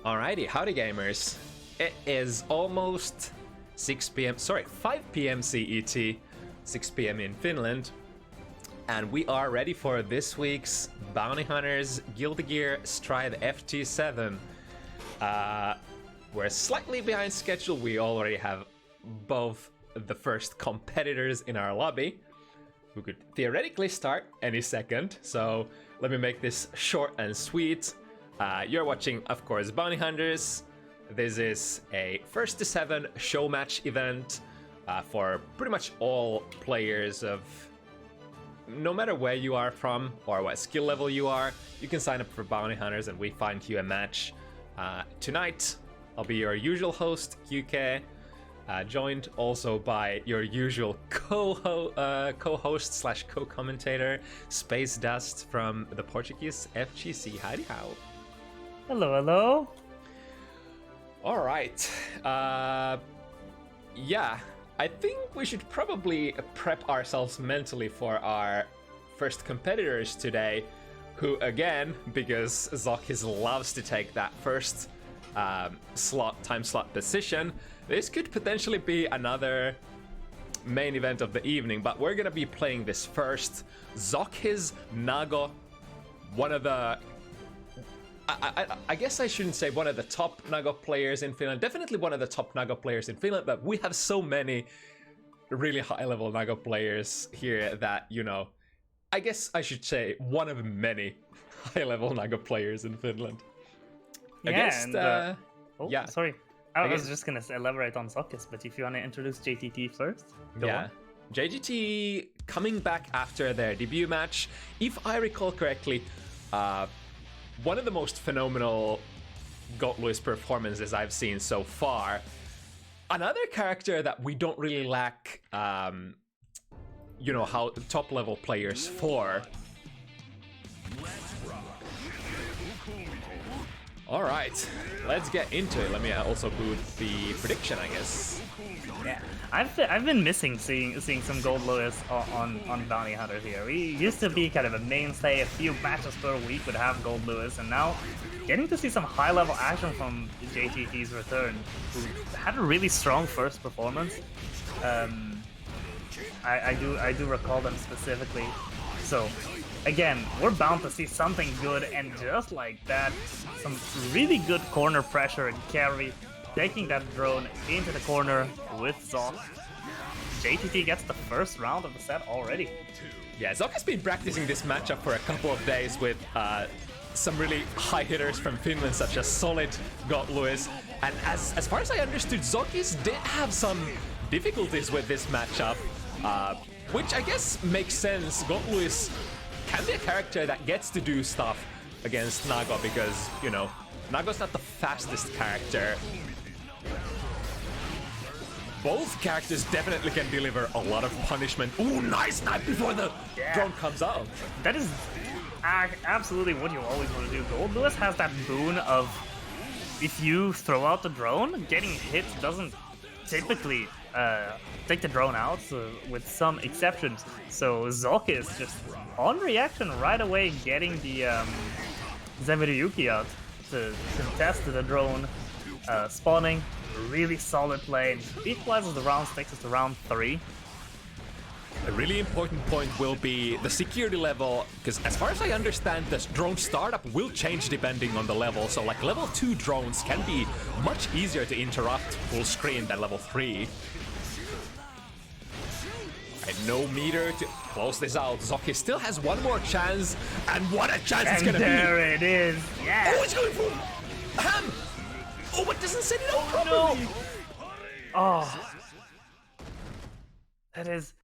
Alrighty, howdy gamers. It is almost 6 p.m. Sorry, 5 p.m. CET, 6 p.m. in Finland, and we are ready for this week's Bounty Hunters Guilty Gear Strive FT7. We're slightly behind schedule. We already have both the first competitors in our lobby, who could theoretically start any second. So let me make this short and sweet. You're watching, of course, Bounty Hunters. This is a 1st to 7 show match event for pretty much all players of no matter where you are from or what skill level you are. You can sign up for Bounty Hunters and we find you a match. Tonight, I'll be your usual host, kyuukei, joined also by your usual co-host slash co-commentator, Space Dust from the Portuguese FGC. Howdy how. Hello, hello. All right. Yeah, I think we should probably prep ourselves mentally for our first competitors today, who again, because ZoKHiZ loves to take that first time slot position, this could potentially be another main event of the evening, but we're gonna be playing this first. ZoKHiZ Nago, one of the I guess I shouldn't say one of the top Nago players in Finland, definitely one of the top Nago players in Finland, but we have so many really high-level Nago players here that, you know, I guess I should say one of many high-level Nago players in Finland. Yeah, yeah. Sorry. I was just going to elaborate on ZoKHiZ, but if you want to introduce JTT first, go on. JGT coming back after their debut match. If I recall correctly, one of the most phenomenal Louis performances I've seen so far. Another character that we don't really lack, you know, how top level players for. All right, let's get into it. Let me also boot the prediction, I guess. Yeah, I've been missing seeing some Gold Louis on Bounty Hunters here. We used to be kind of a mainstay. A few matches per week would have Gold Louis, and now getting to see some high-level action from JTT's return, who had a really strong first performance. I do recall them specifically. So again, we're bound to see something good, and just like that, some really good corner pressure and carry. Taking that drone into the corner with ZoK. JTT gets the first round of the set already. Yeah, ZoK has been practicing this matchup for a couple of days with some really high hitters from Finland, such as Solid, Louis, and as far as I understood, ZoKHiZ did have some difficulties with this matchup, which I guess makes sense. Louis can be a character that gets to do stuff against Nago because, you know, Nago's not the fastest character. Both characters definitely can deliver a lot of punishment. Ooh, nice knife before the drone comes out. That is absolutely what you always want to do. Gold Louis has that boon of, if you throw out the drone, getting hit doesn't typically take the drone out, with some exceptions. So ZoK is just on reaction right away, getting the Zemiriyuki out to contest the drone, spawning. Really solid play. Equalizes the rounds, takes us to round 3. A really important point will be the security level, because as far as I understand, this drone startup will change depending on the level. So like level 2 drones can be much easier to interrupt full screen than level 3. And no meter to close this out. ZoKHiZ still has one more chance, and what a chance it's gonna be! And there it is! Yeah! Oh, it's going for Ham! Oh, it doesn't set it up properly! No. Oh. That is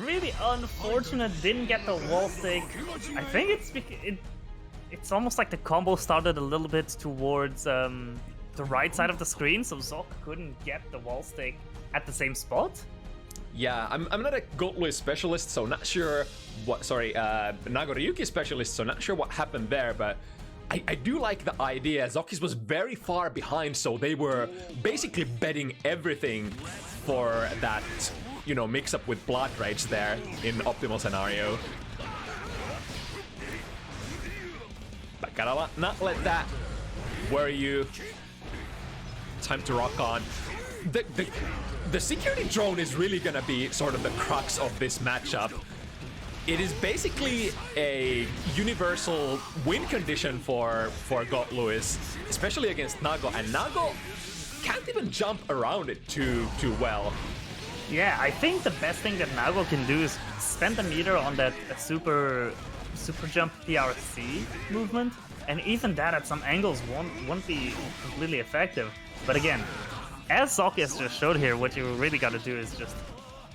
really unfortunate. Didn't get the wall stick. I think it's almost like the combo started a little bit towards the right side of the screen, so ZoK couldn't get the wall stick at the same spot. Yeah, I'm not a Louis specialist, so not sure what. Sorry, Nagoriyuki specialist, so not sure what happened there, but I do like the idea. ZoKHiZ was very far behind, so they were basically betting everything for that, you know, mix-up with Blood Rage there in optimal scenario. But gotta not let that worry you. time to rock on. The security drone is really gonna be sort of the crux of this matchup. It is basically a universal win condition for GoldLewis, especially against Nago, and Nago can't even jump around it too well. Yeah, I think the best thing that Nago can do is spend the meter on that super jump PRC movement, and even that at some angles won't be completely effective. But again, as ZoKHiZ just showed here, what you really got to do is just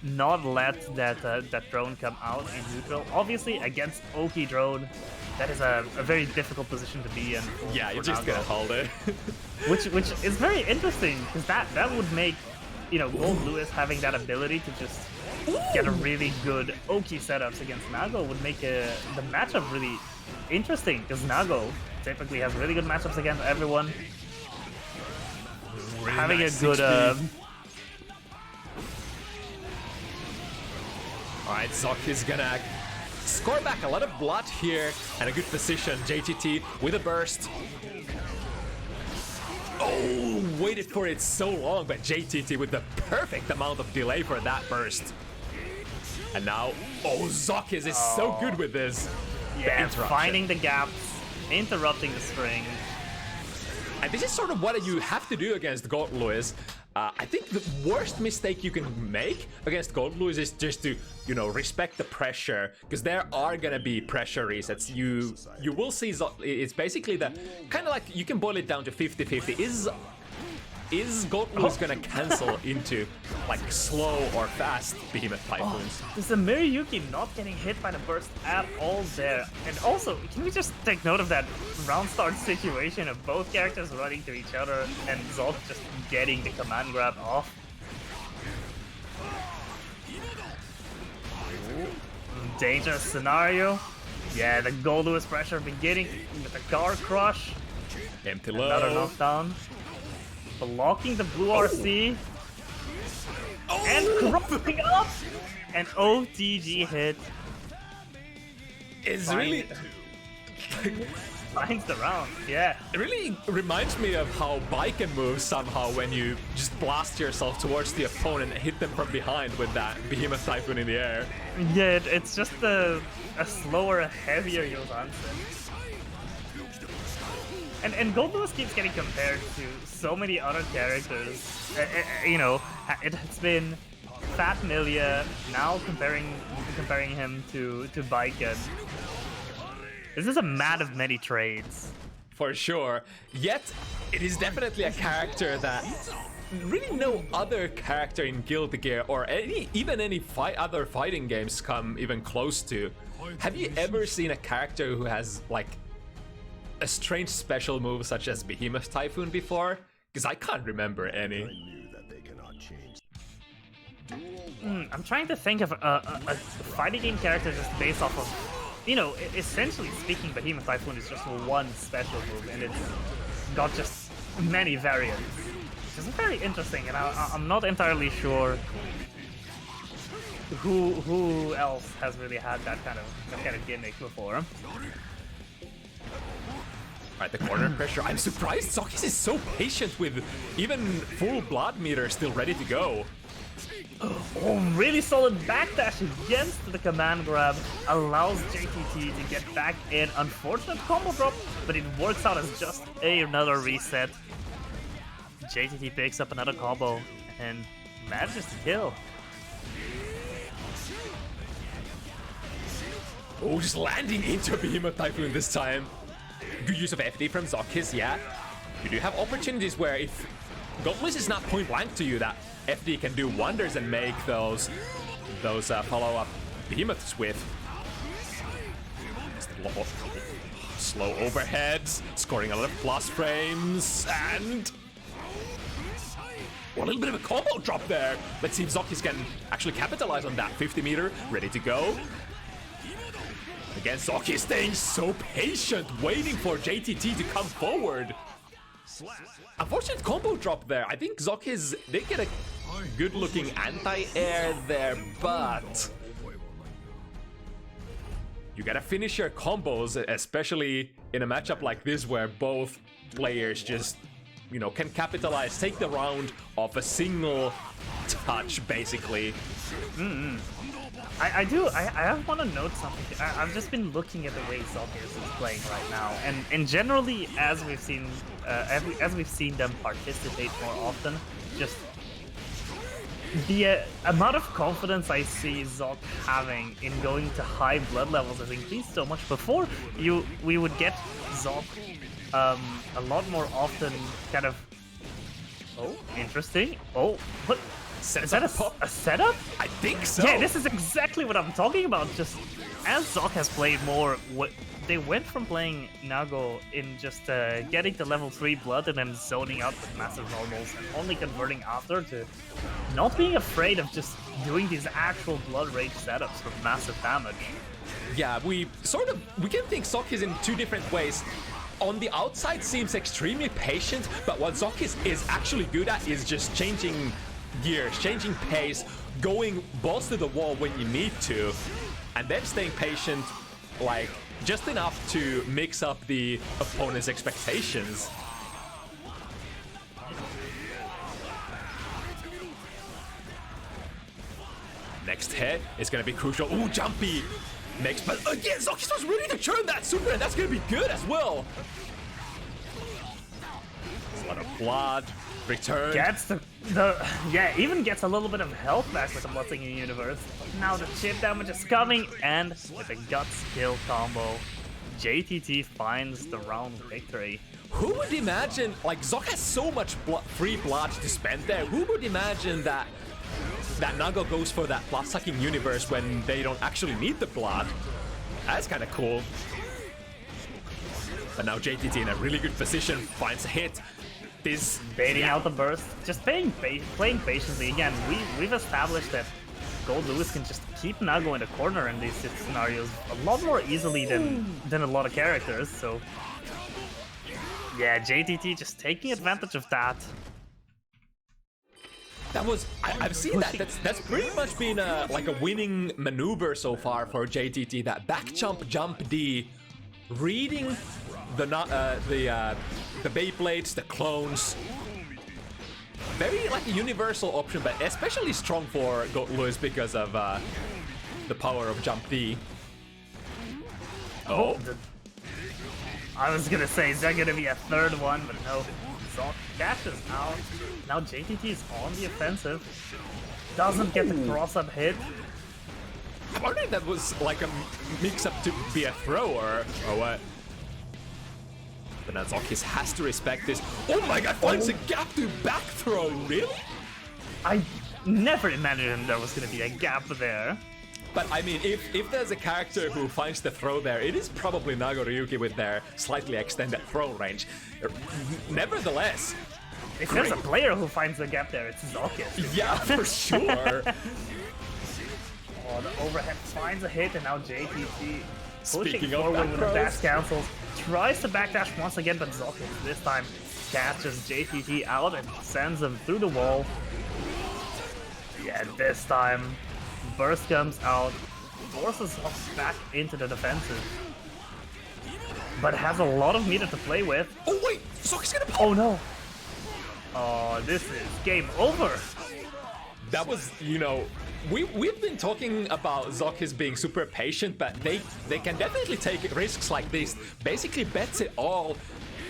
not let that drone come out in neutral. Obviously, against Oki drone, that is a very difficult position to be in. Yeah, you're just gonna hold it. which is very interesting, because that would make, you know, GoldLewis having that ability to just get a really good Oki setups against Nago would make the matchup really interesting, because Nago typically has really good matchups against everyone. Really having nice a good Alright, ZoKHiZ gonna score back a lot of blood here, and a good position. JTT with a burst. Oh, waited for it so long, but JTT with the perfect amount of delay for that burst. And now, ZoKHiZ is so good with this. Yeah, finding the gaps, interrupting the string. And this is sort of what you have to do against GoldLewis. I think the worst mistake you can make against GoldLewis is just to, you know, respect the pressure, because there are gonna be pressure resets. You will see it's basically the kind of like, you can boil it down to 50-50. Is GoldLewis gonna cancel into like slow or fast Behemoth Typhoons? Is the Miryuki not getting hit by the burst at all there? And also, can we just take note of that round start situation of both characters running to each other and Zolk just getting the command grab off? Dangerous scenario. Yeah, the GoldLewis pressure beginning with the car crush. Empty low. Another knockdown. Blocking the blue RC. And cropping up! An OTG hit. It's really... Finds the round, yeah. It really reminds me of how Baiken moves somehow when you just blast yourself towards the opponent and hit them from behind with that Behemoth Typhoon in the air. Yeah, it's just a slower, heavier Yosansen. And GoldLewis keeps getting compared to so many other characters. You know, it's been Fat Milia, now comparing him to Baiken. This is a man of many trades. For sure. Yet, it is definitely a character that really no other character in Guilty Gear or even any other fighting games come even close to. Have you ever seen a character who has like a strange special move such as Behemoth Typhoon before? Because I can't remember any. I'm trying to think of a fighting game character just based off of, you know, essentially speaking, Behemoth Typhoon is just one special move, and it's got just many variants. Which is very interesting, and I'm not entirely sure who else has really had that kind of gimmick before. Alright, the corner pressure. I'm surprised ZoKHiZ is so patient with even full blood meter still ready to go. Oh, really solid backdash against the command grab. Allows JTT to get back in. Unfortunate combo drop, but it works out as just another reset. JTT picks up another combo and manages to kill. Oh, just landing into a Behemoth Typhoon this time. Good use of FD from ZoKHiZ, yeah. You do have opportunities where if GoldLewis is not point blank to you, that FD can do wonders and make those follow-up Behemoths with. Slow overheads, scoring a lot of plus frames, and a little bit of a combo drop there. Let's see if ZoKHiZ can actually capitalize on that. 50 meter, ready to go. Again, ZoKHiZ staying so patient, waiting for JTT to come forward. Unfortunate combo drop there. I think ZoKHiZ did get a good-looking anti-air there, but you gotta finish your combos, especially in a matchup like this where both players just you know, can capitalize, take the round off a single touch, basically. I want to note something. I've just been looking at the way ZoKHiZ is playing right now, and generally, as we've seen them participate more often, just the amount of confidence I see ZoK having in going to high blood levels has increased so much. Before, we would get ZoK a lot more often, kind of. Oh, interesting. Oh, what? Is that a setup? I think so. Yeah, this is exactly what I'm talking about. Just as ZoK has played more, they went from playing Nago in just getting to level 3 blood and then zoning out with massive normals and only converting after to not being afraid of just doing these actual blood rage setups for massive damage. Yeah, we can think ZoKHiZ in two different ways. On the outside seems extremely patient, but what ZoKHiZ is actually good at is just changing gears, changing pace, going balls to the wall when you need to, and then staying patient, like, just enough to mix up the opponent's expectations. Next hit is gonna be crucial. Ooh, jumpy! Next, but again, ZoKHiZ was ready to churn that super, and that's gonna be good as well. There's a lot of blood. Return. Gets even gets a little bit of health back with the Blood Singing Universe. Now the chip damage is coming, and with a guts kill combo, JTT finds the round victory. Who would imagine, like, ZoK has so much free blood to spend there. Who would imagine that Nago goes for that blood-sucking universe when they don't actually need the blood? That's kind of cool. But now JTT in a really good position, finds a hit. This baiting out the burst, just playing patiently. Again, we've established that Gold Lewis can just keep Nago in the corner in these scenarios a lot more easily than a lot of characters. So yeah, JTT just taking advantage of that. That was I've seen that. That's pretty much been like a winning maneuver so far for JTT. That back jump D, reading the Beyblades, the clones. Very like a universal option, but especially strong for Gold Lewis because of the power of jump D. Oh. I was gonna say, is there gonna be a third one? But no. ZoK cashes out. Now JTT is on the offensive. Doesn't get the cross-up hit. I wonder if that was like a mix-up to be a throw or what. But now ZoKHiZ has to respect this. Oh my god, finds a gap to back throw, really? I never imagined there was gonna be a gap there. But I mean, if there's a character who finds the throw there, it is probably Nago Ryuki with their slightly extended throw range. Nevertheless, if there's a player who finds the gap there, it's ZoKHiZ. Yeah, for sure. Oh, the overhead finds a hit, and now JTT pushing Speaking forward of with the dash cancels. Tries to backdash once again, but ZoKHiZ this time catches JTT out and sends him through the wall. Yeah, this time burst comes out, forces us back into the defensive, but has a lot of meter to play with. Oh wait, ZoKHiZ gonna pop. Oh no. Oh, this is game over. That was, you know, we've been talking about ZoKHiZ being super patient, but they can definitely take risks like this. Basically bets it all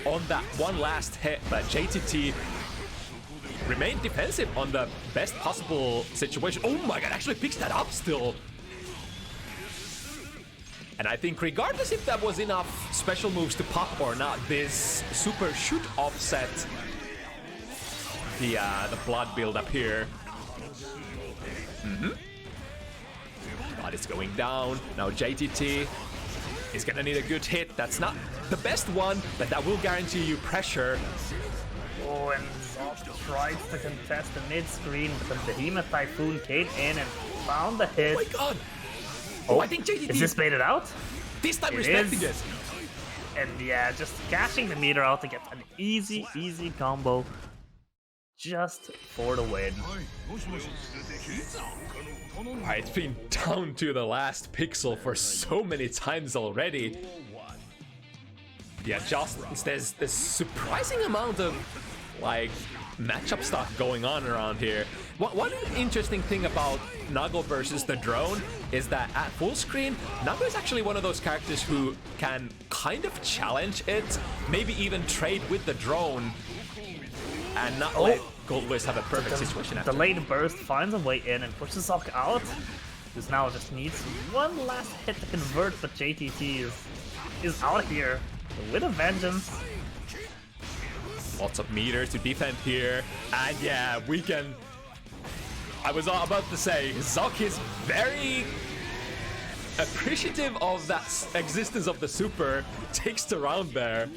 on that one last hit, but JTT remained defensive on the best possible situation. Oh my god, actually picks that up still. And I think regardless if that was enough special moves to pop or not, this super should offset the blood build up here. God is going down. Now JTT is gonna need a good hit. That's not the best one, but that will guarantee you pressure. Oh, and ZoK tries to contest the mid-screen, but the Behemoth Typhoon came in and found the hit. Oh my god! Oh, I think JTT is this baited out? This time respecting it. And yeah, just cashing the meter out to get an easy combo just for the win. It's been down to the last pixel for so many times already. The adjustments, there's surprising amount of like matchup stuff going on around here. One interesting thing about Nago versus the drone is that at full screen, Nago is actually one of those characters who can kind of challenge it, maybe even trade with the drone, and not let GoldLewis have a perfect situation after. The late burst finds a way in and pushes Zok out. Who's now just needs one last hit to convert, but JTT is out here with a vengeance. Lots of meters to defend here, and yeah, we can... I was about to say, Zok is very appreciative of that existence of the super, takes the round there.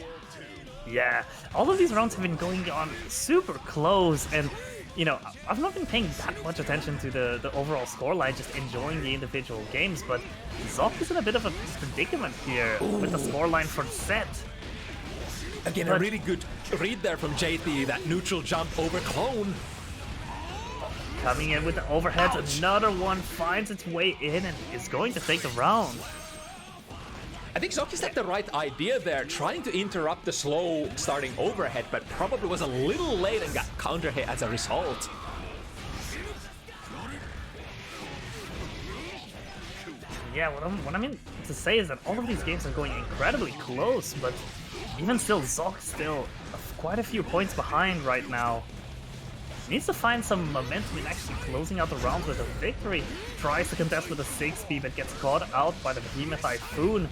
Yeah, all of these rounds have been going on super close, and you know, I've not been paying that much attention to the overall scoreline, just enjoying the individual games, but Zok is in a bit of a predicament here with the scoreline for set. Again, a really good read there from JT, that neutral jump over clone. Coming in with the overhead, Ouch. another one finds its way in and is going to take the round. I think ZoKHiZ had the right idea there, trying to interrupt the slow starting overhead, but probably was a little late and got counter hit as a result. Yeah, what I mean to say is that all of these games are going incredibly close, but even still, Zok still quite a few points behind right now. Needs to find some momentum in actually closing out the round with a victory. Tries to contest with a 6B, but gets caught out by the Behemoth Typhoon.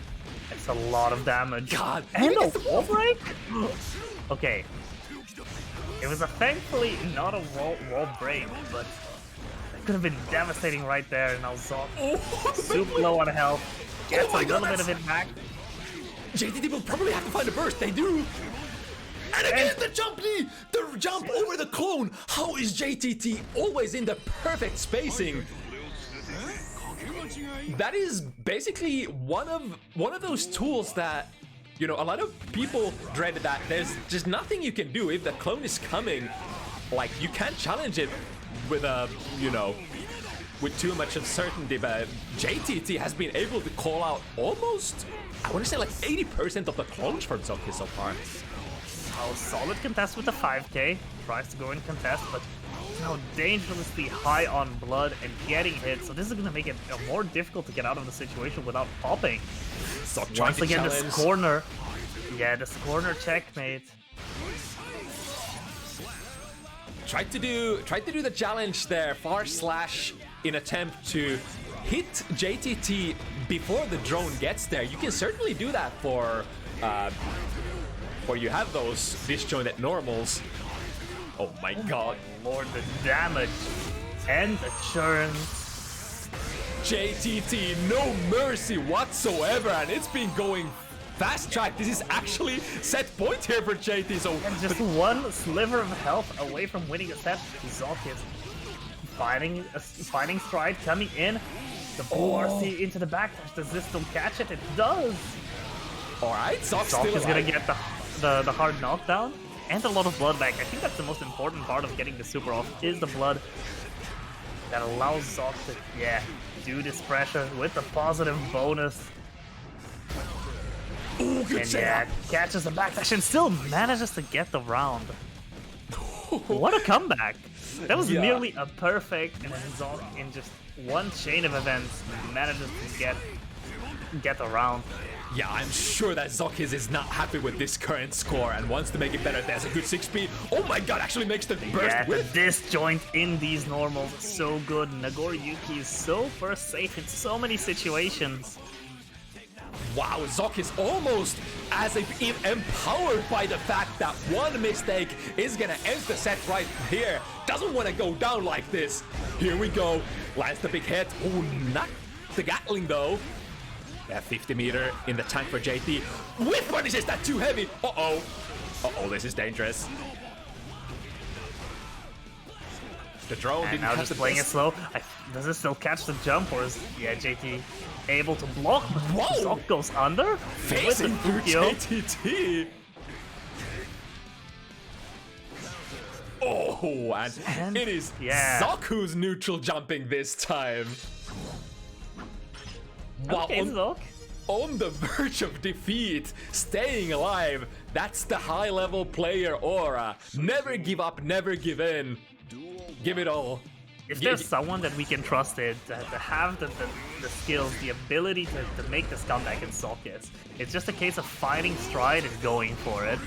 It's a lot of damage. God, and a wall break? Okay. It was thankfully not a wall break, but it could have been devastating right there. Now Zok, super low on health, gets a little bit of it back. JTT will probably have to find a burst. They do. And again, the jump over the clone. How is JTT always in the perfect spacing? That is basically one of those tools that, you know, a lot of people dread, that there's just nothing you can do if the clone is coming. Like, you can't challenge it with a, you know, with too much uncertainty, but JTT has been able to call out almost, I want to say like 80% of the clones from ZoKHiZ so far. Oh, solid contest with the 5k. Tries to go and contest, but now dangerously high on blood and getting hit. So this is going to make it more difficult to get out of the situation without popping. Once again, this corner. Yeah, this corner checkmate. Tried to do the challenge there, far slash, in attempt to hit JTT before the drone gets there. You can certainly do that for you have those disjointed normals. Oh my god. Lord, the damage and the churns. JTT, no mercy whatsoever, and it's been going fast track. This is actually set point here for JT. So and just one sliver of health away from winning a set. ZoKHiZ fighting stride coming in. The blue RC into the back. Does this still catch it? It does. All right, ZoKHiZ is gonna get the hard knockdown and a lot of blood back. I think that's the most important part of getting the super off, is the blood that allows Zok to, do this pressure with the positive bonus. Ooh, good and catches the backdash and still manages to get the round. What a comeback! That was nearly a perfect, and then Zok in just one chain of events manages to get the round. Yeah, I'm sure that ZoKHiZ is not happy with this current score and wants to make it better. There's a good 6-speed. Oh my god, actually makes the burst the disjoint in these normals so good. Nagoriyuki is so first safe in so many situations. Wow, ZoKHiZ almost as if empowered by the fact that one mistake is gonna end the set right here. Doesn't want to go down like this. Here we go. Lands the big hit. Oh, not the Gatling though. Yeah, 50 meter in the tank for JT. With punishes that too heavy. Uh-oh. Uh-oh, this is dangerous. The drone didn't now just playing it slow. Does it still catch the jump, or is JT able to block? Whoa! Zok goes under. Facing through JTT. Oh, and it is Zok who's neutral jumping this time. Wow. Okay, Zok. on the verge of defeat, staying alive. That's the high-level player aura. Never give up, never give in. Give it all. If there's someone that we can trust it, to have the skills, the ability to make this comeback in ZoKHiZ, it's just a case of finding stride and going for it.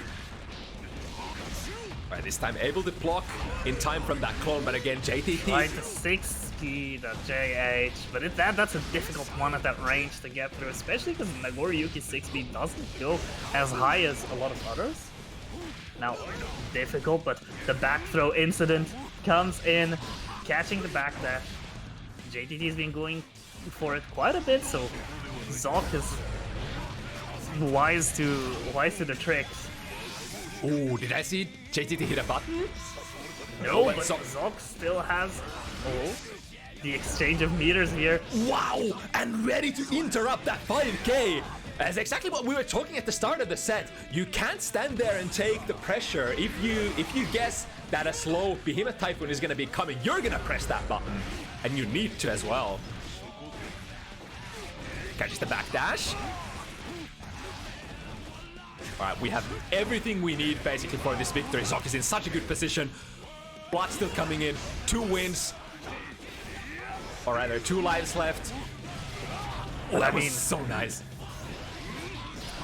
Right, this time able to block in time from that clone, but again, JTT. Tried to 6-key the JH, but that's a difficult one at that range to get through, especially because Nagoriyuki 6-speed doesn't go as high as a lot of others. Now, difficult, but the back throw incident comes in, catching the backdash. JTT's been going for it quite a bit, so ZoK is wise to the tricks. Oh, did I see JTT hit a button? No, but ZoK still has the exchange of meters here. Wow, and ready to interrupt that 5k. That's exactly what we were talking at the start of the set. You can't stand there and take the pressure. If you guess that a slow Behemoth Typhoon is gonna be coming, you're gonna press that button. And you need to as well. Catches the backdash. Alright, we have everything we need basically for this victory. ZoK is in such a good position. Blood still coming in. 2 wins. Or rather, 2 lives left. Oh, that was so nice.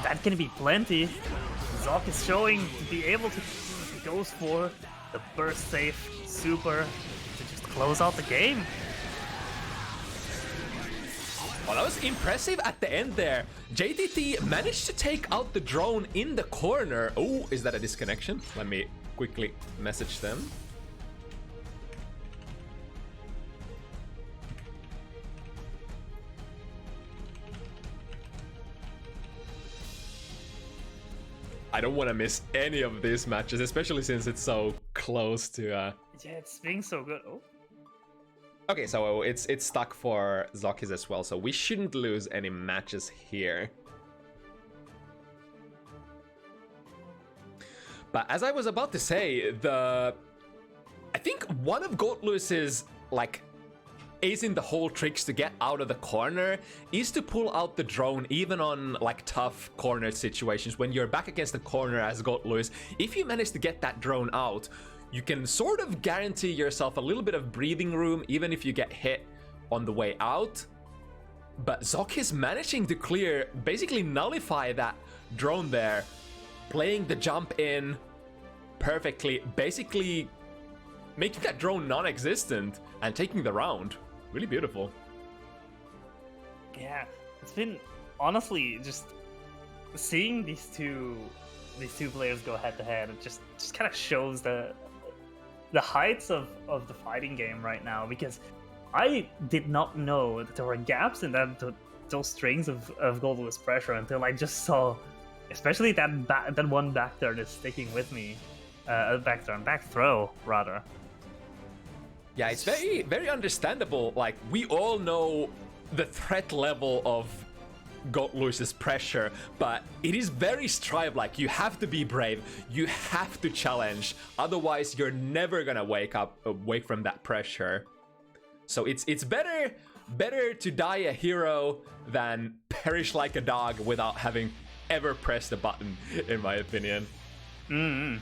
That can be plenty. ZoK is showing to be able to goes for the burst safe super to just close out the game. Well, that was impressive at the end there. JTT managed to take out the drone in the corner. Oh, is that a disconnection? Let me quickly message them. I don't want to miss any of these matches, especially since it's so close to... Yeah, it's being so good. Oh. Okay, so it's stuck for ZoKHiZ as well, so we shouldn't lose any matches here. But as I was about to say, I think one of GoldLewis' like ace in the hole tricks to get out of the corner is to pull out the drone even on like tough corner situations. When you're back against the corner as GoldLewis, if you manage to get that drone out, you can sort of guarantee yourself a little bit of breathing room even if you get hit on the way out. But ZoK is managing to clear, basically nullify that drone there, playing the jump in perfectly, basically making that drone non-existent and taking the round. Really beautiful. Yeah, it's been honestly just seeing these two players go head to head. It just kind of shows the heights of the fighting game right now, because I did not know that there were gaps in those strings of GoldLewis pressure until I just saw, especially that one back there that's sticking with me, back throw rather. Yeah, it's very, very understandable. Like, we all know the threat level of GoldLewis' pressure, but it is very Strive-like. You have to be brave. You have to challenge. Otherwise, you're never gonna wake from that pressure. So it's better to die a hero than perish like a dog without having ever pressed a button, in my opinion. Mm-hmm.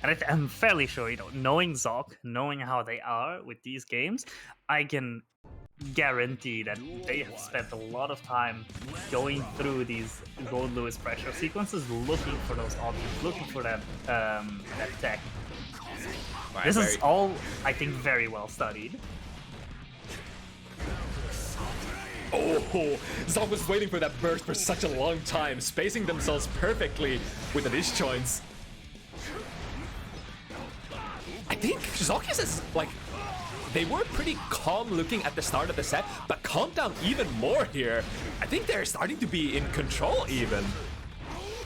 And I'm fairly sure, knowing ZoK, knowing how they are with these games, I can guarantee that they have spent a lot of time going through these GoldLewis pressure sequences, looking for those options, looking for that tech. Right, this is all, I think, very well studied. Oh, ZoK was waiting for that burst for such a long time, spacing themselves perfectly with the disjoints. I think ZoKHiZ is like, they were pretty calm looking at the start of the set, but calmed down even more here. I think they're starting to be in control even.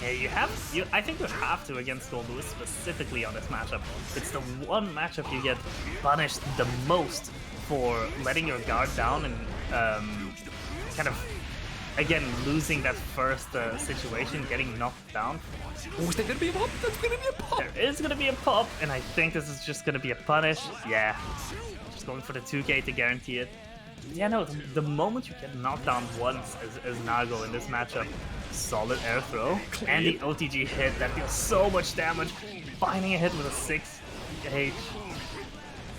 Yeah, I think you have to against GoldLewis specifically on this matchup. It's the one matchup you get punished the most for letting your guard down and kind of, again, losing that first situation, getting knocked down. Oh, is there gonna be a pop? That's gonna be a pop! There is gonna be a pop, and I think this is just gonna be a punish. Yeah, just going for the 2k to guarantee it. Yeah, no, the moment you get knocked down once as Nago in this matchup, solid air throw, and the OTG hit that deals so much damage, finding a hit with a 6H. I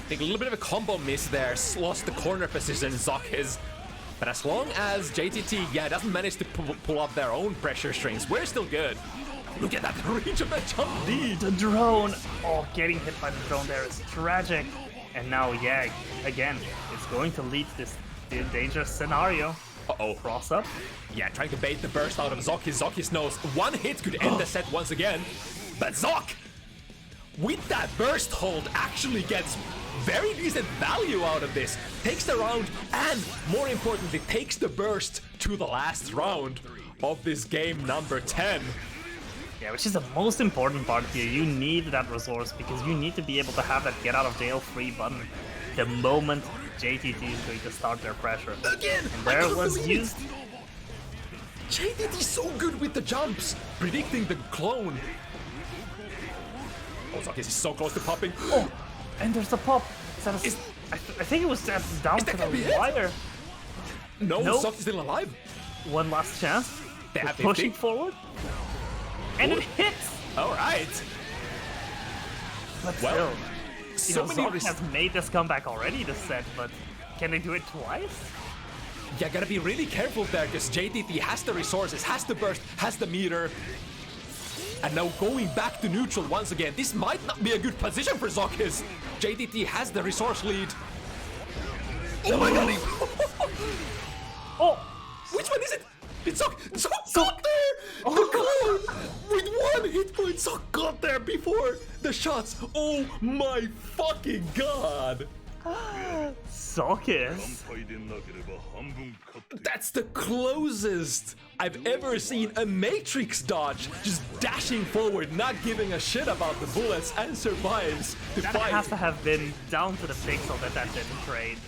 think a little bit of a combo miss there, lost the corner position, ZoKHiZ. But as long as JTT, doesn't manage to pull up their own pressure strings, we're still good. Look at that reach of that jump D! The drone! Oh, getting hit by the drone there is tragic. And now, again, it's going to lead to this dangerous scenario. Uh-oh. Cross up. Yeah, trying to bait the burst out of ZoKHiZ. ZoKHiZ knows one hit could end the set once again. But Zok, with that burst hold, actually gets very decent value out of this. Takes the round, and more importantly, takes the burst to the last round of this game number 10. Yeah, which is the most important part here. You need that resource because you need to be able to have that get out of jail free button the moment JTT is going to start their pressure. Again! And there it was used. JTT's so good with the jumps, predicting the clone. Oh, ZoKHiZ is so close to popping. Oh, and there's the pop. I think it was just down to the wire. No, nope. ZoKHiZ is still alive. One last chance. They have pushing forward. And it hits! Alright. But still, ZoKHiZ has made this comeback already this set, but can they do it twice? Yeah, gotta be really careful there, because JTT has the resources, has the burst, has the meter. And now going back to neutral once again. This might not be a good position for ZoKHiZ. JTT has the resource lead. Oh my god! Oh! Which one is it? It's Zok got there! Oh, the clone! With one hit point, Zok got there before the shots. Oh my fucking god! ZoKHiZ. That's the closest I've ever seen a Matrix dodge, just dashing forward, not giving a shit about the bullets, and survives to that fight. Has to have been down to the pixel that didn't trade.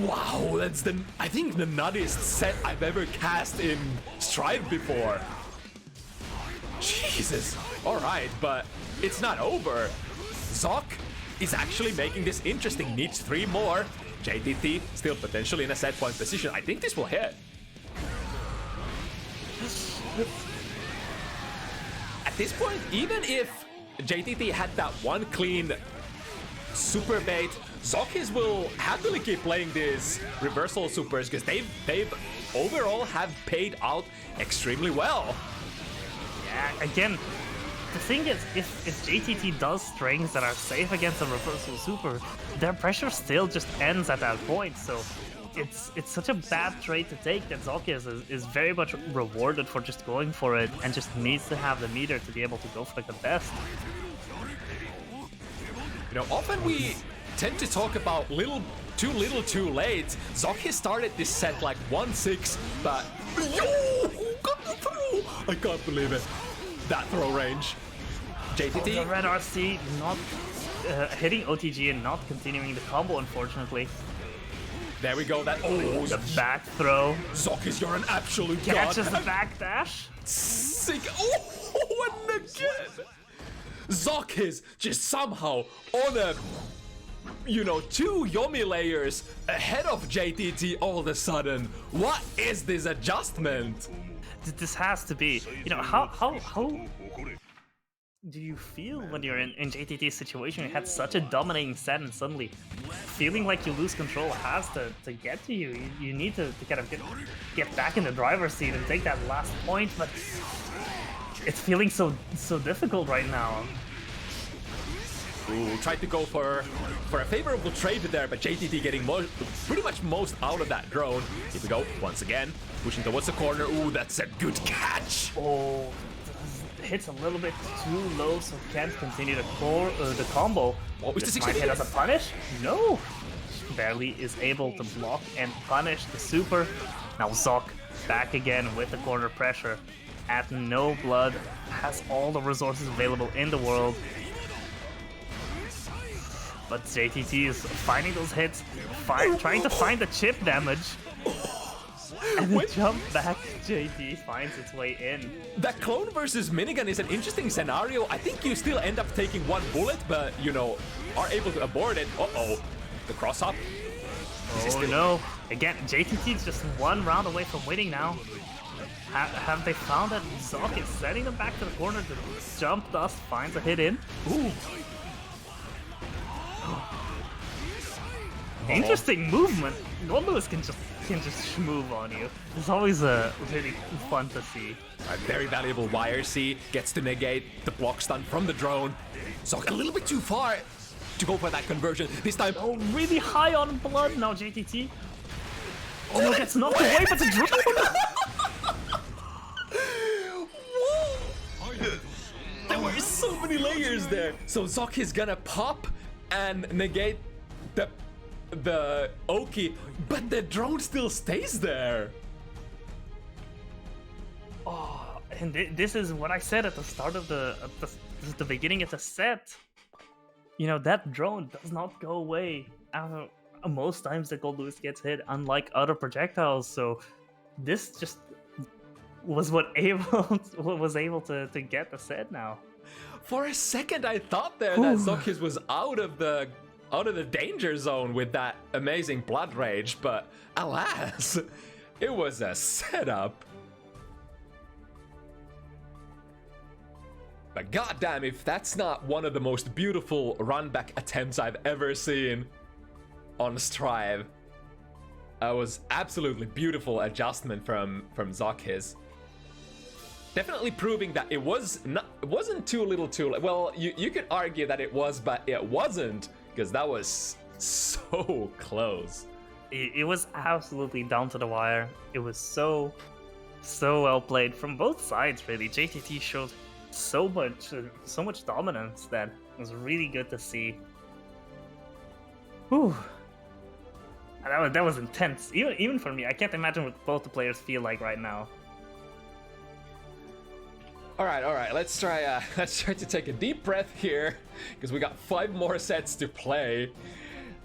Wow, that's I think the nuttiest set I've ever cast in Strive before. Jesus. Alright, but it's not over. Zok is actually making this interesting. Needs 3 more. JTT still potentially in a set point position. I think this will hit. At this point, even if JTT had that one clean super bait, ZoKHiZ will happily keep playing these reversal supers because they've overall have paid out extremely well. Yeah, again, the thing is, if JTT does strings that are safe against a reversal super, their pressure still just ends at that point. So it's such a bad trade to take that ZoKHiZ is very much rewarded for just going for it and just needs to have the meter to be able to go for like the best. You know, often we tend to talk about too little too late. ZoKHiZ started this set like 1-6, but yo, got the throw! I can't believe it. That throw range. JTT. Oh, the red RC not hitting OTG and not continuing the combo, unfortunately. There we go. That the back throw. ZoKHiZ, you're an absolute god. Catches the back dash. Sick. Oh, and again. ZoKHiZ just somehow on a, 2 Yomi layers ahead of JTT all of a sudden. What is this adjustment? This has to be, how do you feel when you're in JTT's situation? You had such a dominating set and suddenly feeling like you lose control has to get to you. You need to kind of get back in the driver's seat and take that last point, but it's feeling so difficult right now. Ooh, tried to go for a favorable trade there, but JTT getting pretty much most out of that drone. Here we go, once again, pushing towards the corner. Ooh, that's a good catch. Oh, hits a little bit too low, so can't continue the combo. What was this the might hit as a punish? No, barely is able to block and punish the super. Now Zok back again with the corner pressure. At no blood, has all the resources available in the world. But JTT is finding those hits, trying to find the chip damage. And the jump back JT finds its way in. That clone versus minigun is an interesting scenario. I think you still end up taking one bullet, but, are able to abort it. Uh-oh. The cross-up. Oh no! Again, JTT is just one round away from winning now. Have they found that ZoK is sending them back to the corner? The jump dust finds a hit in. Ooh! Interesting movement. Goldlewis can just move on you. It's always really fun to see. A very valuable YRC gets to negate the block stun from the drone. ZoK a little bit too far to go for that conversion this time. Oh, really high on blood now, JTT. Oh no, gets knocked away, but the drone. There were so many layers there. So ZoK is gonna pop and negate the Oki, but the drone still stays there. Oh, and this is what I said at the start of the beginning of the set. You know, that drone does not go away most times that Goldlewis gets hit, unlike other projectiles. So this just was was able to get the set now. For a second, I thought there that ZoKHiZ was out of the danger zone with that amazing blood rage, but alas, it was a setup. But goddamn, if that's not one of the most beautiful run-back attempts I've ever seen on Strive. It was absolutely beautiful adjustment from ZoKHiZ. Definitely proving that it wasn't too little too late. Well, you could argue that it was, but it wasn't, because that was so close. It was absolutely down to the wire. It was so well played from both sides, really. JTT showed so much dominance that was really good to see. Whew. And that was intense. Even for me, I can't imagine what both the players feel like right now. All right. Let's try to take a deep breath here, because we got 5 more sets to play.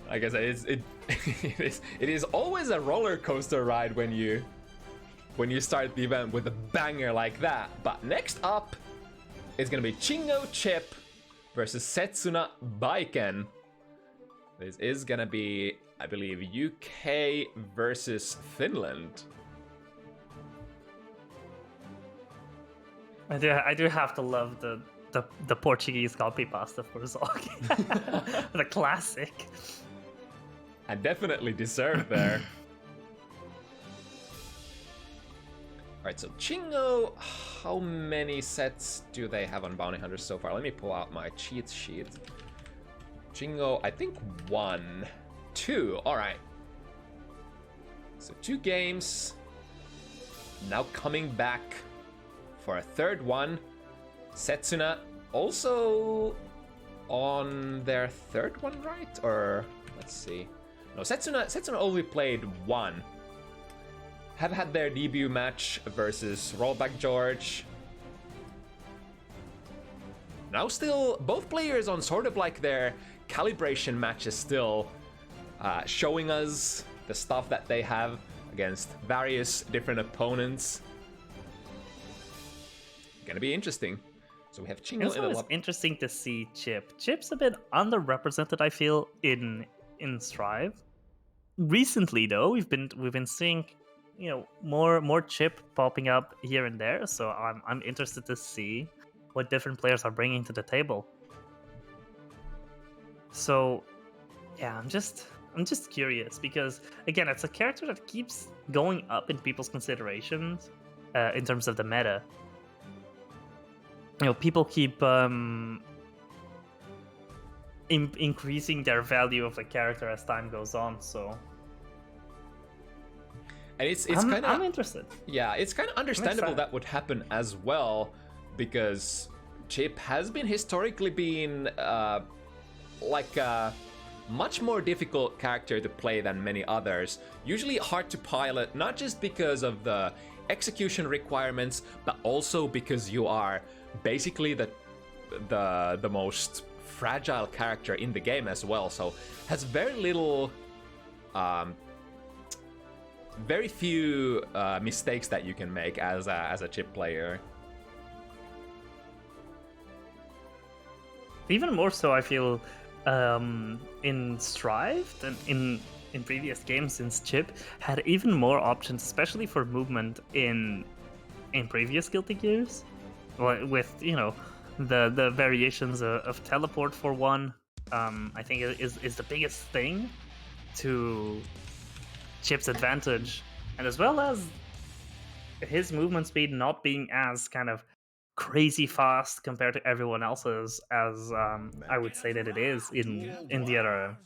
Like I said, it is always a roller coaster ride when you start the event with a banger like that. But next up is gonna be Chingo Chip versus Setsuna Baejinmay. This is gonna be, I believe, UK versus Finland. I do have to love the Portuguese copy pasta for ZoK. The classic. And definitely deserved there. Alright, so Chingo, how many sets do they have on Bounty Hunters so far? Let me pull out my cheat sheet. Chingo, I think 1, 2, alright. So 2 games. Now coming back for a 3rd one. Setsuna also on their 3rd one, right? Or let's see. No, Setsuna only played 1. Have had their debut match versus Rollback George. Now still both players on sort of like their calibration matches still, showing us the stuff that they have against various different opponents. Gonna be interesting. So we have Chingo. It's always interesting to see Chip. Chip's a bit underrepresented, I feel, in Strive. Recently, though, we've been seeing, you know, more Chip popping up here and there. So I'm interested to see what different players are bringing to the table. So yeah, I'm just curious, because again, it's a character that keeps going up in people's considerations in terms of the meta. You know, people keep increasing their value of the character as time goes on. So, and it's kind of, I'm interested. Yeah, it's kind of understandable that would happen as well, because Chip has been historically like a much more difficult character to play than many others. Usually hard to pilot, not just because of the execution requirements, but also because you are basically the most fragile character in the game as well. So has very little, very few mistakes that you can make as a Chip player. Even more so, I feel, in Strive than in previous games, since Chip had even more options, especially for movement in previous Guilty Gears, with the variations of teleport for one. I think is the biggest thing to Chip's advantage, and as well as his movement speed not being as kind of crazy fast compared to everyone else's as I would say that it is in the other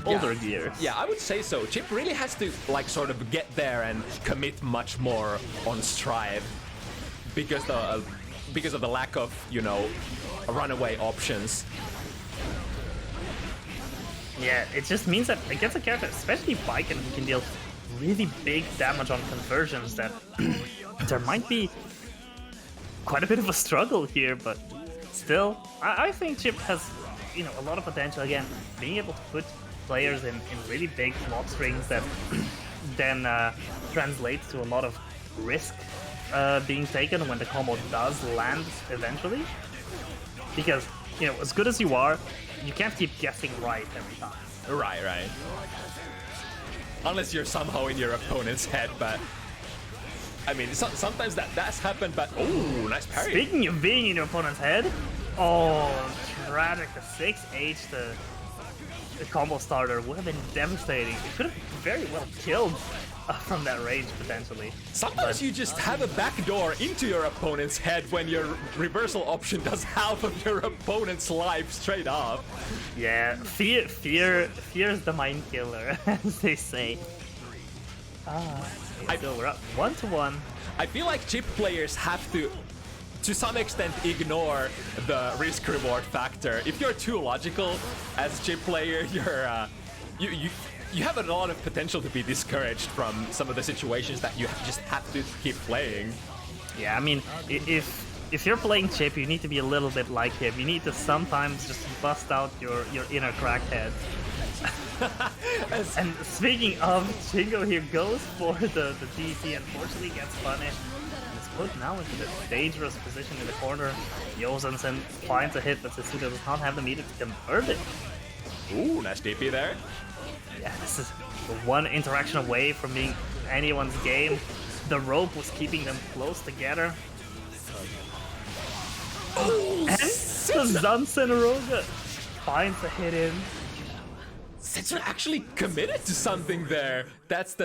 older gears. Yeah, I would say so. Chip really has to like sort of get there and commit much more on Strive because of the lack of runaway options. Yeah, it just means that against a character, especially Baejinmay, who can deal really big damage on conversions, that there might be quite a bit of a struggle here, but still, I think Chip has a lot of potential. Again, being able to put players in really big block strings that then translates to a lot of risk being taken when the combo does land eventually. Because, as good as you are, you can't keep guessing right every time. Right. Unless you're somehow in your opponent's head, but I mean, sometimes that's happened, but oh, nice parry. Speaking of being in your opponent's head, tragic, the 6H, the combo starter would have been devastating. It could have very well killed from that range, potentially. Sometimes you just have a backdoor into your opponent's head when your reversal option does half of your opponent's life straight off. Yeah, fear is the mind killer, as they say. So we're up 1-1. I feel like Chip players have to some extent ignore the risk-reward factor. If you're too logical as a Chip player, you have a lot of potential to be discouraged from some of the situations that you just have to keep playing. Yeah, I mean, if you're playing Chip, you need to be a little bit like him. You need to sometimes just bust out your inner crackhead. And speaking of, Chingo here goes for the DC, unfortunately gets punished. He's put now into this dangerous position in the corner. Yozensen finds a hit, but Setsuna does not have the meter to convert it. Ooh, nice DP there. Yeah, this is one interaction away from being anyone's game. The rope was keeping them close together. And the Zansenaroga finds a hit in. Setsuna actually committed to something there. That's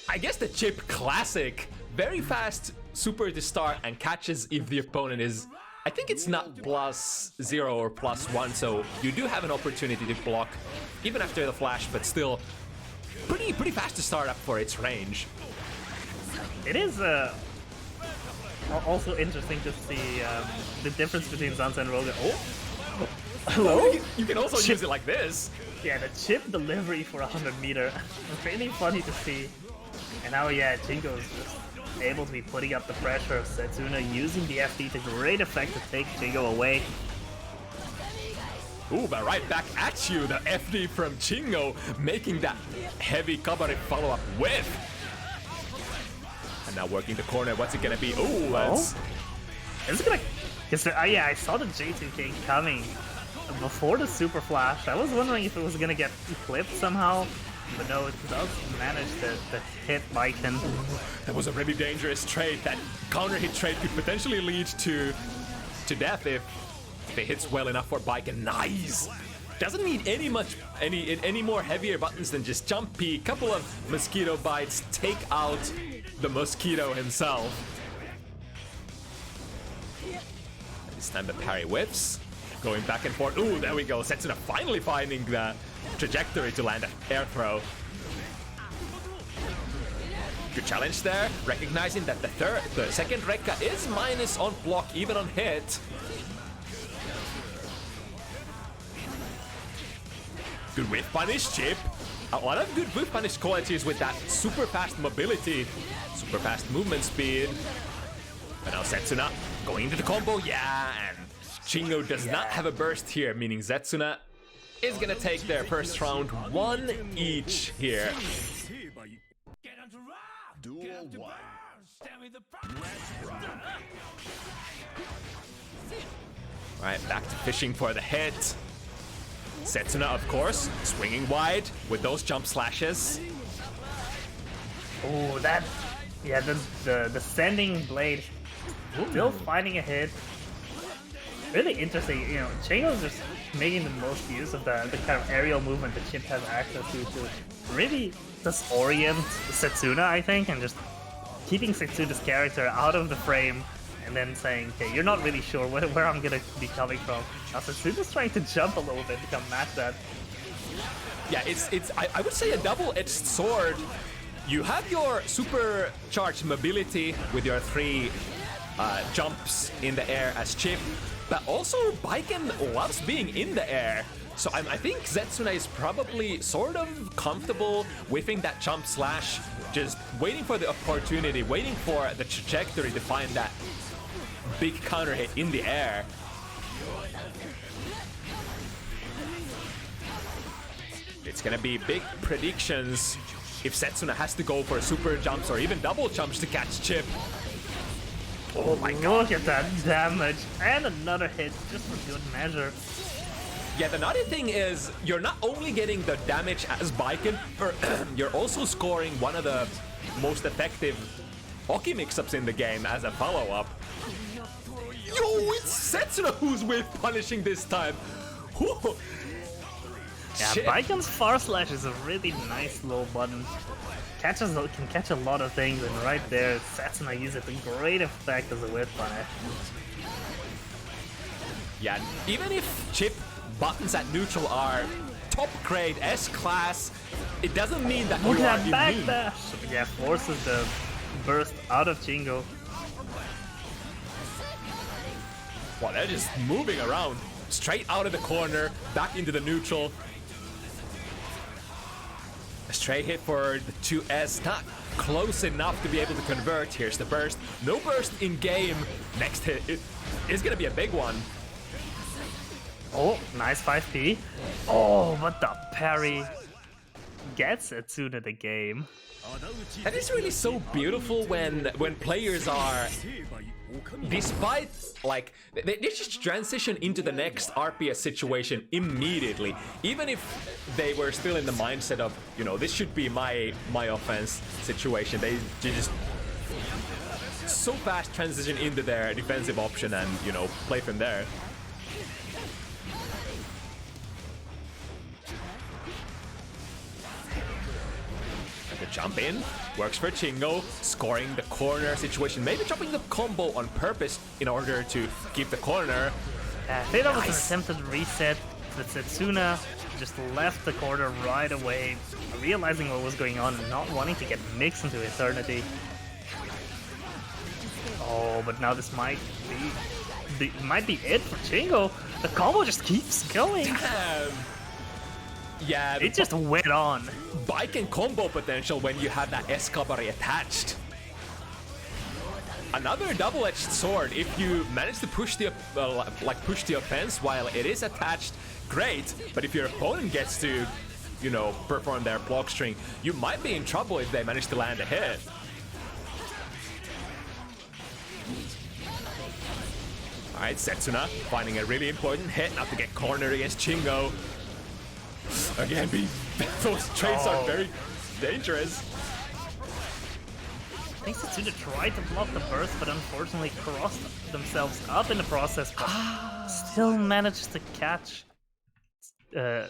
I guess the Chip classic. Very fast super to start and catches if the opponent is, I think it's not +0 or +1, so you do have an opportunity to block even after the flash, but still pretty fast to start up for its range. It is also interesting to see the difference between Zanza and Roga. Oh, hello? You can also use it like this. Yeah, the Chip delivery for 100 meter. It's really funny to see. And now, yeah, Chingo is just able to be putting up the pressure of Setsuna, using the FD to great effect to take Chingo away. Ooh, but right back at you, the FD from Chingo, making that heavy Kabare follow-up whiff. And now working the corner, what's it gonna be? Ooh, that's... Is it gonna... yeah, I saw the J2K coming before the Super Flash. I was wondering if it was gonna get clipped somehow, but no, it does manage to hit Baejinmay. That was a really dangerous trade. That counter hit trade could potentially lead to death if it hits well enough for Baejinmay. Nice! Doesn't need any more heavier buttons than just jump P, couple of mosquito bites, take out the mosquito himself. And this time the parry whiffs. Going back and forth. Ooh, there we go. Setsuna finally finding the trajectory to land an air throw. Good challenge there. Recognizing that the second Rekka is minus on block, even on hit. Good whiff punish, Chip. A lot of good whiff punish qualities with that super fast mobility, super fast movement speed. But now Setsuna going into the combo, yeah, and Chingo does not have a burst here, meaning Setsuna is gonna take their first round 1 each here. Right, back to fishing for the hit. Setsuna, of course, swinging wide with those jump slashes. Oh, that... Yeah, the sending blade still finding a hit. Really interesting, you know, Chingo's just making the most use of the kind of aerial movement that Chip has access to really disorient Setsuna, I think, and just keeping Setsuna's character out of the frame and then saying, okay, you're not really sure where I'm gonna be coming from. Now Setsuna's trying to jump a little bit to come match that. Yeah, I would say a double-edged sword. You have your supercharged mobility with your 3 jumps in the air as Chip, but also Baejinmay loves being in the air. So I think Setsuna is probably sort of comfortable whiffing that jump slash, just waiting for the opportunity, waiting for the trajectory to find that big counter hit in the air. It's gonna be big predictions if Setsuna has to go for super jumps or even double jumps to catch Chip. Oh my god, look at that damage. And another hit, just for good measure. Yeah, the nutty thing is, you're not only getting the damage as Baejinmay, you're also scoring one of the most effective hockey mix-ups in the game as a follow-up. Yo, it's Setsuna who's with punishing this time. Whew. Yeah, Baejinmay's far slash is a really nice low button. Can catch a lot of things, and right there, Setsuna uses a great effect as a whip punish. Yeah, even if Chip buttons at neutral are top grade S-class, it doesn't mean that you are immune. Backdash! Yeah, forces the burst out of Chingo. Wow, they're just moving around. Straight out of the corner, back into the neutral. A straight hit for the 2S, not close enough to be able to convert. Here's the burst. No burst in game. Next hit is gonna be a big one. Oh, nice 5P. Oh, but the parry gets Setsuna the game. And it's really so beautiful when players are, despite, like, they just transition into the next RPS situation immediately. Even if they were still in the mindset of, you know, this should be my offense situation, they just so fast transition into their defensive option and, you know, play from there. The jump in works for Chingo, scoring the corner situation, maybe dropping the combo on purpose in order to keep the corner. I think that was an attempted reset, but Setsuna just left the corner right away, realizing what was going on and not wanting to get mixed into eternity. Oh, but now this might be it for Chingo. The combo just keeps going. Damn. Yeah, it just went on. Bike and combo potential when you have that Escabari attached. Another double-edged sword. If you manage to push the push the offense while it is attached, great. But if your opponent gets to, you know, perform their block string, you might be in trouble if they manage to land a hit. All right, Setsuna finding a really important hit, not to get cornered against Chingo. Again, those trades are very dangerous. I think Setsuna tried to block the burst, but unfortunately crossed themselves up in the process, but still managed to catch the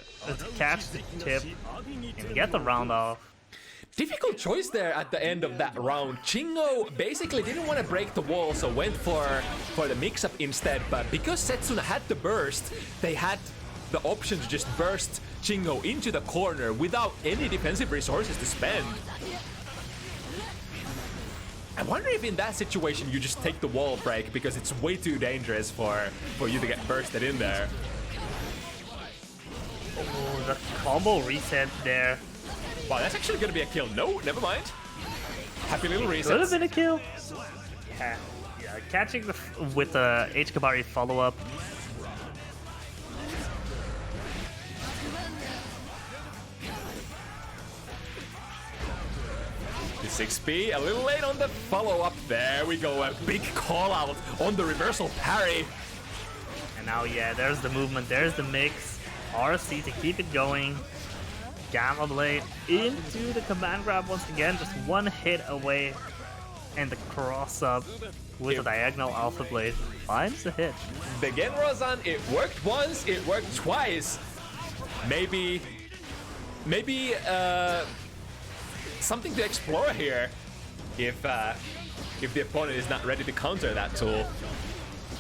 tip and get the round off. Difficult choice there at the end of that round. Chingo basically didn't want to break the wall, so went for the mix-up instead, but because Setsuna had the burst, they had the option to just burst Chingo into the corner without any defensive resources to spend. I wonder if in that situation you just take the wall break because it's way too dangerous for you to get bursted in there. Oh, the combo reset there. Wow, that's actually gonna be a kill. No, never mind. Happy little reset. Could have been a kill. Yeah, catching with the AgguBaggu follow-up. The 6P, a little late on the follow-up. There we go, a big call-out on the reversal parry. And now, yeah, there's the movement, there's the mix. RC to keep it going. Gamma Blade into the command grab once again, just one hit away. And the cross up with the diagonal Alpha Blade finds the hit. The Genrozan, it worked once, it worked twice. Maybe something to explore here if the opponent is not ready to counter that tool.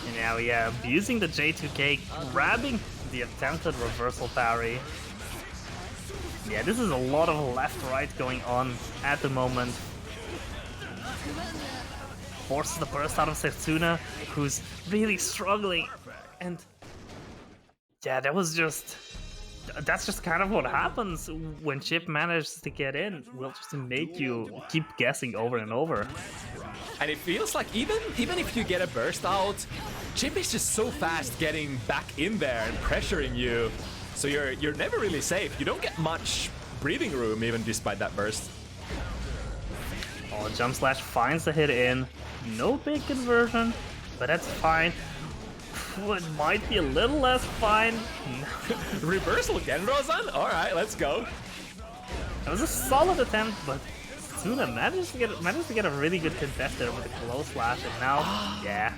And now, yeah, abusing the J2K, grabbing the attempted reversal parry. Yeah, this is a lot of left-right going on at the moment. Forces the burst out of Setsuna, who's really struggling. And yeah, that's just kind of what happens when Chip manages to get in. Will just make you keep guessing over and over. And it feels like even if you get a burst out, Chip is just so fast getting back in there and pressuring you. So you're never really safe. You don't get much breathing room even despite that burst. Oh, Jump Slash finds the hit in. No big conversion, but that's fine. It might be a little less fine. Reversal Genrozan? Alright, let's go. It was a solid attempt, but Setsuna managed to get a really good contest there with a close slash, and now, yeah.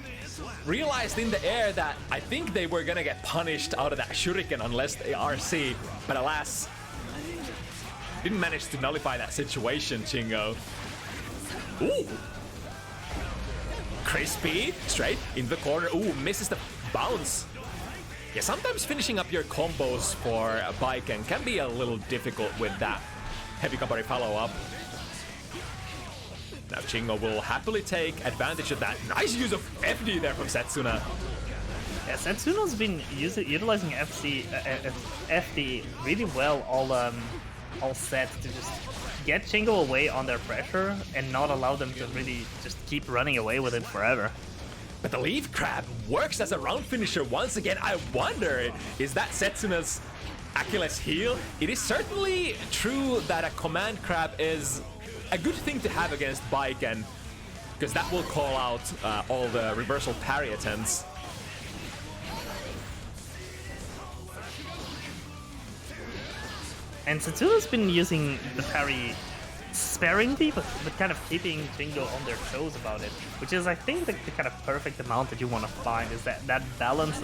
Realized in the air that I think they were gonna get punished out of that shuriken unless they RC, but alas, didn't manage to nullify that situation, Chingo. Ooh! Crispy, straight in the corner. Ooh, misses the bounce. Yeah, sometimes finishing up your combos for a Baiken can be a little difficult with that heavy Kabari follow-up. Now Chingo will happily take advantage of that. Nice use of FD there from Setsuna. Yeah, Setsuna's been utilizing FD really well all set to just get Chingo away on their pressure and not allow them to really just keep running away with it forever. But the Leaf Crab works as a round finisher once again. I wonder, is that Setsuna's Achilles heel? It is certainly true that a command crab is a good thing to have against Baiken, because that will call out all the reversal parry attempts. And Setsuna's been using the parry sparingly, but kind of keeping Chingo on their toes about it, which is, I think, the kind of perfect amount that you want to find, is that balance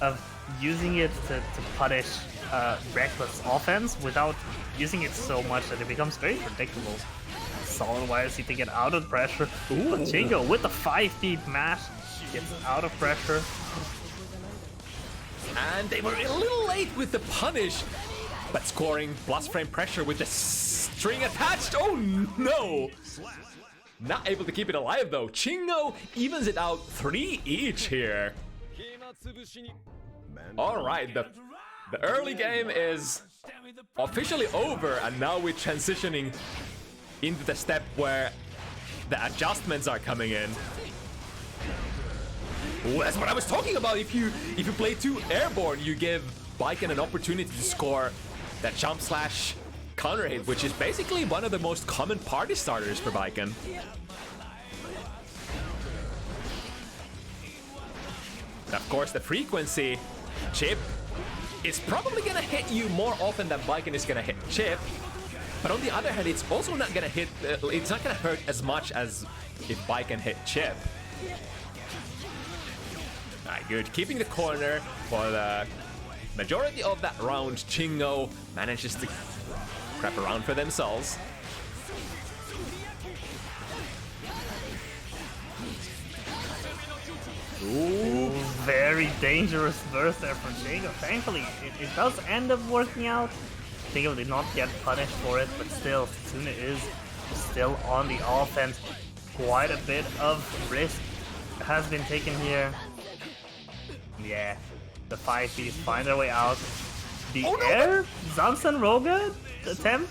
of using it to punish reckless offense without using it so much that it becomes very predictable. Solid YSC to get out of pressure. Ooh. But Chingo with the 5-deep mash gets out of pressure. And they were a little late with the punish, but scoring plus frame pressure with the string attached. Oh no! Not able to keep it alive though. Chingo evens it out 3 each here. Alright, the early game is officially over, and now we're transitioning into the step where the adjustments are coming in. Ooh, that's what I was talking about. If you play 2 airborne, you give Baiken an opportunity to score that jump slash counter hit, which is basically one of the most common party starters for Baiken. And of course, the frequency, Chip is probably gonna hit you more often than Baiken is gonna hit Chip. But on the other hand, it's also not gonna hit. It's not gonna hurt as much as if Baiken hit Chip. Alright, good. Keeping the corner for the majority of that round. Chingo manages to crap around for themselves. Ooh, very dangerous burst there from Chingo. Thankfully, it does end up working out. Chingo did not get punished for it, but still, Setsuna is still on the offense. Quite a bit of risk has been taken here. Yeah, the 5Ps find their way out. The air Zansen Roga attempt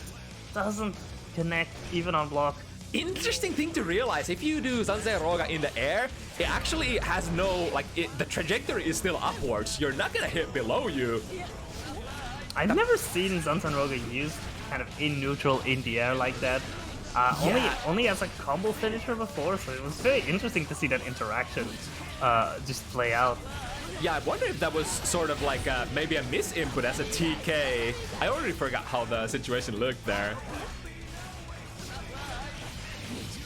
doesn't connect even on block. Interesting thing to realize, if you do Zansen Roga in the air, it actually has no, the trajectory is still upwards. You're not gonna hit below you. I've never seen Zansen Roga used kind of in neutral in the air like that. Only as a combo finisher before, so it was very interesting to see that interaction just play out. Yeah, I wonder if that was sort of like maybe a misinput as a TK. I already forgot how the situation looked there.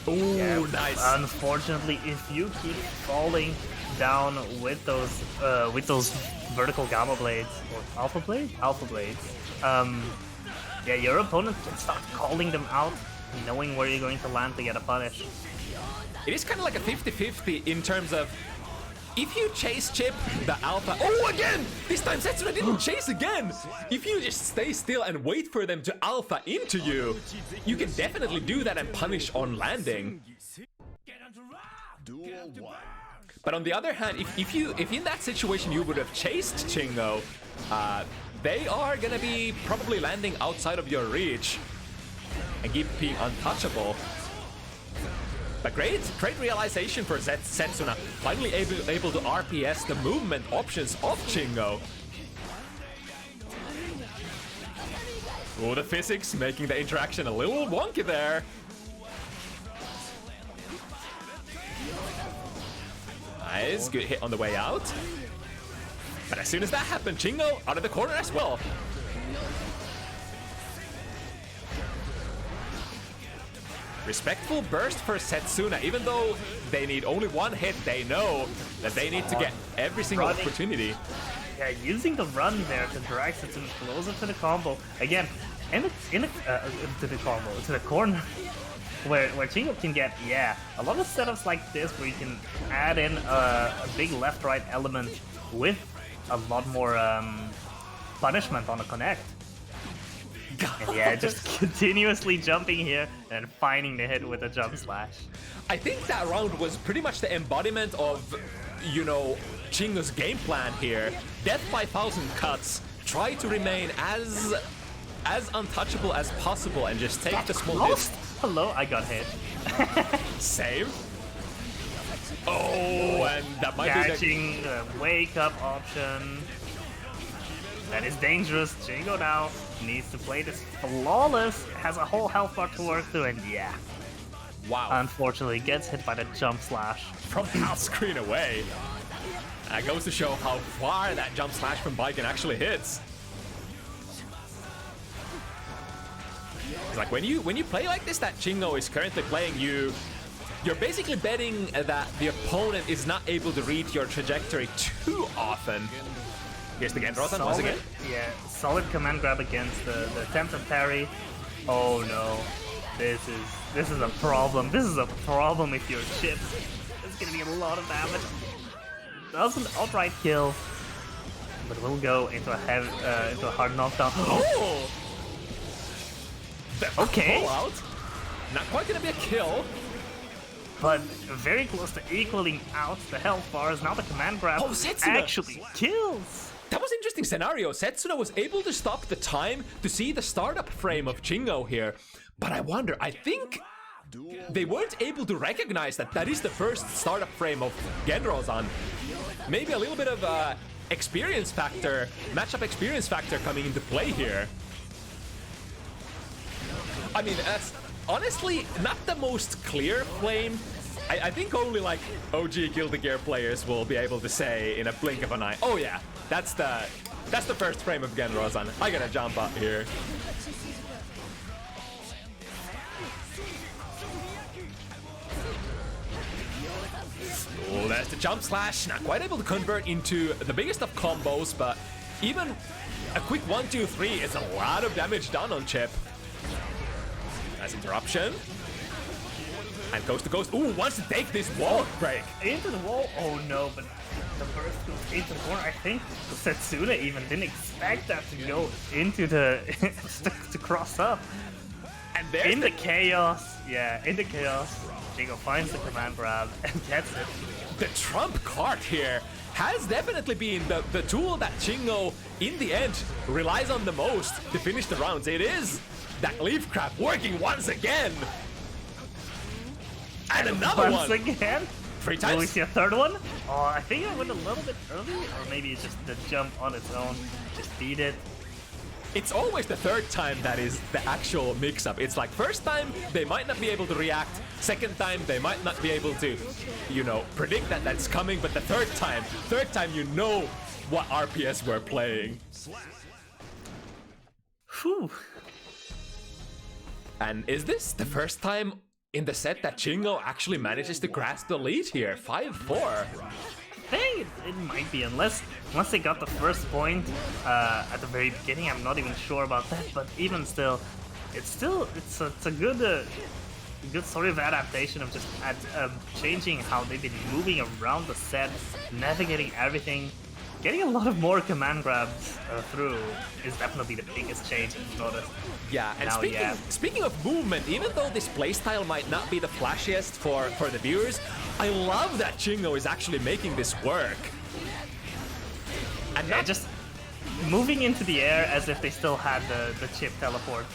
Ooh, Yeah, nice. Unfortunately, if you keep falling down with those vertical gamma blades or alpha blades, yeah, your opponent can start calling them out, knowing where you're going to land to get a punish. It is kind of like a 50-50 in terms of if you chase Chip, the alpha. Oh, again! This time Setsuna didn't chase again! If you just stay still and wait for them to alpha into you, you can definitely do that and punish on landing. But on the other hand, if in that situation you would have chased Chingo, they are gonna be probably landing outside of your reach and keep being untouchable. But great realization for Setsuna, finally able to RPS the movement options of Chingo. Oh, the physics making the interaction a little wonky there. Nice, good hit on the way out. But as soon as that happened, Chingo out of the corner as well. Respectful burst for Setsuna. Even though they need only one hit, they know that they need to get every single opportunity. Yeah, using the run there to drag Setsuna closer to the combo. Again, to the corner. Where Chingo can get, a lot of setups like this where you can add in a big left-right element with a lot more punishment on the connect. And yeah, just continuously jumping here and finding the hit with a jump slash. I think that round was pretty much the embodiment of, you know, Chingo's game plan here. Death by 1,000 cuts. Try to remain as untouchable as possible and just take the small hits. Hello, I got hit. Save. Oh, and that might Catching the wake up option. That is dangerous. Chingo now needs to play this flawless. Has a whole health bar to work through, and yeah. Wow. Unfortunately, gets hit by the jump slash. From half screen away. That goes to show how far that jump slash from Baejinmay actually hits. It's like when you play like this, that Chingo is currently playing, you're basically betting that the opponent is not able to read your trajectory too often. Here's the Gendrosan once again. Yeah, solid command grab against the attempted parry. Oh no, this is a problem. This is a problem if you're Chip. It's gonna be a lot of damage. Doesn't outright kill, but will go into a hard knockdown. Oh! Okay. Out. Not quite gonna be a kill. But very close to equaling out the health bars. Now the command grab actually kills. That was an interesting scenario. Setsuna was able to stop the time to see the startup frame of Chingo here. But I wonder, I think they weren't able to recognize that is the first startup frame of Gendrosan. Maybe a little bit of experience factor, matchup experience factor coming into play here. I mean, that's honestly not the most clear flame. I think only like OG Guilty Gear players will be able to say in a blink of an eye, oh yeah, that's the first frame of Gendrosan. I gotta jump up here. Oh, there's the jump slash. Not quite able to convert into the biggest of combos, but even a quick 1-2-3 is a lot of damage done on Chip. Nice interruption. And Ghost to Ghost. Ooh, wants to take this wall break. Into the wall? Oh no, but the burst goes into the corner. I think Setsuna even didn't expect that to go into the... to cross up. And there's in the chaos. Yeah, in the chaos. Chingo finds the command grab and gets it. The trump card here has definitely been the tool that Chingo, in the end, relies on the most to finish the rounds. It is that leaf crab working once again. And another once one. Again? 3 times. Will we see a third one? Oh, I think I went a little bit early, or maybe it's just the jump on its own. Just beat it. it's always the third time that is the actual mix-up. It's like first time they might not be able to react, second time they might not be able to, you know, predict that that's coming, but the third time you know what RPS we're playing. Whew. And is this the first time in the set that Chingo actually manages to grasp the lead here? 5-4. Hey, it might be, unless they got the first point at the very beginning. I'm not even sure about that, but even still, it's a good sort of adaptation of just changing how they've been moving around the set, navigating everything. Getting a lot of more command grabs through is definitely the biggest change I've noticed. Yeah, and now, speaking of movement, even though this playstyle might not be the flashiest for the viewers, I love that Chingo is actually making this work. And not just moving into the air as if they still had the chip teleport.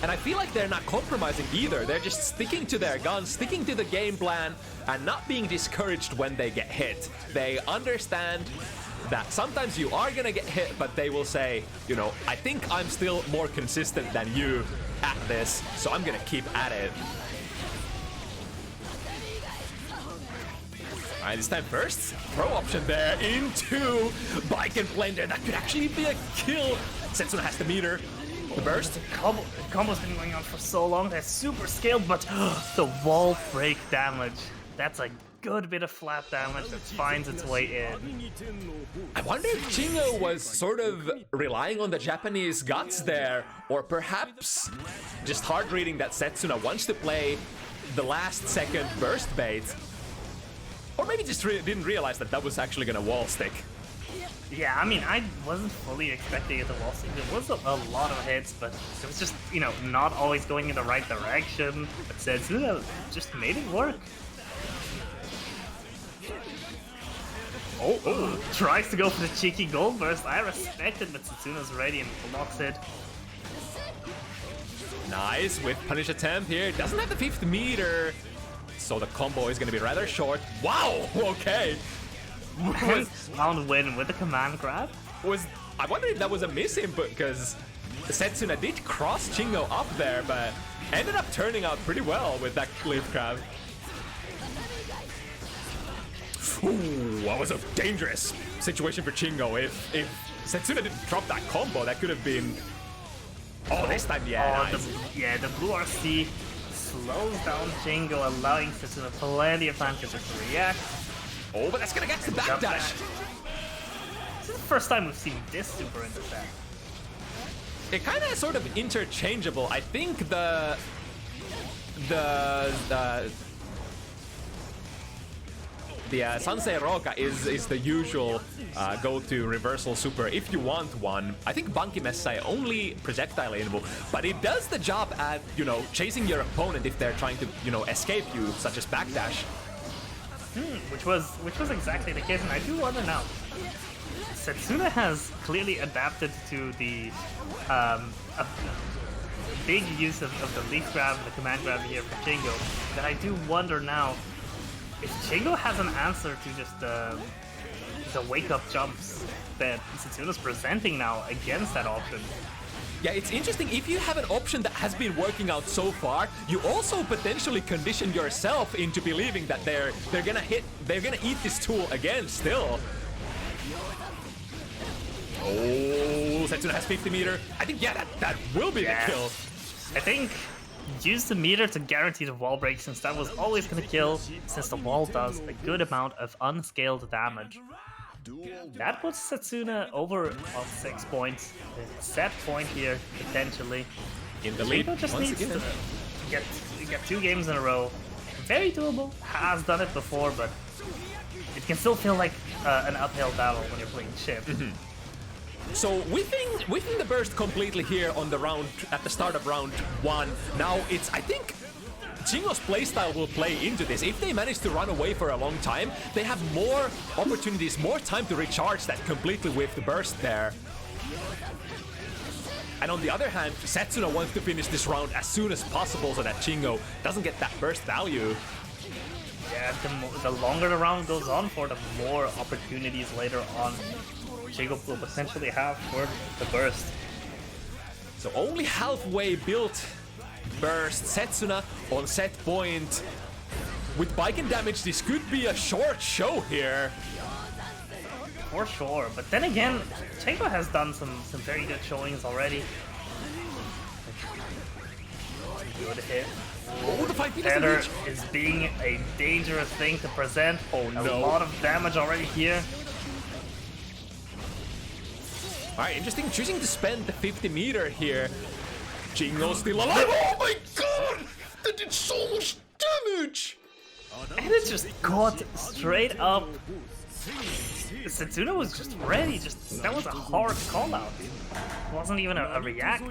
And I feel like they're not compromising either. They're just sticking to their guns, sticking to the game plan, and not being discouraged when they get hit. They understand that sometimes you are gonna get hit, but they will say, you know, I think I'm still more consistent than you at this, so I'm gonna keep at it. Alright, this time first, throw option there into Bike and Blender. That could actually be a kill. Setsuna has the meter. The burst. Combo's been going on for so long. That's super scaled, but the wall break damage. That's a good bit of flat damage that finds its way in. I wonder if Chingo was sort of relying on the Japanese guts there, or perhaps just hard reading that Setsuna wants to play the last second burst bait. Or maybe just didn't realize that that was actually gonna wall stick. Yeah, I mean, I wasn't fully expecting it to wall stick. There was a lot of hits, but it was just, you know, not always going in the right direction. But Setsuna just made it work. Oh, tries to go for the cheeky gold burst. I respect it, but Setsuna's ready and blocks it. Nice, with punish attempt here. Doesn't have the 5th meter, so the combo is gonna be rather short. Wow, okay. Round win with the command grab. I wonder if that was a miss input, because Setsuna did cross Chingo up there, but ended up turning out pretty well with that cliff grab. Ooh, that was a dangerous situation for Chingo. If Setsuna didn't drop that combo, that could have been... Oh, this time, yeah, nice. The blue RC slows down Chingo, allowing Setsuna plenty of time to just react. Oh, but that's gonna get the backdash. This is the first time we've seen this super in the set. It kind of sort of interchangeable. I think the Sansei Roka is the usual go-to reversal super if you want one. I think Banki Messai only projectile enable, but it does the job at, you know, chasing your opponent if they're trying to, you know, escape you, such as backdash. Which was exactly the case, and I do wonder now. Setsuna has clearly adapted to the a big use of the leaf grab and the command grab here for Chingo, that I do wonder now if Chingo has an answer to just the wake-up jumps that Setsuna's presenting now against that option. Yeah, it's interesting. If you have an option that has been working out so far, you also potentially condition yourself into believing that they're gonna eat this tool again still. Oh, Setsuna has 50 meter. I think, yeah, that will be the kill. I think use the meter to guarantee the wall break, since that was always gonna kill, since the wall does a good amount of unscaled damage. That puts Setsuna over on 6 points. A set point here, potentially. In the lead, just once needs again. to get 2 games in a row. Very doable. Has done it before, but it can still feel like an uphill battle when you're playing Chip. So whiffing the burst completely here on the round at the start of round 1. Now it's, I think, Chingo's playstyle will play into this. If they manage to run away for a long time, they have more opportunities, more time to recharge that completely whiffed burst there. And on the other hand, Setsuna wants to finish this round as soon as possible so that Chingo doesn't get that burst value. Yeah, the longer the round goes on for, the more opportunities later on. Chingo will potentially have for the burst. So only halfway built burst. Setsuna on set point. With Baejinmay damage, this could be a short show here. For sure, but then again, Chingo has done some very good showings already. Good hit. Oh, the 5 Tether is being a dangerous thing to present. Oh no. A lot of damage already here. Alright, interesting. Choosing to spend the 50 meter here. Chingo still alive. Oh my god! That did so much damage! And it just caught straight up. Setsuna was just ready. That was a hard call out. It wasn't even a react.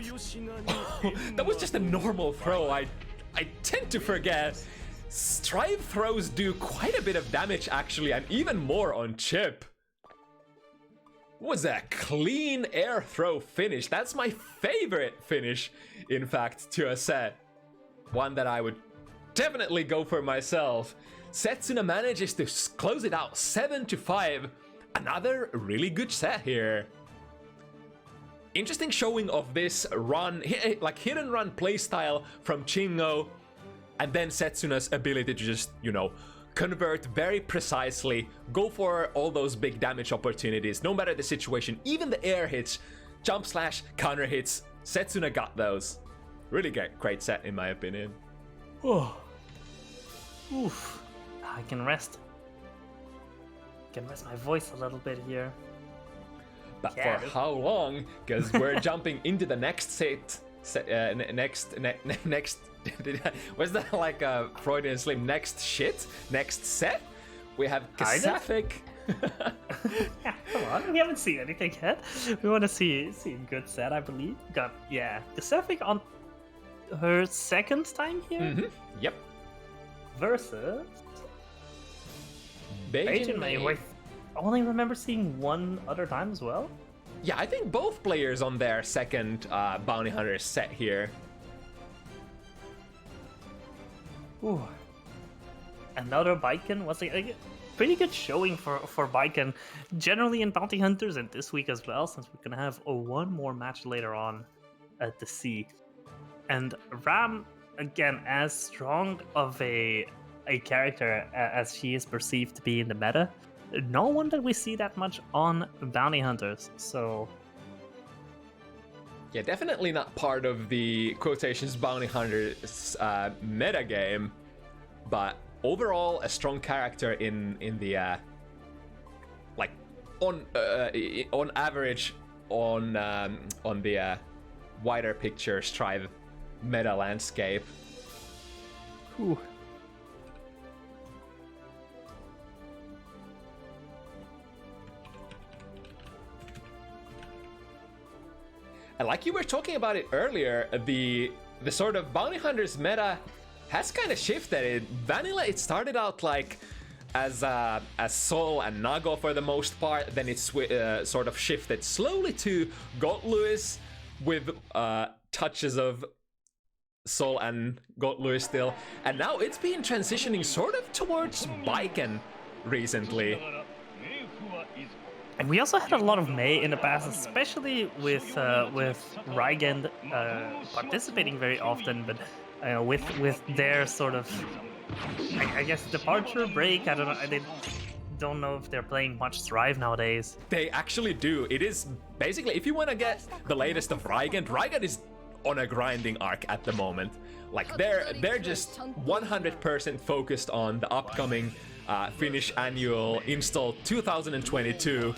That was just a normal throw. I tend to forget. Strive throws do quite a bit of damage actually, and even more on chip. Was a clean air throw finish. That's my favorite finish, in fact, to a set. One that I would definitely go for myself. Setsuna manages to close it out 7-5. Another really good set here. Interesting showing of this run, like hit and run playstyle from Chingo, and then Setsuna's ability to just, you know, convert very precisely, go for all those big damage opportunities, no matter the situation, even the air hits, jump slash, counter hits. Setsuna got those. Really great set in my opinion. Oh. Oof. I can rest. My voice a little bit here. But for how long? Because we're jumping into the next set. Next. Was that like a Freudian slip? Next set. We have Cassapphic. Yeah, come on. We haven't seen anything yet. We want to see a good set, I believe. Got Cassapphic on her second time here. Mm-hmm. Yep. Versus Baejinmay. Wait, I only remember seeing one other time as well. Yeah, I think both players on their second Bounty Hunter set here. Ooh. Another Baejinmay was a pretty good showing for Baejinmay. Generally in Bounty Hunters, and this week as well, since we're gonna have one more match later on at the sea. And Ram, again, as strong of a character as she is perceived to be in the meta, no one that we see that much on Bounty Hunters, so... Yeah, definitely not part of the quotations Bounty Hunters meta game, but overall a strong character in the like on average on the wider picture Strive meta landscape. Whew. And like you were talking about it earlier, the sort of Bounty Hunters meta has kind of shifted. Vanilla, it started out like as Sol and Nago for the most part, then it's sort of shifted slowly to GoldLewis with touches of Sol and GoldLewis still, and now it's been transitioning sort of towards Baejinmay recently. And we also had a lot of May in the past, especially with Rygend participating very often, but with their sort of, I guess, departure break. I don't know if they're playing much Strive nowadays. They actually do. It is basically, if you want to get the latest of Rygend is on a grinding arc at the moment. Like they're just 100% focused on the upcoming Finnish annual install 2022.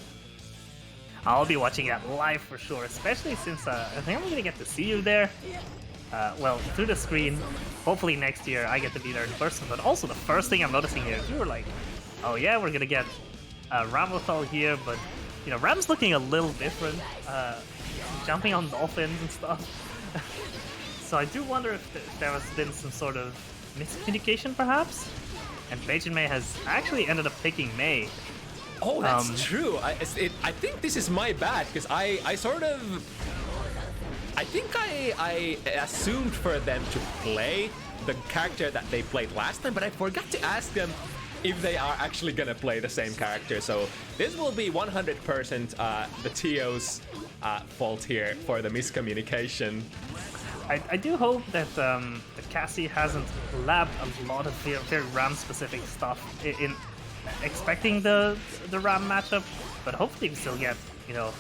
I'll be watching that live for sure, especially since I think I'm gonna get to see you there. Well, through the screen. Hopefully next year I get to be there in person. But also the first thing I'm noticing here is you were like, oh yeah, we're gonna get Ramathal here, but you know, Ram's looking a little different, jumping on dolphins and stuff. So I do wonder if there has been some sort of miscommunication perhaps. And Baejinmay has actually ended up picking May. Oh, that's true. I think this is my bad, because I think I assumed for them to play the character that they played last time, but I forgot to ask them if they are actually gonna play the same character. So this will be 100% the TO's fault here for the miscommunication. I do hope that Cassie hasn't labbed a lot of very RAM-specific stuff in expecting the RAM matchup, but hopefully we still get, you know,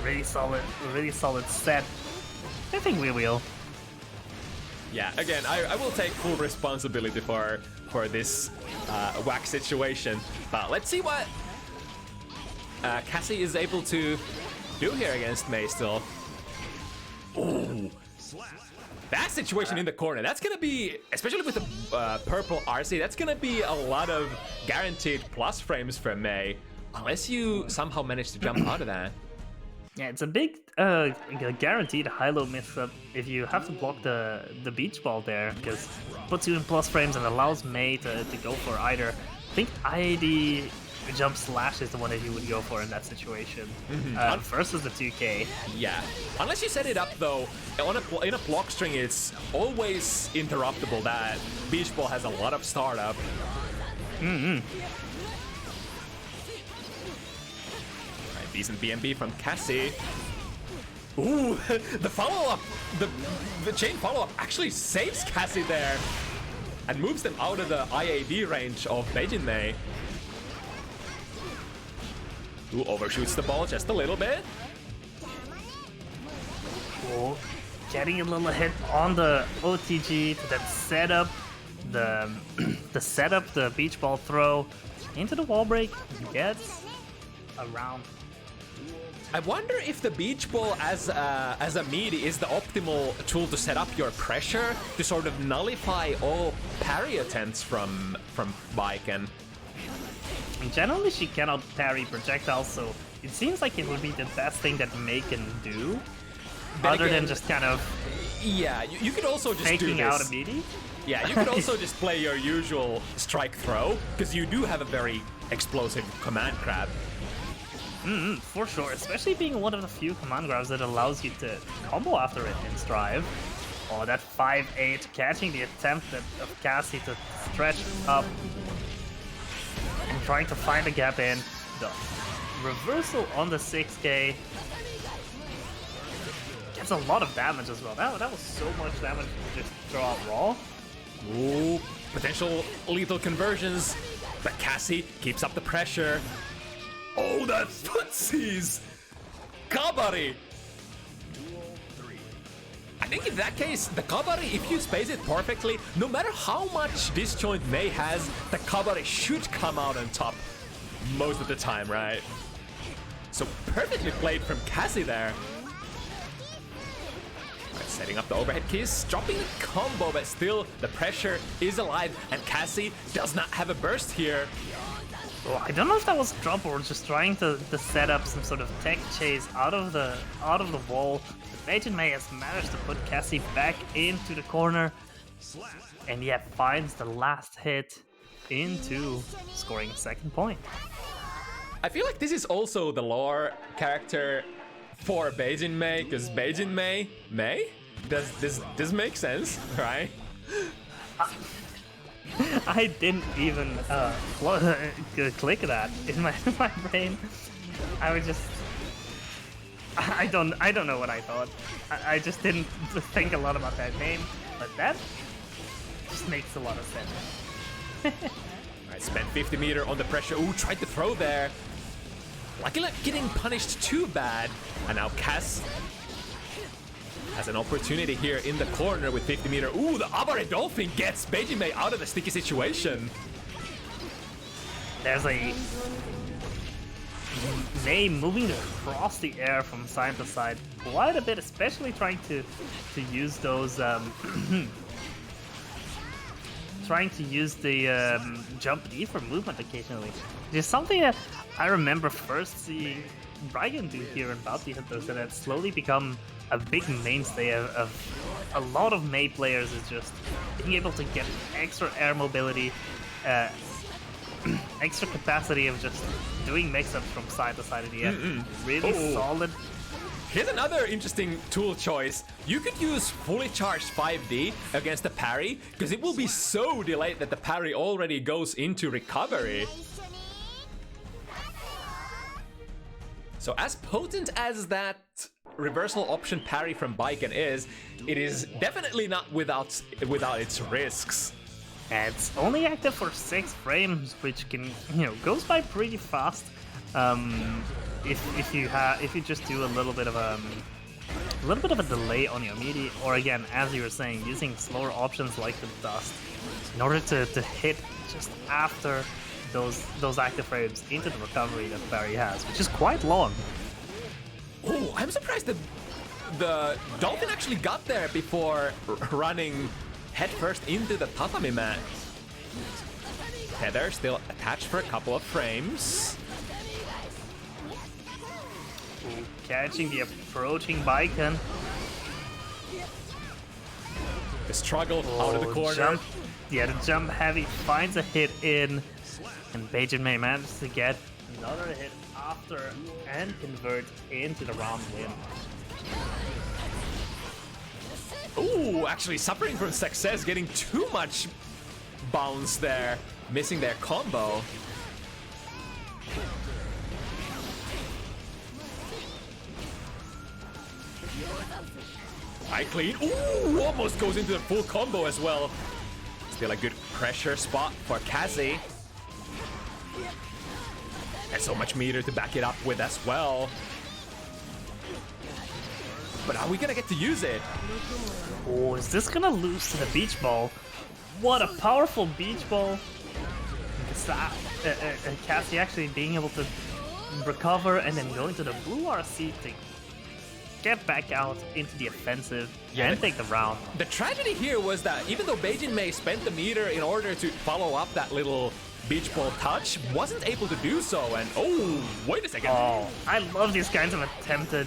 really solid set. I think we will. Yeah, again, I will take full responsibility for this whack situation, but let's see what Cassie is able to do here against May still. Ooh. That situation in the corner, that's gonna be, especially with the purple RC, that's gonna be a lot of guaranteed plus frames for May, unless you somehow manage to jump out of that. Yeah, it's a big guaranteed high-low mix-up if you have to block the beach ball there, because it puts you in plus frames and allows May to go for either. I think IAD jump slash is the one that you would go for in that situation. Versus the 2K. Yeah, unless you set it up though, in a block string it's always interruptible. That beach ball has a lot of startup. Decent BMB from Cassie. Ooh, the follow-up, the chain follow-up actually saves Cassie there and moves them out of the IAD range of Baejinmay. Ooh, overshoots the ball just a little bit. Cool. Getting a little hit on the OTG to then set up the beach ball throw into the wall break. Gets around. I wonder if the beach ball as a meaty is the optimal tool to set up your pressure to sort of nullify all parry attempts from Baejinmay. Generally, she cannot parry projectiles, so it seems like it would be the best thing that May can do, other than just kind of you could also just taking do this. out a meaty. Yeah, you could also just play your usual strike throw, because you do have a very explosive command grab. For sure, especially being one of the few command grabs that allows you to combo after it in Strive. Oh, that 5-8 catching the attempt of Cassie to stretch up and trying to find a gap in. The reversal on the 6K gets a lot of damage as well. That was so much damage to just throw out raw. Ooh, potential lethal conversions, but Cassie keeps up the pressure. Oh, that footsies! Kabari! I think in that case, the Kabari, if you space it perfectly, no matter how much disjoint May has, the Kabari should come out on top most of the time, right? So perfectly played from Cassie there. Right, setting up the overhead kiss, dropping the combo, but still the pressure is alive, and Cassie does not have a burst here. Oh, I don't know if that was a drop or just trying to set up some sort of tech chase out of the wall. Baejinmay has managed to put Cassie back into the corner, and yet finds the last hit into scoring second point. I feel like this is also the lore character for Baejinmay, because Baejinmay, May? Does this make sense, right? I didn't even click that in my brain. I was just I don't know what I thought. I just didn't think a lot about that name, but that just makes a lot of sense. Alright, spent 50 meter on the pressure. Ooh, tried to throw there. Luckily not getting punished too bad. And now Cass has an opportunity here in the corner with 50 meter. Ooh, the Abare Dolphin gets Baejinmay out of the sticky situation. There's a May moving across the air from side to side quite a bit, especially trying to use those trying to use the jump E for movement occasionally. It's something that I remember first seeing Brian do here in Bounty Hunters, and it's slowly become a big mainstay of a lot of May players, is just being able to get extra air mobility, extra capacity of just doing mix-ups from side to side of the air. Really solid Here's another interesting tool choice. You could use fully charged 5D against the parry, because it will be so delayed that the parry already goes into recovery. So as potent as that reversal option parry from Baejinmay is, it is definitely not without its risks. It's only active for 6 frames, which can, goes by pretty fast. If you just do a little bit of a delay on your melee, or again, as you were saying, using slower options like the dust, in order to hit just after those active frames into the recovery that Barry has, which is quite long. Oh, I'm surprised that the Dolphin actually got there before running headfirst into the tatami mat. Tether still attached for a couple of frames. Ooh, catching the approaching Baejinmay. The struggle out of the corner. Jump. Yeah, the jump heavy finds a hit in, and Baejinmay manages to get another hit after and convert into the round win. Ooh, actually suffering from success, getting too much bounce there, missing their combo. High clean. Ooh, almost goes into the full combo as well. Still a good pressure spot for Kazi. And so much meter to back it up with as well. But are we gonna get to use it? Oh, is this gonna lose to the beach ball? What a powerful beach ball! Cassie actually being able to recover and then go into the blue RC to get back out into the offensive and take the round. The tragedy here was that even though Baejinmay spent the meter in order to follow up that little beach ball touch, wasn't able to do so, and oh, wait a second. Oh, I love these kinds of attempted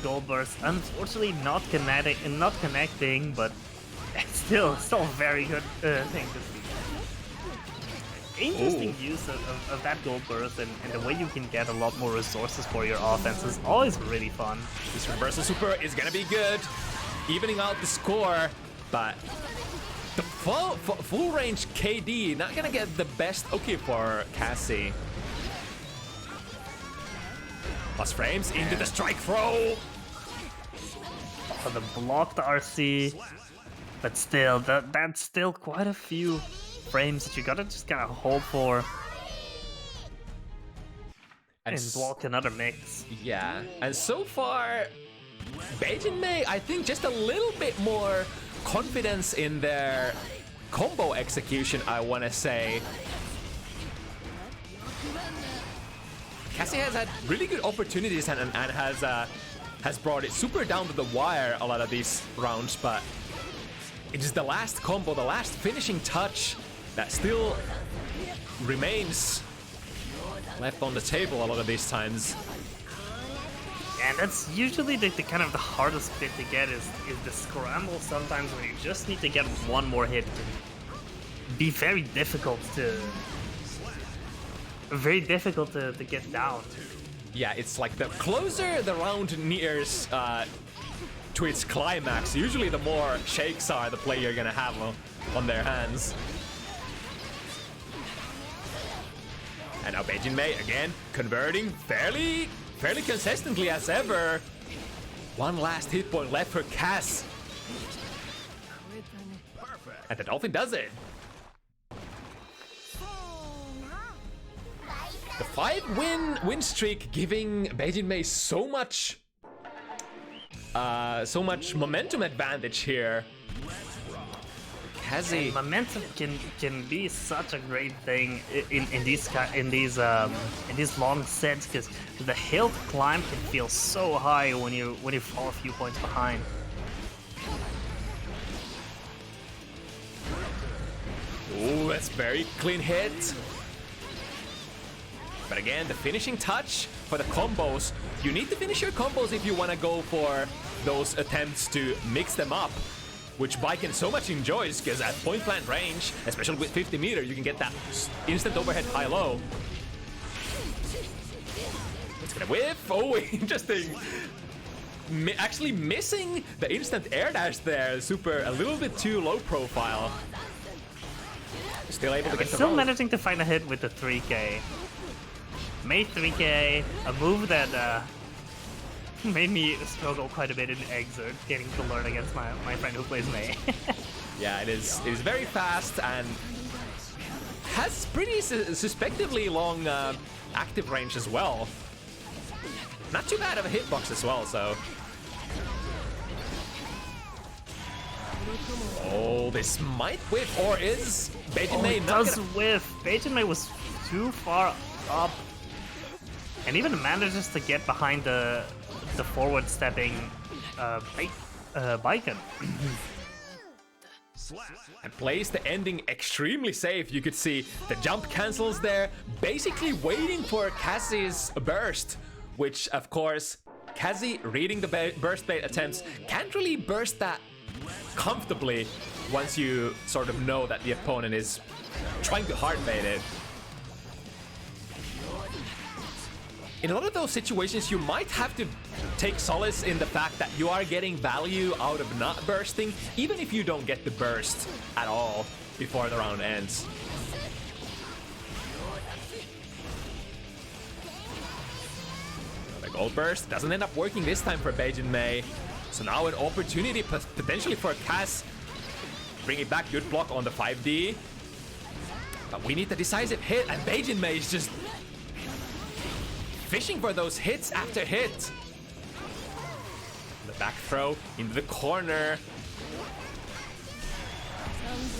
goal bursts. Unfortunately, not connecting, but it's still a very good thing to see. Interesting use of that goal burst and the way you can get a lot more resources for your offense is always really fun. This reversal super is gonna be good, evening out the score, but the full range KD not gonna get the best okay for Cassie. Plus frames into the strike throw. For the blocked RC, but still, that's still quite a few frames that you gotta just kind of hold for and block another mix. Yeah, and so far, Baejinmay, I think just a little bit more confidence in their combo execution, I want to say. Cassie has had really good opportunities and has brought it super down to the wire a lot of these rounds, but it is the last combo, the last finishing touch that still remains left on the table a lot of these times. And that's usually the kind of the hardest bit to get is the scramble sometimes where you just need to get one more hit. It can be very difficult to get down. Yeah, it's like the closer the round nears to its climax, usually the more shakes are the player gonna have on their hands. And now Baejinmay again converting fairly consistently as ever. One last hit point left for Cass. And the Dolphin does it. The 5-win streak giving Baejinmay so much momentum advantage here. And momentum can be such a great thing in these long sets, because the hill climb can feel so high when you fall a few points behind. Ooh, that's very clean hit. But again, the finishing touch for the combos. You need to finish your combos if you want to go for those attempts to mix them up, which Baejinmay so much enjoys, because at point blank range, especially with 50 meter, you can get that instant overhead high-low. It's gonna whiff. Oh, interesting. actually missing the instant air dash there. Super, a little bit too low profile. Still able to get the still roll. managing to find a hit with the 3K. Made 3K, a move that made me struggle quite a bit in Exert, getting to learn against my friend who plays May. Yeah, it is very fast and has pretty suspectively long active range as well. Not too bad of a hitbox as well, so. Oh, this might whiff, or is Baejinmay not does whiff. Baejinmay was too far up, and even manages to get behind the forward stepping Baiken. And plays the ending extremely safe. You could see the jump cancels there, basically waiting for Kazi's burst, which of course, Kazi, reading the burst bait attempts, can't really burst that comfortably once you sort of know that the opponent is trying to hard bait it. In a lot of those situations, you might have to take solace in the fact that you are getting value out of not bursting, even if you don't get the burst at all before the round ends. The gold burst doesn't end up working this time for Baejinmay. So now an opportunity potentially for Cass. Bring it back, good block on the 5D. But we need the decisive hit, and Baejinmay is just fishing for those hits after hit. The back throw into the corner.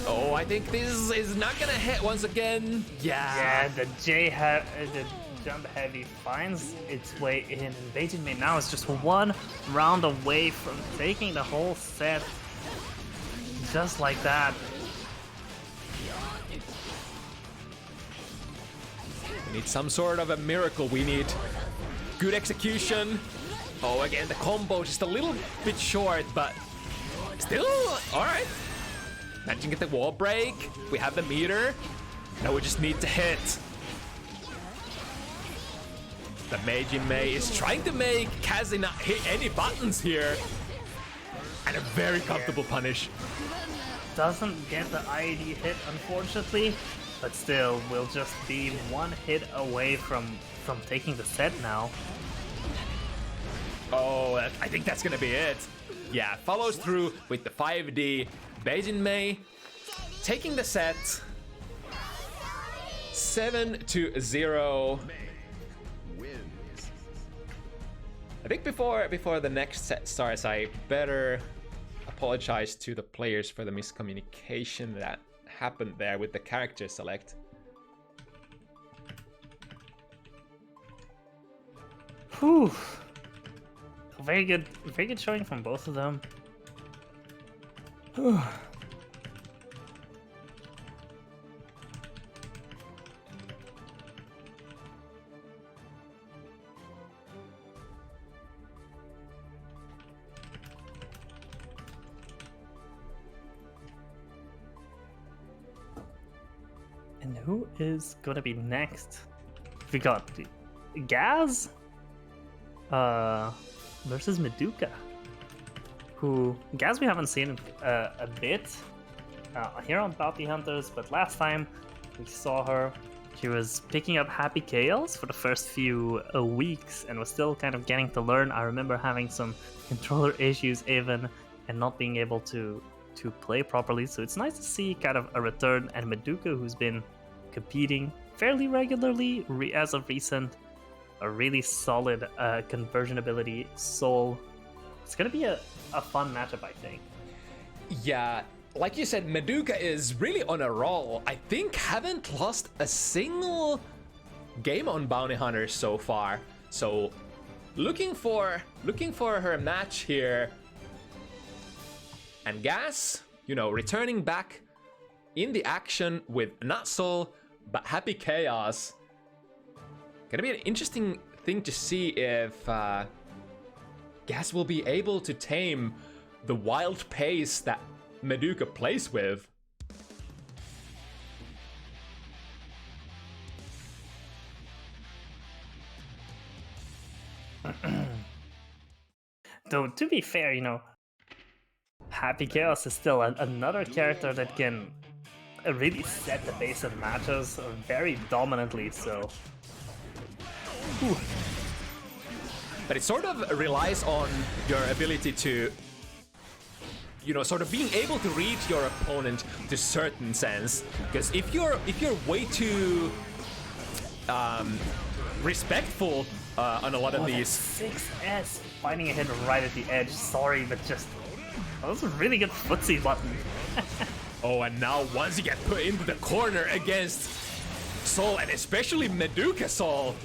Oh, I think this is not gonna hit once again. Yeah. Yeah, the jump heavy finds its way in, and Baejinmay now is just one round away from taking the whole set. Just like that. We need some sort of a miracle. We need good execution. Oh, again, the combo just a little bit short, but still, all right. Managing to get the wall break. We have the meter. Now we just need to hit. The Baejinmay is trying to make Kazi not hit any buttons here. And a very comfortable punish. Doesn't get the IED hit, unfortunately. But still, we'll just be one hit away from taking the set now. Oh, I think that's gonna be it. Yeah, follows through with the 5D. Baejinmay taking the set. 7-0. I think before the next set starts, I better apologize to the players for the miscommunication that happened there with the character select. Whew. Very good showing from both of them. Whew. And who is gonna be next? We got Gaz versus Meduka. Who Gaz we haven't seen a bit here on Bounty Hunters, but last time we saw her, she was picking up Happy Chaos for the first few weeks and was still kind of getting to learn. I remember having some controller issues even and not being able to play properly, so it's nice to see kind of a return, and Meduka, who's been competing fairly regularly as of recent, a really solid conversion ability, soul. It's gonna be a fun matchup, I think. Yeah, like you said, Meduka is really on a roll. I think haven't lost a single game on Bounty Hunters so far. So looking for her match here. And Gas, you know, returning back in the action with not Soul, but Happy Chaos. Gonna be an interesting thing to see if Gas will be able to tame the wild pace that Meduka plays with. Though, to be fair, Happy Chaos is still another character that can really set the pace in matches very dominantly, so... Ooh. But it sort of relies on your ability to, sort of being able to read your opponent to a certain sense. Because if you're way too respectful on a lot of these... 6S finding a hit right at the edge. Sorry, but just... That was a really good footsie button. Oh, and now once you get put into the corner against Sol, and especially Meduca Sol,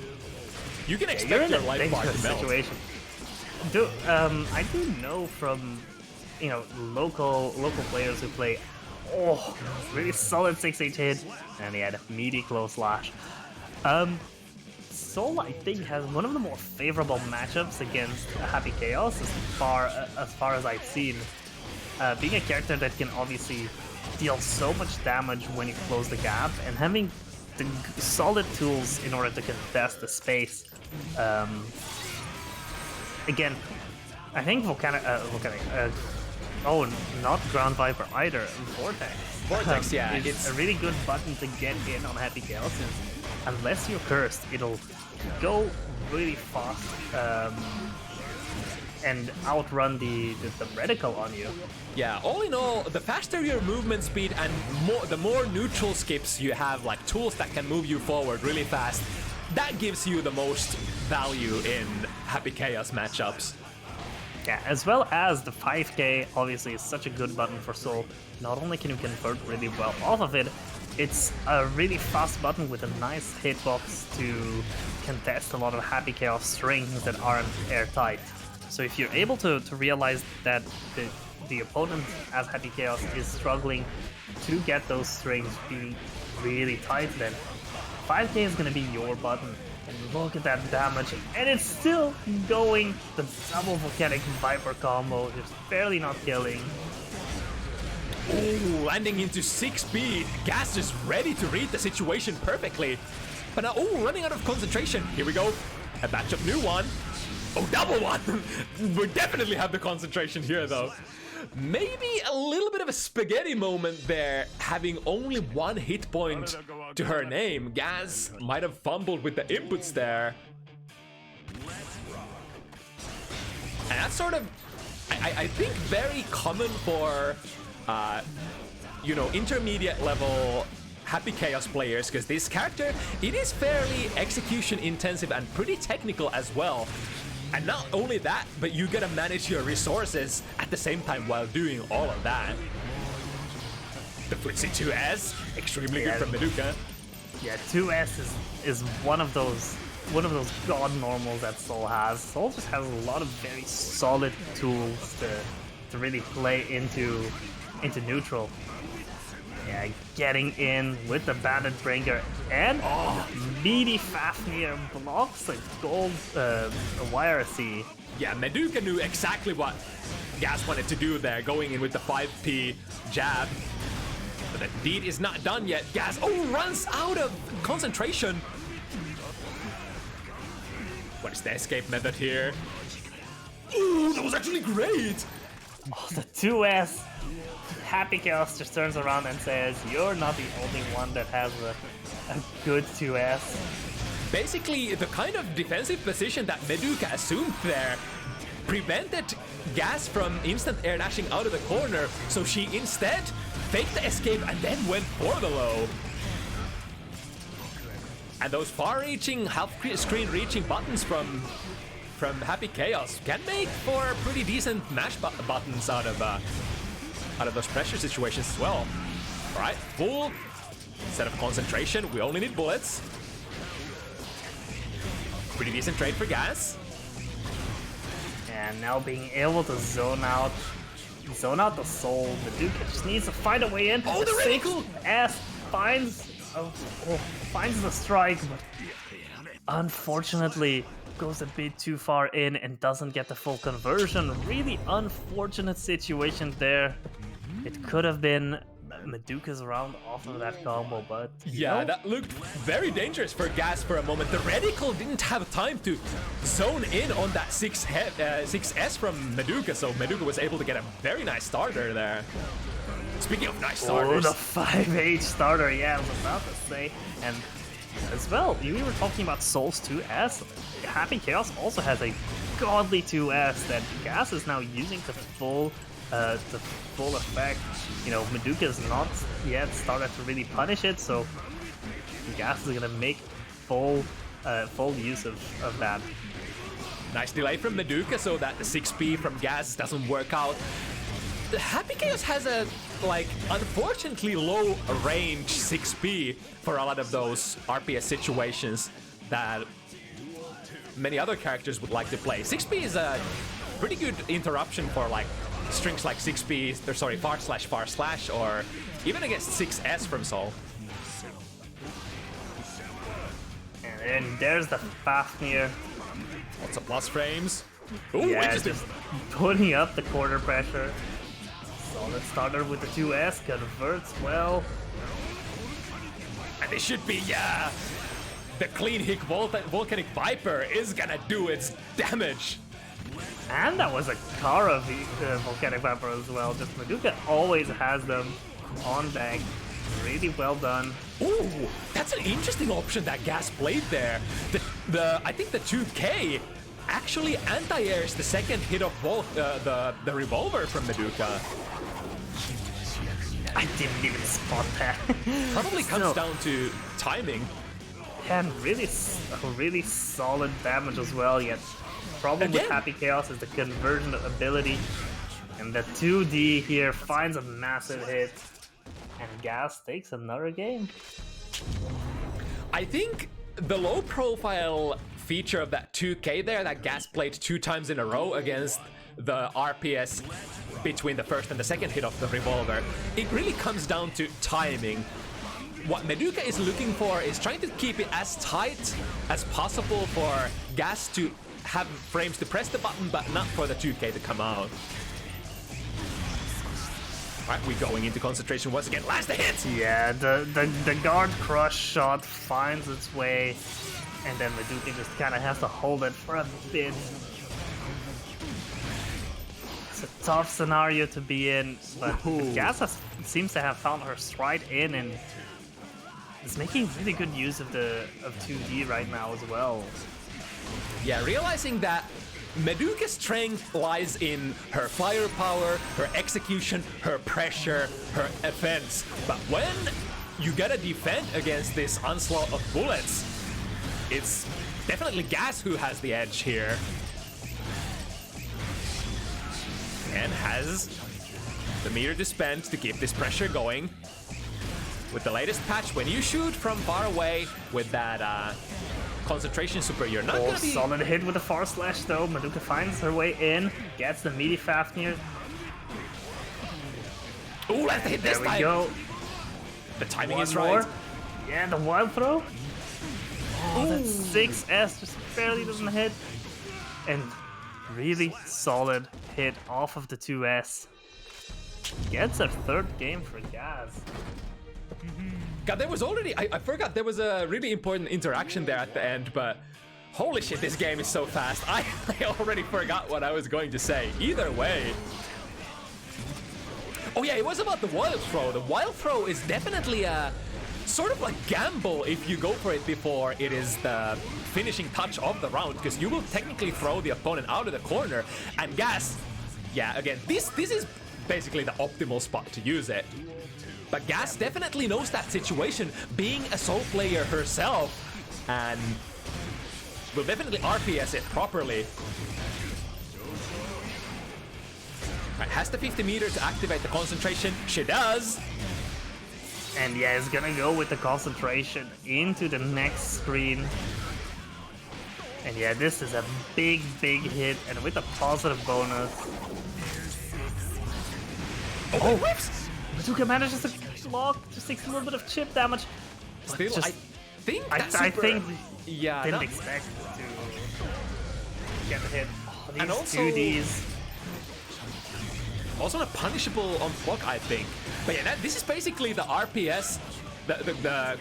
you can expect your life bar to melt. Situation. I do know from local players who play really solid 6-8 hit, and he had a meaty close slash. Sol, I think, has one of the more favorable matchups against Happy Chaos as far as I've seen. Being a character that can obviously deal so much damage when you close the gap, and having the solid tools in order to contest the space. Again, I think not Ground Viper either, Vortex. Vortex, yeah. It's a really good button to get in on Happy Chaos, and unless you're cursed, it'll go really fast and outrun the reticle on you. Yeah, all in all, the faster your movement speed and the more neutral skips you have, like tools that can move you forward really fast, that gives you the most value in Happy Chaos matchups. Yeah, as well as the 5k obviously is such a good button for Sol. Not only can you convert really well off of it, it's a really fast button with a nice hitbox to contest a lot of Happy Chaos strings that aren't airtight. So if you're able to realize that the opponent as Happy Chaos is struggling to get those strings being really tight, then 5k is going to be your button. And look at that damage, and it's still going. The double volcanic Viper combo, just barely not killing. Ooh, landing into 6 speed. Gas is ready to read the situation perfectly. But now, running out of concentration. Here we go. A batch of new one. Oh, double one. We definitely have the concentration here, though. Maybe a little bit of a spaghetti moment there, having only 1 hit point to her name. Gaz might have fumbled with the inputs there. And that's sort of, I think, very common for, intermediate level Happy Chaos players, because this character, it is fairly execution intensive and pretty technical as well. And not only that, but you gotta manage your resources at the same time while doing all of that. The Footsie 2S, extremely good from Meduca. Yeah, 2S is one of those god normals that Sol has. Sol just has a lot of very solid tools to really play into neutral. Yeah, getting in with the Bandit Bringer and meaty Fafnir blocks like gold YRC. Yeah, Meduca knew exactly what Gas wanted to do there, going in with the 5p jab. But the deed is not done yet. Gas, runs out of concentration. What is the escape method here? Ooh, that was actually great! Oh, the 2S. Happy Chaos just turns around and says, "You're not the only one that has a good 2S." Basically, the kind of defensive position that Meduca assumed there prevented Gas from instant air dashing out of the corner, so she instead faked the escape and then went for the low. And those far-reaching, half-screen reaching buttons from Happy Chaos can make for pretty decent mash buttons out of those pressure situations as well. All right, full set of concentration. We only need bullets. Pretty decent trade for Gas. And now being able to zone out the Sol. Meduca just needs to find a way in. Oh, the reticle! S finds the strike, but unfortunately goes a bit too far in and doesn't get the full conversion. Really unfortunate situation there. It could have been Maduka's around off of that combo, but yeah, that looked very dangerous for Gas for a moment. The reticle didn't have time to zone in on that 6S from Maduka, so Maduka was able to get a very nice starter there. Speaking of nice starters, the 5H starter, yeah, I was about to say. And as well, we were talking about Soul's 2S. Happy Chaos also has a godly 2S that Gas is now using to full effect. You know, Maduka's not yet started to really punish it, so Gas is gonna make full use of that. Nice delay from Maduka so that the 6P from Gas doesn't work out. The Happy Chaos has a, like, unfortunately low range 6P for a lot of those RPS situations that many other characters would like to play. 6P is a pretty good interruption for, like, strings like 6P, sorry, // or even against 6S from Soul. And then there's the Fafnir. Lots of plus frames. Ooh, yeah, interesting. just putting up the quarter pressure. Solid starter with the 2S, converts well. And it should be, the clean hit Volcanic Viper is gonna do its damage. And that was a Kara Volcanic Viper as well. Just Maduka always has them on deck. Really well done. Ooh, that's an interesting option that Gas played there. I think the 2K actually anti-airs the second hit of the revolver from Maduka. I didn't even spot that. Probably comes down to timing. And really solid damage as well. Yet problem with Happy Chaos is the conversion ability, and the 2D here finds a massive hit, and Gas takes another game. I think the low profile feature of that 2K there that Gas played 2 times in a row against the RPS between the first and the second hit of the revolver, it really comes down to timing. What Maduka is looking for is trying to keep it as tight as possible for Gas to have frames to press the button, but not for the 2K to come out. Alright, we're going into concentration once again. Last hit! Yeah, the guard crush shot finds its way, and then Maduka just kind of has to hold it for a bit. It's a tough scenario to be in, but Gas seems to have found her stride in and is making really good use of 2D right now as well. Yeah, realizing that Maduka's strength lies in her firepower, her execution, her pressure, her offense. But when you gotta defend against this onslaught of bullets, it's definitely Gas who has the edge here. And has the meter to spend to keep this pressure going. With the latest patch, when you shoot from far away with that concentration super, you're not gonna be... Solid hit with the far slash though. Maduka finds her way in, gets the meaty Fafnir. Ooh, let's hit this time! There we go. The timing is One right. more. Yeah, the wild throw. Oh, that 6S just barely doesn't hit. And really solid hit off of the 2S. Gets a third game for Gas. God, there was already... I forgot there was a really important interaction there at the end, but... Holy shit, this game is so fast. I already forgot what I was going to say. Either way... Oh yeah, it was about the wild throw. The wild throw is definitely a sort of like gamble if you go for it before it is the finishing touch of the round, because you will technically throw the opponent out of the corner. And Gas... Yeah, again, this is basically the optimal spot to use it. But Gas definitely knows that situation, being a Soul player herself, and will definitely RPS it properly. Right, has the 50 meter to activate the concentration. She does. And yeah, it's gonna go with the concentration into the next screen. And yeah, this is a big hit, and with a positive bonus. Oh, whips! Maduka manages to block, just takes a little bit of chip damage. Still, just, I think I think yeah, didn't expect to get the hit. Oh, these and also, 2Ds. Also not punishable on block, I think. But yeah, this is basically the RPS, the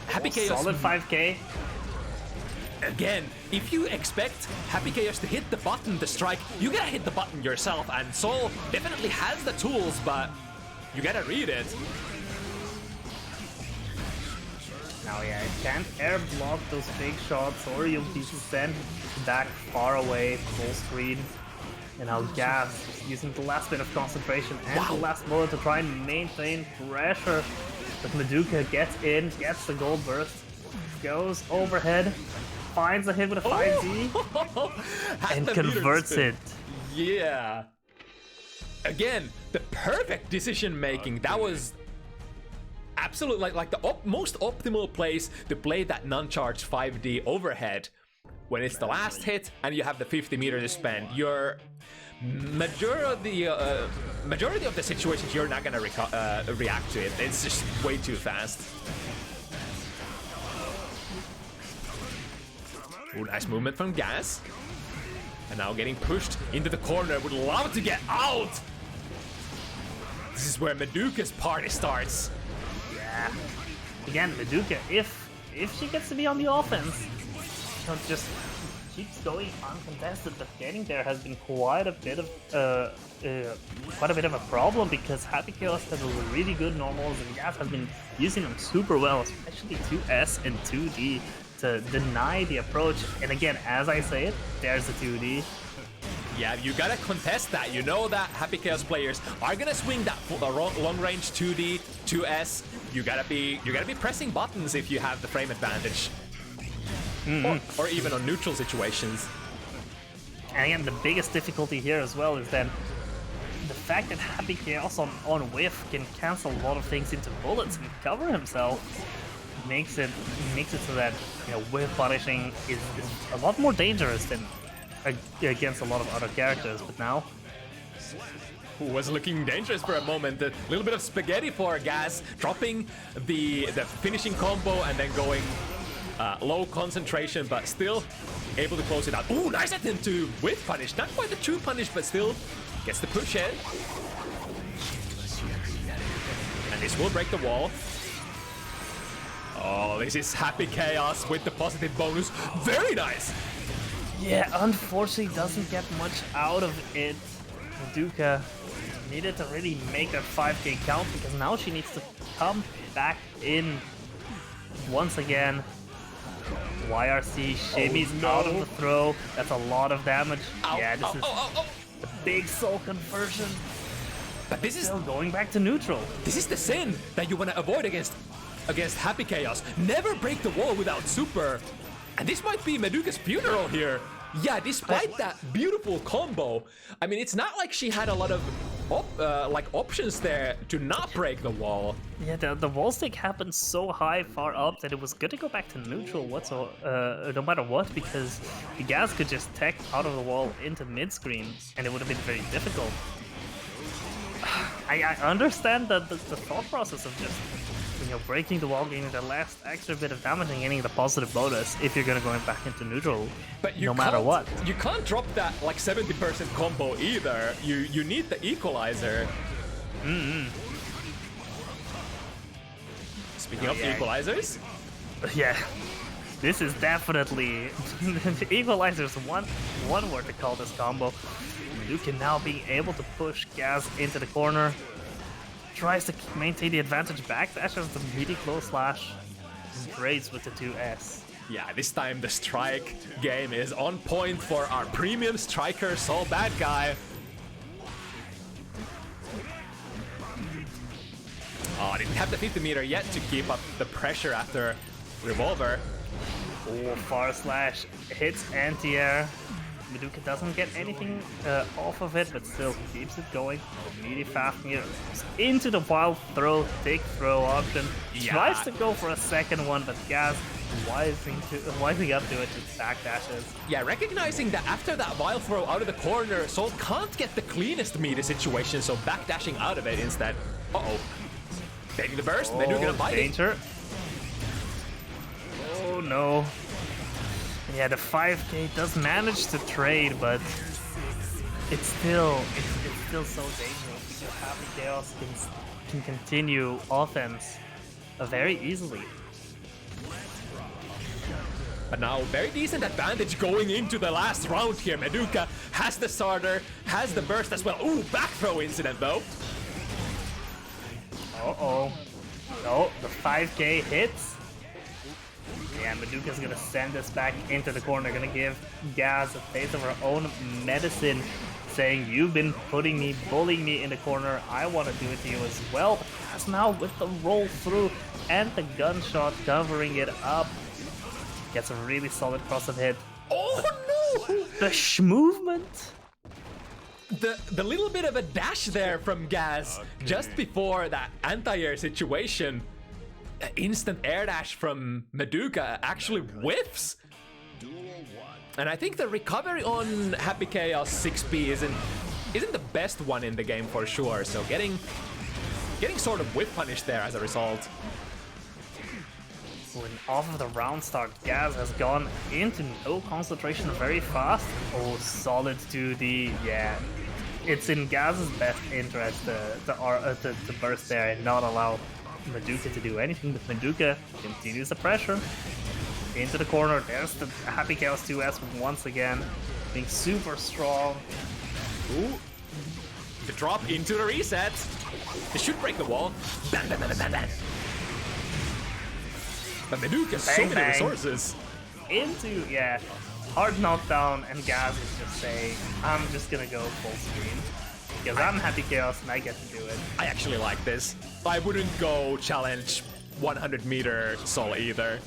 Happy Chaos. Solid 5k. Again, if you expect Happy Chaos to hit the button to strike, you gotta hit the button yourself, and Sol definitely has the tools, but you gotta read it. Now, yeah, you can't air block those big shots, or you'll be sent back far away, full screen. And now Gas using the last bit of concentration and the last bullet to try and maintain pressure. But Maduka gets in, gets the gold burst, goes overhead, finds a hit with a 5D, and converts it. Yeah. Again, the perfect decision making. That was absolutely like the most optimal place to play that non-charged 5D overhead. When it's the last hit and you have the 50 meter to spend, your majority of the situations you're not gonna react to it. It's just way too fast. Ooh, nice movement from Gas. And now getting pushed into the corner. Would love to get out. This is where Maduka's party starts. Yeah. Again, Maduka, if she gets to be on the offense, just keeps going uncontested, but getting there has been quite a bit of a problem, because Happy Chaos has a really good normals and Gas has been using them super well, especially 2S and 2D to deny the approach. And again, as I say it, there's the 2D. Yeah, you gotta contest that. You know that Happy Chaos players are gonna swing that long range 2D, 2S. You gotta be pressing buttons if you have the frame advantage. Or even on neutral situations. And again, the biggest difficulty here as well is then the fact that Happy Chaos on whiff can cancel a lot of things into bullets and cover himself makes it so that, you know, whiff punishing is a lot more dangerous than against a lot of other characters. But now, who was looking dangerous for a moment. A little bit of spaghetti for Gas, dropping the finishing combo and then going low concentration, but still able to close it out. Ooh, nice attempt to whiff punish. Not quite the true punish, but still gets the push in. And this will break the wall. Oh, this is Happy Chaos with the positive bonus. Very nice. Yeah, unfortunately doesn't get much out of it. Maduka needed to really make that 5k count, because now she needs to come back in once again. YRC shimmies out of the throw. That's a lot of damage. Yeah, this is the big soul conversion. But this is still going back to neutral. This is the sin that you want to avoid against Happy Chaos. Never break the wall without super. And this might be Maduka's funeral here. Yeah, despite that beautiful combo, I mean, it's not like she had a lot of options there to not break the wall. Yeah, the wall stick happened so high, far up, that it was good to go back to neutral no matter what, because the Gas could just tech out of the wall into mid-screen, and it would have been very difficult. I understand the thought process of just, you know, breaking the wall, getting the last extra bit of damage and getting the positive bonus if you're gonna go back into neutral, but no matter what. You can't drop that like 70% combo either. You need the equalizer. Speaking of equalizers, yeah, this is definitely the equalizer's one word to call this combo. Maduka now being able to push Gas into the corner. Tries to maintain the advantage, backdashes the meaty close slash, and trades with the 2S. Yeah, this time the strike game is on point for our premium striker, Sol Bad Guy. Oh, didn't have the 50 meter yet to keep up the pressure after Revolver. Oh, far slash hits anti-air. Maduka doesn't get anything off of it, but still keeps it going. Immediately fast here into the wild throw, take throw option. Yeah. Tries to go for a second one, but Gas wising up to it, just backdashes. Yeah, recognizing that after that wild throw out of the corner, Sol can't get the cleanest meter situation, so backdashing out of it instead. Uh-oh. Taking the burst, Maduka gonna bite danger. It. Oh no. Yeah, the 5k does manage to trade, but it's still still so dangerous because Happy Chaos can continue offense very easily. But now, very decent advantage going into the last round here. Maduka has the starter, has the burst as well. Ooh, back throw incident though. Uh-oh. No, the 5k hits. Yeah, Maduka's gonna send this back into the corner, gonna give Gaz a taste of her own medicine, saying, you've been putting me, bullying me in the corner, I want to do it to you as well. But Gaz now with the roll through and the gunshot covering it up. Gets a really solid cross-up hit. Oh no! The movement! The little bit of a dash there from Gaz just before that anti-air situation. Instant air dash from Maduka actually whiffs. And I think the recovery on Happy Chaos 6P isn't the best one in the game for sure. So getting sort of whiff punished there as a result. When off of the round start, Gaz has gone into no concentration very fast. Oh, solid to the, yeah. It's in Gaz's best interest to burst there and not allow Maduka to do anything, but Maduka continues the pressure. Into the corner, there's the Happy Chaos 2S once again, being super strong. Ooh. The drop into the reset. It should break the wall. Bam, bam, bam, bam, bam. But Maduka, so many resources. Into, yeah, hard knockdown, and Gaz is just saying, I'm just gonna go full screen. Because I'm Happy Chaos and I get to do it. I actually like this. I wouldn't go challenge 100-meter Sol either.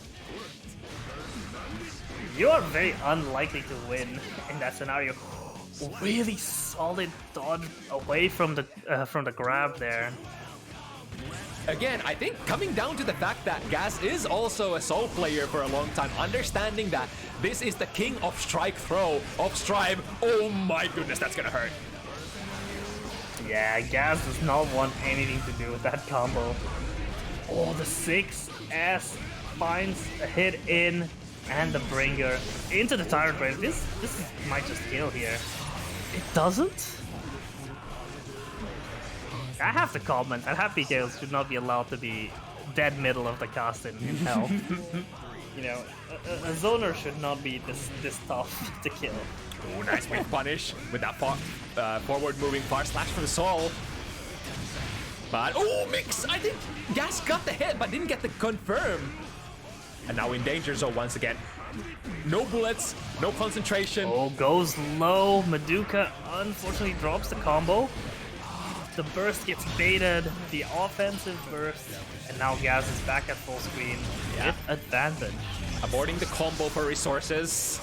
You are very unlikely to win in that scenario. Really solid dodge away from the grab there. Again, I think coming down to the fact that Gaz is also a Sol player for a long time, understanding that this is the king of strike throw, of strive. Oh my goodness, that's gonna hurt. Yeah, Gaz does not want anything to do with that combo. Oh, the 6S finds a hit in, and the bringer into the Tyrant Wave. This might just kill here. It doesn't? I have to comment that Happy Chaos should not be allowed to be dead middle of the cast in hell. You know, a zoner should not be this tough to kill. Oh, nice whiff punish with that forward moving far slash from Sol. But, oh, mix! I think Gaz got the hit, but didn't get the confirm. And now in danger zone once again. No bullets, no concentration. Oh, goes low. Maduka unfortunately drops the combo. The burst gets baited, the offensive burst, and now Gaz is back at full screen with advantage. Aborting the combo for resources.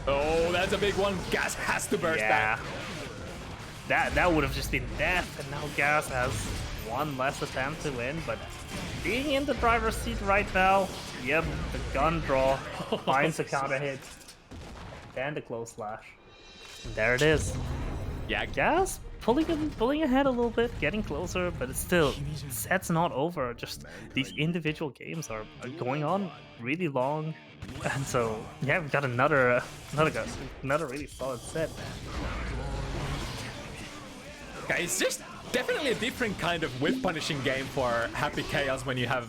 Oh, that's a big one. Gaz has to burst that. That would have just been death, and now Gaz has one less attempt to win, but being in the driver's seat right now, yep, the gun draw finds a counter hit, and the close slash. And there it is. Yeah, Gaz pulling ahead a little bit, getting closer, but it's still, set's not over. Just these individual games are going on really long, and so yeah, we've got another really solid set. Yeah, it's just definitely a different kind of whip punishing game for Happy Chaos when you have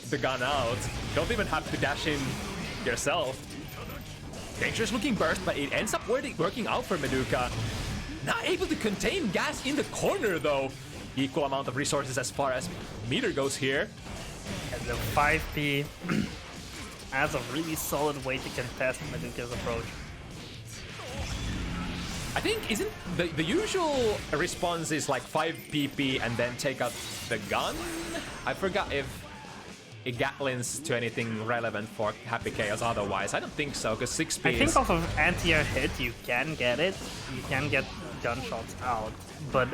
the gun out. You don't even have to dash in yourself. Dangerous looking burst, but it ends up working out for Maduka. Not able to contain Gaz in the corner though. Equal amount of resources as far as meter goes here. And the 5P has a really solid way to contest Maduka's approach. I think isn't the usual response is like 5 PP and then take out the gun? I forgot if it Gatlins to anything relevant for Happy Chaos otherwise. I don't think so, because 6P I think off of anti-air hit you can get it. You can get gunshots out, but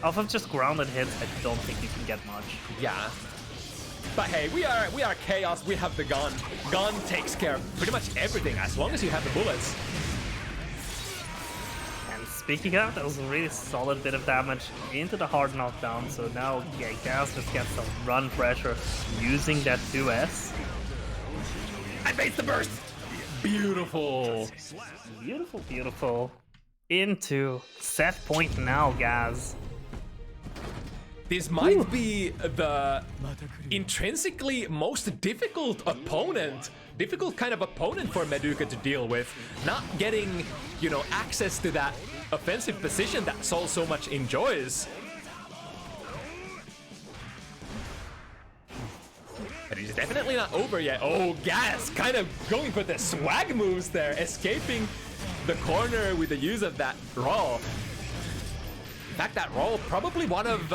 off of just grounded hits I don't think you can get much. Yeah. But hey, we are Chaos, we have the gun. Gun takes care of pretty much everything as long as you have the bullets. And speaking of, that was a really solid bit of damage into the hard knockdown, so now yeah, Gaz just gets some run pressure using that 2S. And baits the burst! Beautiful! Beautiful, beautiful. into set point now, Gaz. This might be the intrinsically most difficult kind of opponent for Meduca to deal with. Not getting, you know, access to that offensive position that Sol so much enjoys. But he's definitely not over yet. Oh, Gas kind of going for the swag moves there, escaping the corner with the use of that roll. In fact, that roll probably one of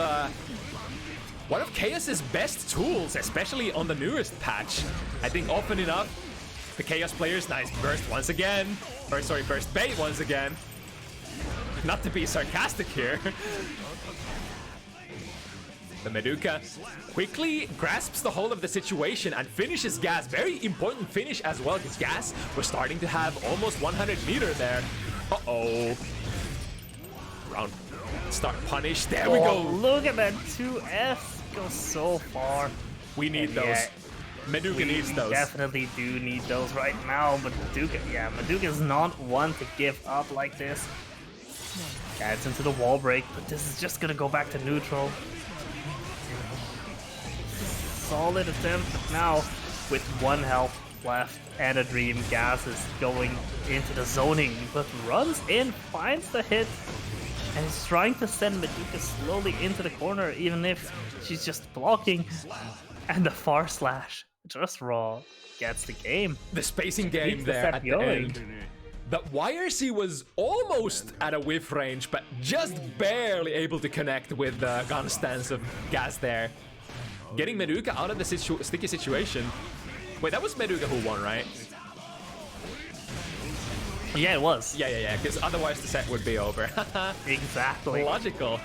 Chaos's best tools, especially on the newest patch. I think often enough, the Chaos players, nice burst once again, or sorry, burst bait once again. Not to be sarcastic here. The Meduca quickly grasps the whole of the situation and finishes Gas. Very important finish as well, because Gas was starting to have almost 100 meter there. Uh-oh. Round start punish. There we go. Look at that 2S go so far. We need those. Yeah, Meduca needs those. Definitely do need those right now. But Meduca is not one to give up like this. Gets into the wall break, but this is just gonna go back to neutral. Solid attempt, but now with 1 health left and a dream, Gas is going into the zoning, but runs in, finds the hit, and is trying to send Meduca slowly into the corner, even if she's just blocking. And the far slash, just raw, gets the game. The spacing game there at the end. The YRC was almost at a whiff range, but just barely able to connect with the gun stance of Gas there. Getting Meduca out of the sticky situation. Wait, that was Meduca who won, right? Yeah, it was. Yeah, because otherwise the set would be over. Exactly. Logical.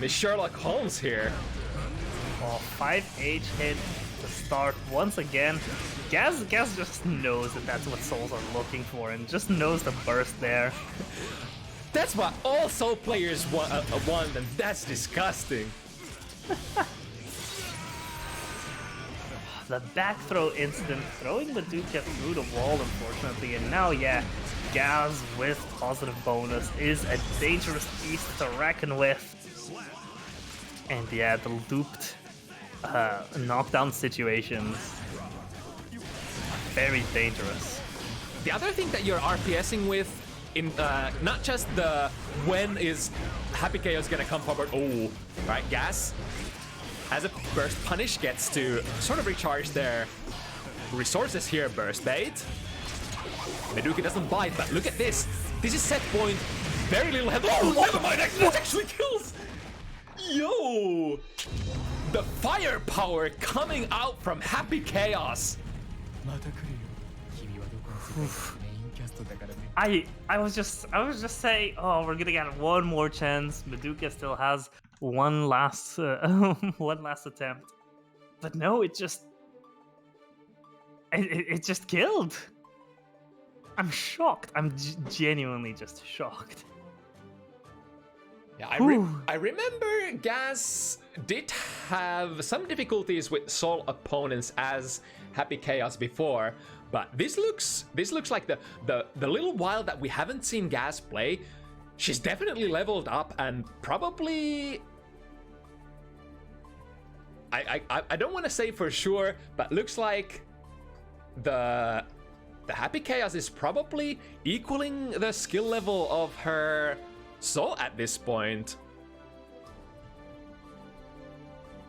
Miss Sherlock Holmes here. Oh, 5H hit to start once again. Gaz just knows that that's what Souls are looking for and just knows the burst there. That's what all Soul players want, and that's disgusting. The back throw incident, throwing Meduca through the wall, unfortunately, and now, yeah, Gaz with positive bonus is a dangerous beast to reckon with. And yeah, the looped knockdown situations, very dangerous. The other thing that you're RPSing with, in not just the when is Happy Chaos gonna come forward, oh, right, Gas. As a burst punish gets to sort of recharge their resources here, burst bait. Meduca doesn't bite, but look at this. This is set point, very little health. Oh, never mind, that actually kills. Yo! The firepower coming out from Happy Chaos. I was just saying, oh, we're gonna get one more chance. Meduca still has one last attempt, but no, it just killed. I'm shocked. I'm genuinely just shocked. Yeah, I remember Gas did have some difficulties with Soul opponents as Happy Chaos before, but this looks like the little while that we haven't seen Gas play, she's definitely leveled up and probably, I don't want to say for sure, but looks like the Happy Chaos is probably equaling the skill level of her Soul at this point.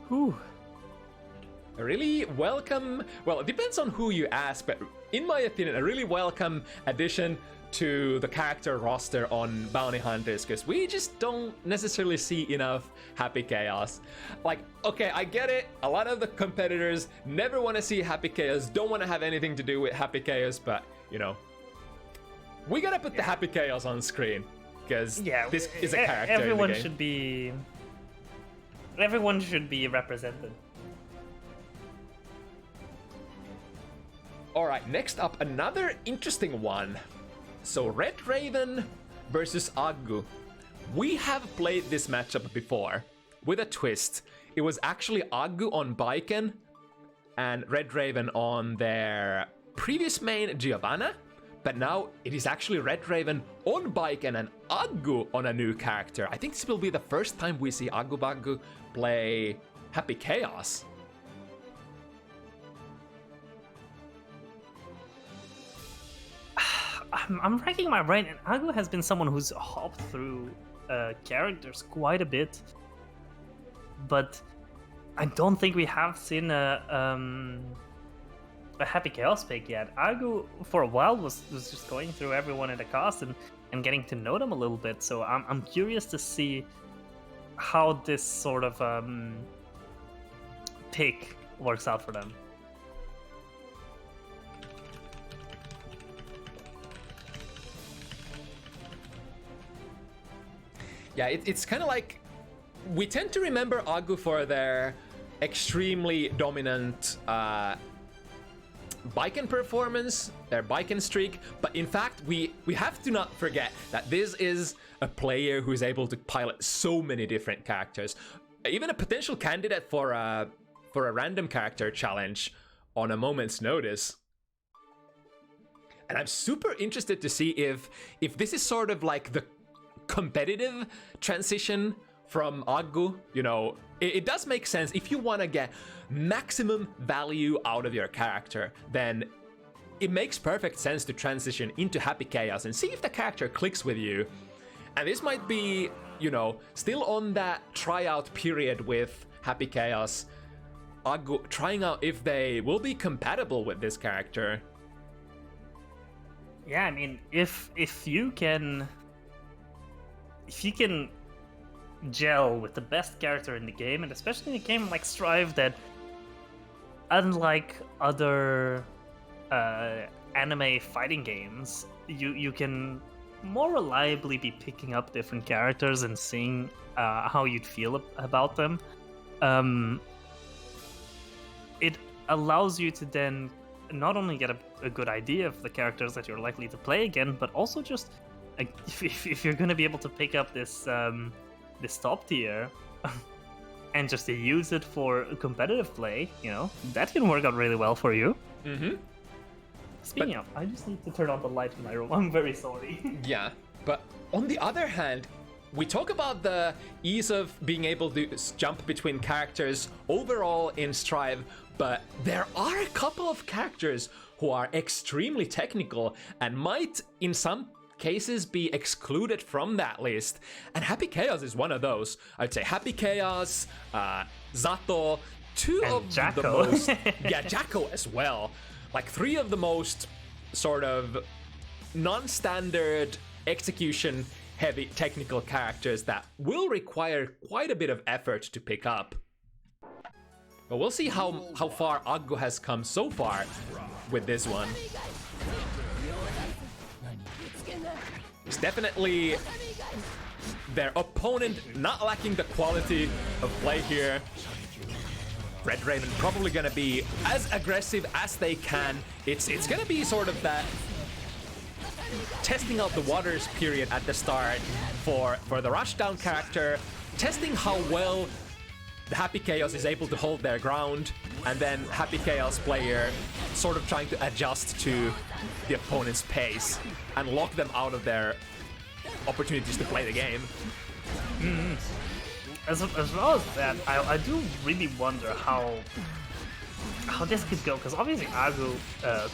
Whew. A really welcome, well, it depends on who you ask, but in my opinion, a really welcome addition to the character roster on Bounty Hunters, because we just don't necessarily see enough Happy Chaos. Like, okay, I get it, a lot of the competitors never want to see Happy Chaos, don't want to have anything to do with Happy Chaos, but, you know, we gotta put the Happy Chaos on screen, because this is a character everyone in the game. Everyone should be represented. Alright, next up, another interesting one. So REDRaven versus AgguBaggu. We have played this matchup before, with a twist. It was actually AgguBaggu on Baiken and REDRaven on their previous main Giovanna, but now it is actually REDRaven on Baejinmay and Aggu on a new character. I think this will be the first time we see AgguBaggu play Happy Chaos. I'm racking my brain, and Aggu has been someone who's hopped through characters quite a bit, but I don't think we have seen a Happy Chaos pick yet. Aggu, for a while, was just going through everyone in the cast and getting to know them a little bit, so I'm curious to see how this sort of pick works out for them. Yeah, it's kind of like we tend to remember Aggu for their extremely dominant Baejinmay performance, their Baejinmay streak, but in fact we have to not forget that this is a player who is able to pilot so many different characters, even a potential candidate for a random character challenge on a moment's notice. And I'm super interested to see if this is sort of like the competitive transition from Aggu. You know, it does make sense. If you want to get maximum value out of your character, then it makes perfect sense to transition into Happy Chaos and see if the character clicks with you. And this might be, you know, still on that tryout period with Happy Chaos. Aggu trying out if they will be compatible with this character. Yeah, I mean, if you can gel with the best character in the game, and especially in a game like Strive that, unlike other anime fighting games, you can more reliably be picking up different characters and seeing how you'd feel about them. It allows you to then not only get a good idea of the characters that you're likely to play again, but also just if you're going to be able to pick up this this top tier and just to use it for competitive play, you know, that can work out really well for you. Mm-hmm. Speaking of, I just need to turn on the light in my room. I'm very sorry. Yeah, but on the other hand, we talk about the ease of being able to jump between characters overall in Strive, but there are a couple of characters who are extremely technical and might, in some cases, be excluded from that list, and Happy Chaos is one of those. I'd say Happy Chaos, Zato, two and of Jacko. the most, yeah, Jacko as well, like three of the most sort of non-standard execution heavy technical characters that will require quite a bit of effort to pick up. But we'll see how far Aggu has come so far with this one. It's definitely their opponent not lacking the quality of play here. REDRaven probably gonna be as aggressive as they can. It's gonna be sort of that testing out the waters period at the start for the rushdown character, testing how well the Happy Chaos is able to hold their ground, and then Happy Chaos player sort of trying to adjust to the opponent's pace and lock them out of their opportunities to play the game. Mm-hmm. As well as that, I do really wonder how this could go, because obviously Aggu,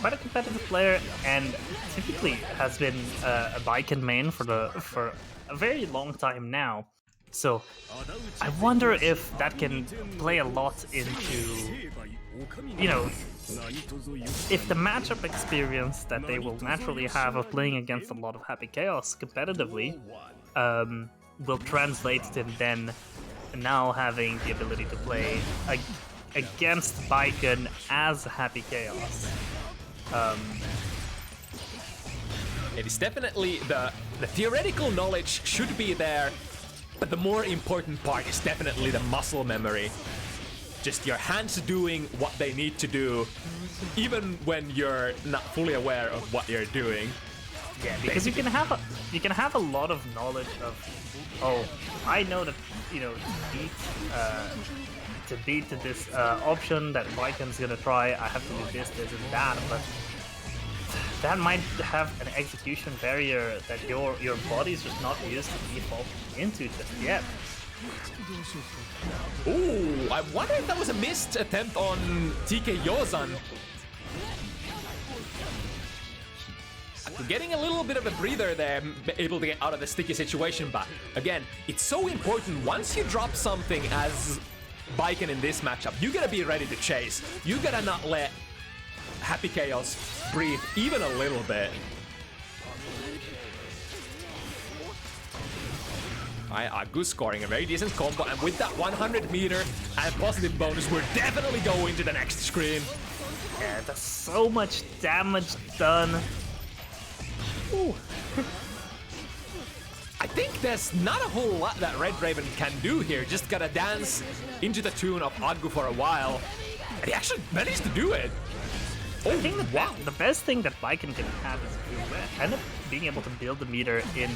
quite a competitive player, and typically has been a Baejinmay main for a very long time now. So I wonder if that can play a lot into, you know, if the matchup experience that they will naturally have of playing against a lot of Happy Chaos competitively will translate to then now having the ability to play against Baejinmay as Happy Chaos. It is definitely the theoretical knowledge should be there, but the more important part is definitely the muscle memory. Just your hands doing what they need to do, even when you're not fully aware of what you're doing. Yeah, because you can have a lot of knowledge of, oh, I know that, you know, to beat this option that Baejinmay's gonna try, I have to do this, this, and that. But that might have an execution barrier that your body's just not used to default into just yet. Ooh, I wonder if that was a missed attempt on TK Yozan. Getting a little bit of a breather there, able to get out of the sticky situation, but again, it's so important once you drop something as Baejinmay in this matchup, you gotta be ready to chase. You gotta not let Happy Chaos breathe even a little bit. Aggu scoring a very decent combo, and with that 100 meter and positive bonus, we're definitely going to the next screen. Yeah, that's so much damage done. Ooh. I think there's not a whole lot that REDRaven can do here. Just gotta dance into the tune of Aggu for a while, and he actually managed to do it. I think the best thing that Baejinmay can have is to end up being able to build the meter in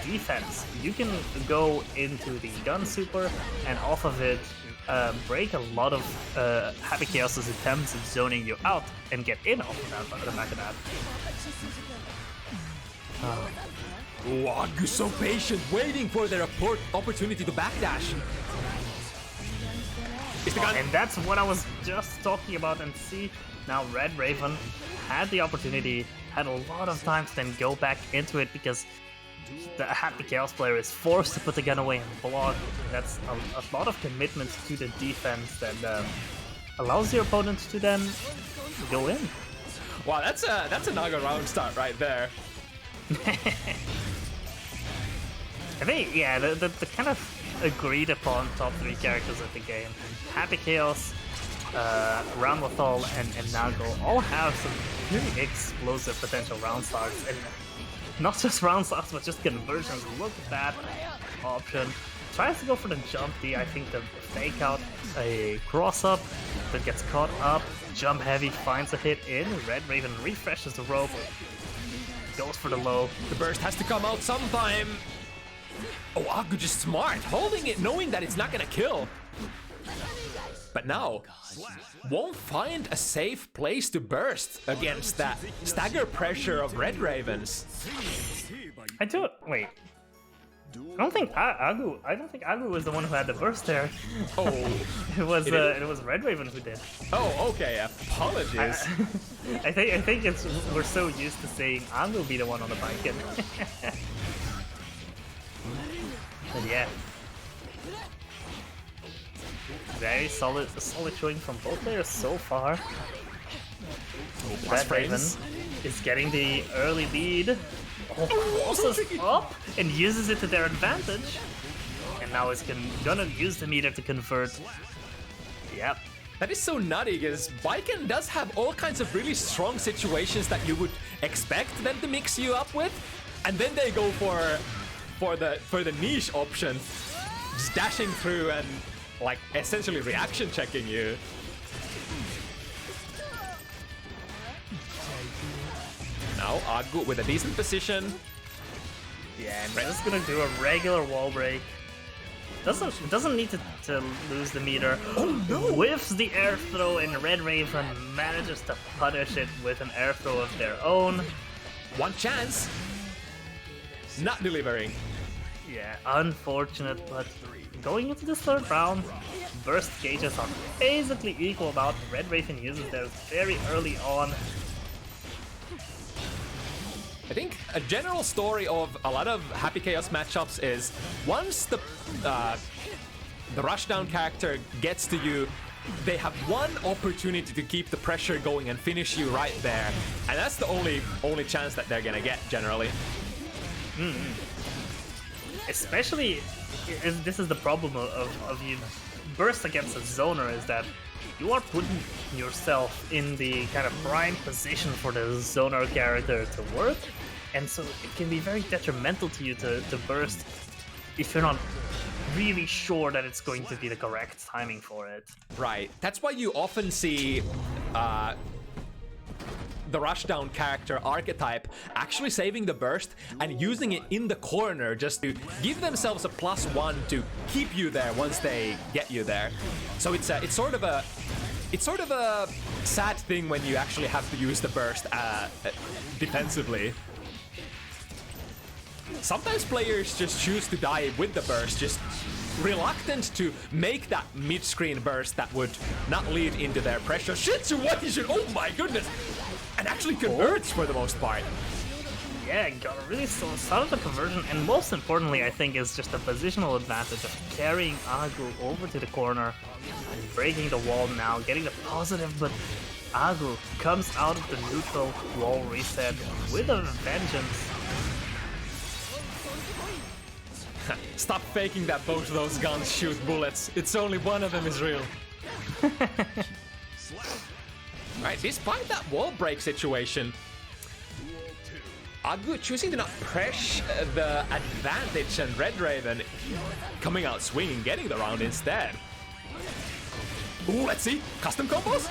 defense. You can go into the gun super and off of it break a lot of Happy Chaos's attempts at zoning you out and get in off of that, the back of that. Oh, Aggu's so patient, waiting for their opportunity to backdash. And that's what I was just talking about. And see, now REDRaven had the opportunity, had a lot of time to then go back into it because the Happy Chaos player is forced to put the gun away and block. That's a lot of commitment to the defense that allows your opponent to then go in. Wow, that's a Naga round start right there. I think, yeah, the kind of agreed upon top 3 characters of the game, Happy Chaos, Ramlethal, and Nago, all have some really explosive potential round starts, and not just round starts, but just conversions. Look at that option. Tries to go for the jump D. I think the fake out a cross up, but gets caught up. Jump heavy, finds a hit in. REDRaven refreshes the rope, goes for the low. The burst has to come out sometime. Oh, Aggu just smart, holding it, knowing that it's not gonna kill. But now, won't find a safe place to burst against that stagger pressure of REDRaven's. Wait. I don't think Aggu was the one who had the burst there. Oh, it was REDRaven who did. Oh, okay. Apologies. I think we're so used to saying Aggu be the one on the bike. But yeah, very solid showing from both players so far. REDRaven is getting the early lead. Crosses up and uses it to their advantage, and now is gonna use the meter to convert. Yep. That is so nutty because Baejinmay does have all kinds of really strong situations that you would expect them to mix you up with, and then they go for the niche option, just dashing through and like essentially reaction checking you. Now Aggu with a decent position. Yeah, and just gonna do a regular wall break. Doesn't need to lose the meter. Oh no! Whiffs the air throw, and REDRaven manages to punish it with an air throw of their own. One chance. Not delivering. Yeah, unfortunate, but going into this third round, burst gauges are basically equal out. REDRaven uses theirs very early on. I think a general story of a lot of Happy Chaos matchups is once the rushdown character gets to you, they have one opportunity to keep the pressure going and finish you right there, and that's the only chance that they're gonna get generally. Especially, this is the problem of you burst against a zoner, is that you are putting yourself in the kind of prime position for the zoner character to work, and so it can be very detrimental to you to burst if you're not really sure that it's going to be the correct timing for it. Right. That's why you often see the rushdown character archetype actually saving the burst and using it in the corner just to give themselves a +1 to keep you there once they get you there. So it's sort of a sad thing when you actually have to use the burst defensively. Sometimes players just choose to die with the burst, just reluctant to make that mid-screen burst that would not lead into their pressure situation. Oh my goodness! And actually converts for the most part. Yeah, got a really solid conversion, and most importantly, I think, is just the positional advantage of carrying Aggu over to the corner and breaking the wall now, getting the positive, but Aggu comes out of the neutral wall reset with a vengeance. Stop faking that both of those guns shoot bullets. It's only one of them is real. Right, despite that wall break situation, Aggu choosing to not press the advantage, and REDRaven coming out swinging, getting the round instead. Ooh, let's see. Custom combos?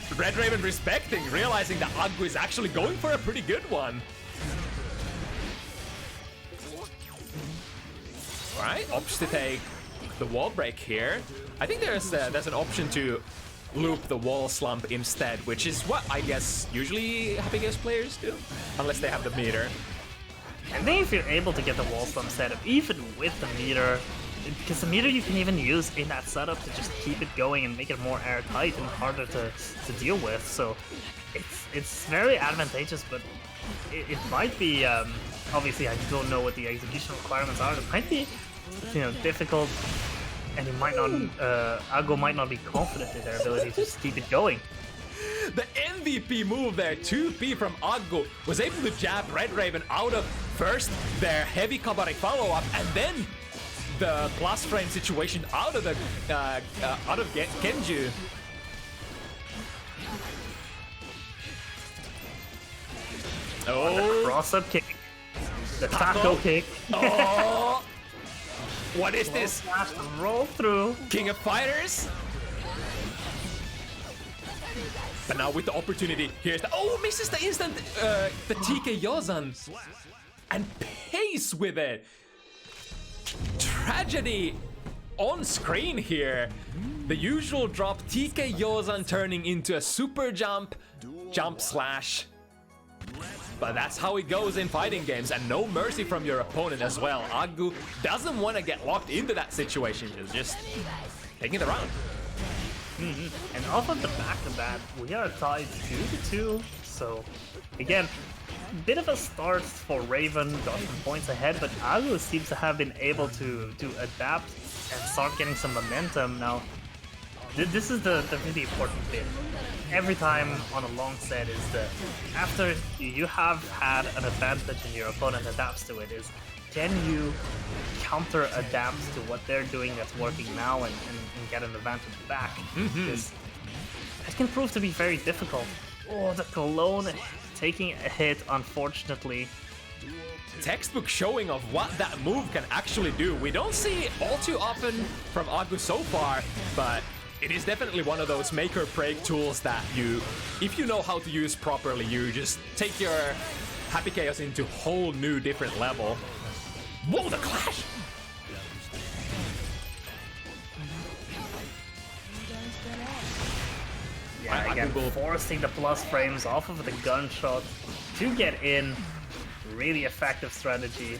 REDRaven respecting, realizing that Aggu is actually going for a pretty good one. Alright, opts to take the wall break here. I think there's an option to loop the wall slump instead, which is what I guess usually Happy Games players do, unless they have the meter. I think if you're able to get the wall slump setup, even with the meter, because the meter you can even use in that setup to just keep it going and make it more airtight and harder to deal with, so it's very advantageous, but it might be, obviously I don't know what the execution requirements are, it might be, you know, difficult, and he might not, Aggu might not be confident in their ability to just keep it going. The MVP move there, 2P from Aggu, was able to jab REDRaven out of first their heavy Kabari follow-up, and then the plus frame situation out of the Genju. Oh, the cross-up kick, the taco kick. Oh, what is this? Roll through. King of Fighters. But now with the opportunity, here's the misses the instant the TK Yozan and pays with it. Tragedy on screen here. The usual drop, TK Yozan turning into a super jump slash. But that's how it goes in fighting games, and no mercy from your opponent as well. Aggu doesn't want to get locked into that situation, just taking the round. And off of the back of that, we are tied 2-2. So again, bit of a start for Raven, got some points ahead, but Aggu seems to have been able to adapt and start getting some momentum now. This is the really important bit. Every time on a long set is the after you have had an advantage and your opponent adapts to it, is can you counter adapt to what they're doing that's working now and get an advantage back? Because it can prove to be very difficult. Oh, the Cologne taking a hit, unfortunately. Textbook showing of what that move can actually do. We don't see it all too often from Aggu so far, but it is definitely one of those make or break tools that you, if you know how to use properly, you just take your Happy Chaos into a whole new different level. Whoa, the clash! Yeah, again, forcing the plus frames off of the gunshot to get in. Really effective strategy.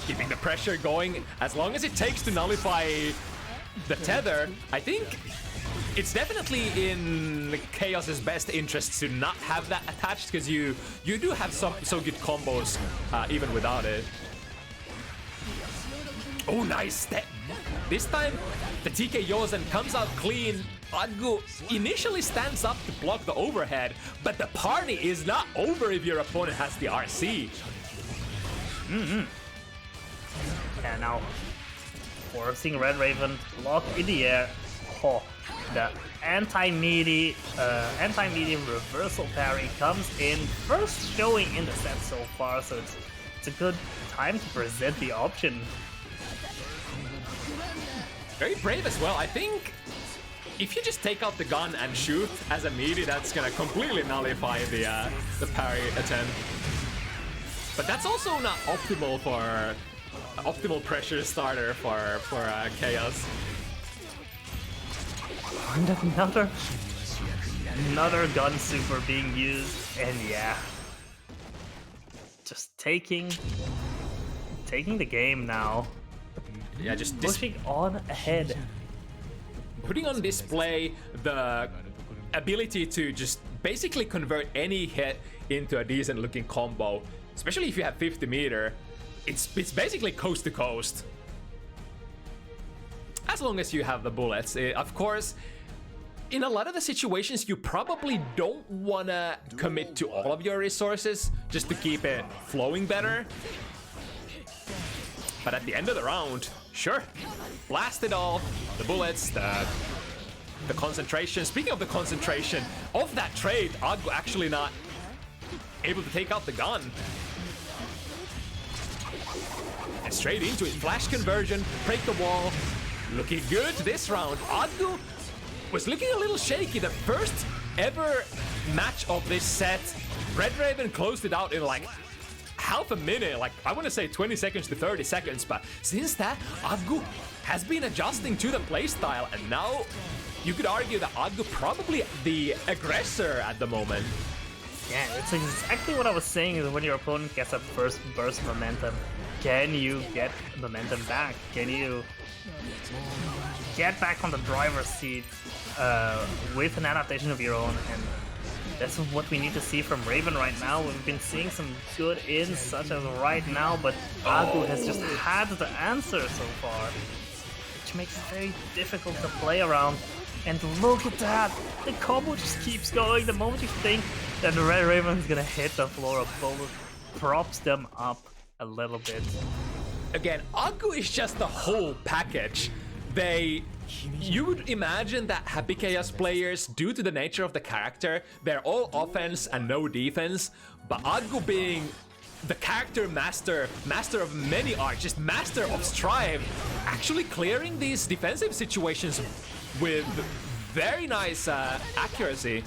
Keeping the pressure going as long as it takes to nullify the tether. I think it's definitely in Chaos's best interest to not have that attached, because you do have so good combos even without it. Oh, nice step. This time the TK Yozan comes out clean. Aggu initially stands up to block the overhead, but the party is not over if your opponent has the RC. And now forcing REDRaven to block in the air. Oh, the anti-meaty reversal parry comes in, first showing in the set so far, so it's a good time to present the option. Very brave as well. I think if you just take out the gun and shoot as a meaty, that's gonna completely nullify the parry attempt. But that's also not optimal for optimal pressure starter for Chaos. And another gun super being used, and yeah, just taking the game now. Yeah, just pushing on ahead, putting on display the ability to just basically convert any hit into a decent looking combo, especially if you have 50 meter. It's basically coast to coast, as long as you have the bullets. Of course, in a lot of the situations, you probably don't wanna commit to all of your resources just to keep it flowing better. But at the end of the round, sure, blast it all, the bullets, the concentration. Speaking of the concentration of that trade, Aggu actually not able to take out the gun. And straight into it, flash conversion, break the wall. Looking good this round. Aggu was looking a little shaky. The first ever match of this set, REDRaven closed it out in like half a minute, like I want to say 20 seconds to 30 seconds, but since that, Aggu has been adjusting to the playstyle, and now you could argue that Aggu probably the aggressor at the moment. Yeah, it's exactly what I was saying, is when your opponent gets that first burst momentum, can you get momentum back? Can you get back on the driver's seat with an adaptation of your own? And that's what we need to see from Raven right now. We've been seeing some good ins, such as right now, but Aggu has just had the answer so far, which makes it very difficult to play around. And look at that! The combo just keeps going. The moment you think that the REDRaven is gonna hit the floor, a bullet props them up a little bit. Again, Aggu is just the whole package. You would imagine that Happy Chaos players, due to the nature of the character, they're all offense and no defense, but Aggu being the character master of many arts, just master of strive, actually clearing these defensive situations with very nice accuracy.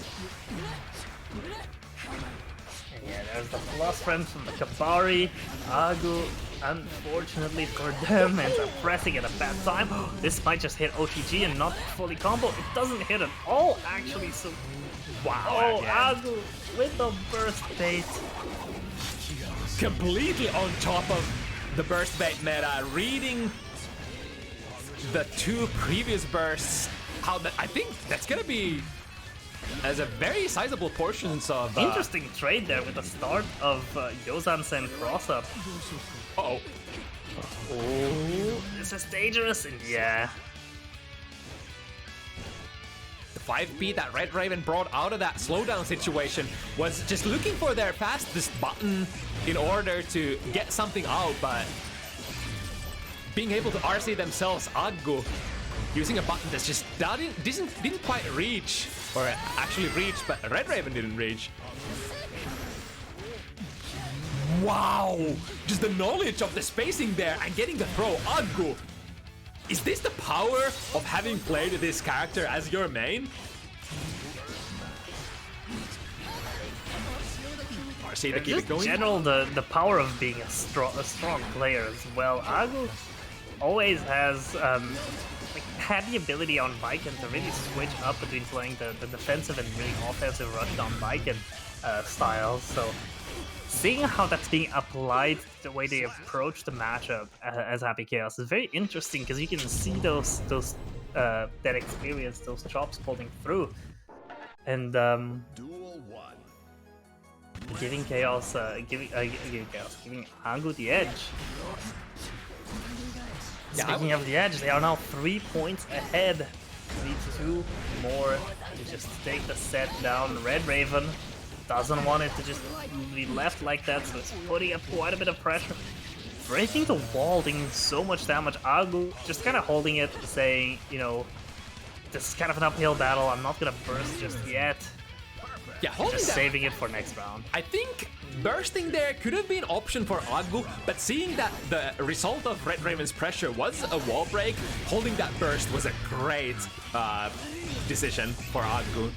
Yeah, there's the plus friends from the Kabari. Aggu, unfortunately for them, ends up pressing at a bad time. This might just hit OTG and not fully combo. It doesn't hit at all, actually, so... Wow, oh, Aggu with the burst bait. Completely on top of the burst bait meta, reading the two previous bursts. I think that's gonna be as a very sizable portions of interesting trade there with the start of Yozan-sen cross-up. Uh-oh. Oh, this is dangerous, and yeah. The 5B that REDRaven brought out of that slowdown situation was just looking for their fastest button in order to get something out, but being able to RC themselves, Aggu using a button that's just didn't quite reach, or actually reached, but REDRaven didn't reach. Wow! Just the knowledge of the spacing there and getting the throw. Aggu! Is this the power of having played this character as your main? RC to keep it going. In general, the power of being a strong player as well. Aggu always has had the ability on Viken to really switch up between playing the defensive and really offensive rushdown Viken styles. So seeing how that's being applied, the way they approach the matchup as Happy Chaos is very interesting, because you can see those that experience, those chops pulling through, and giving Aggu the edge. Speaking of the edge, they are now 3 points ahead. Need 2 more to just take the set down. REDRaven doesn't want it to just be left like that, so it's putting up quite a bit of pressure. Breaking the wall, doing so much damage. Aggu just kind of holding it, saying, you know, this is kind of an uphill battle. I'm not gonna burst just yet. Yeah, holding just that, saving it for next round. I think bursting there could have been an option for Aggu, but seeing that the result of REDRaven's pressure was a wall break, holding that burst was a great decision for Aggu.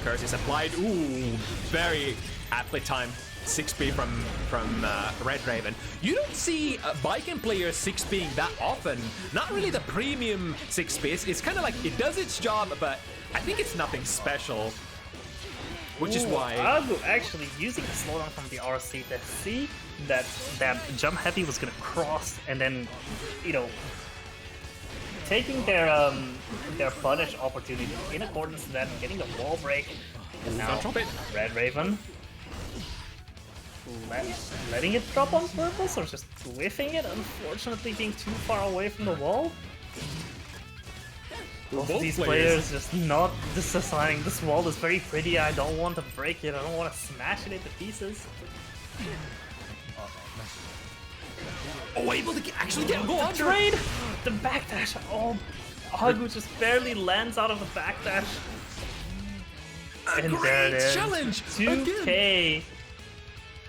Curse is applied. Ooh, very athlete time 6B from REDRaven. You don't see Baejinmay players 6Bing that often. Not really the premium 6B. It's kind of like it does its job, but I think it's nothing special. Which is why Aggu actually using the slowdown from the RC to see that jump heavy was gonna cross, and then, you know, taking their punish opportunity in accordance to that, getting the wall break, and now REDRaven letting it drop on purpose or just whiffing it, unfortunately being too far away from the wall. Both of these players just not deciding this wall is very pretty, I don't want to break it, I don't want to smash it into pieces. Oh, able to actually go on trade! The backdash! Oh, Aggu just barely lands out of the backdash. And there it is. Challenge! GGST.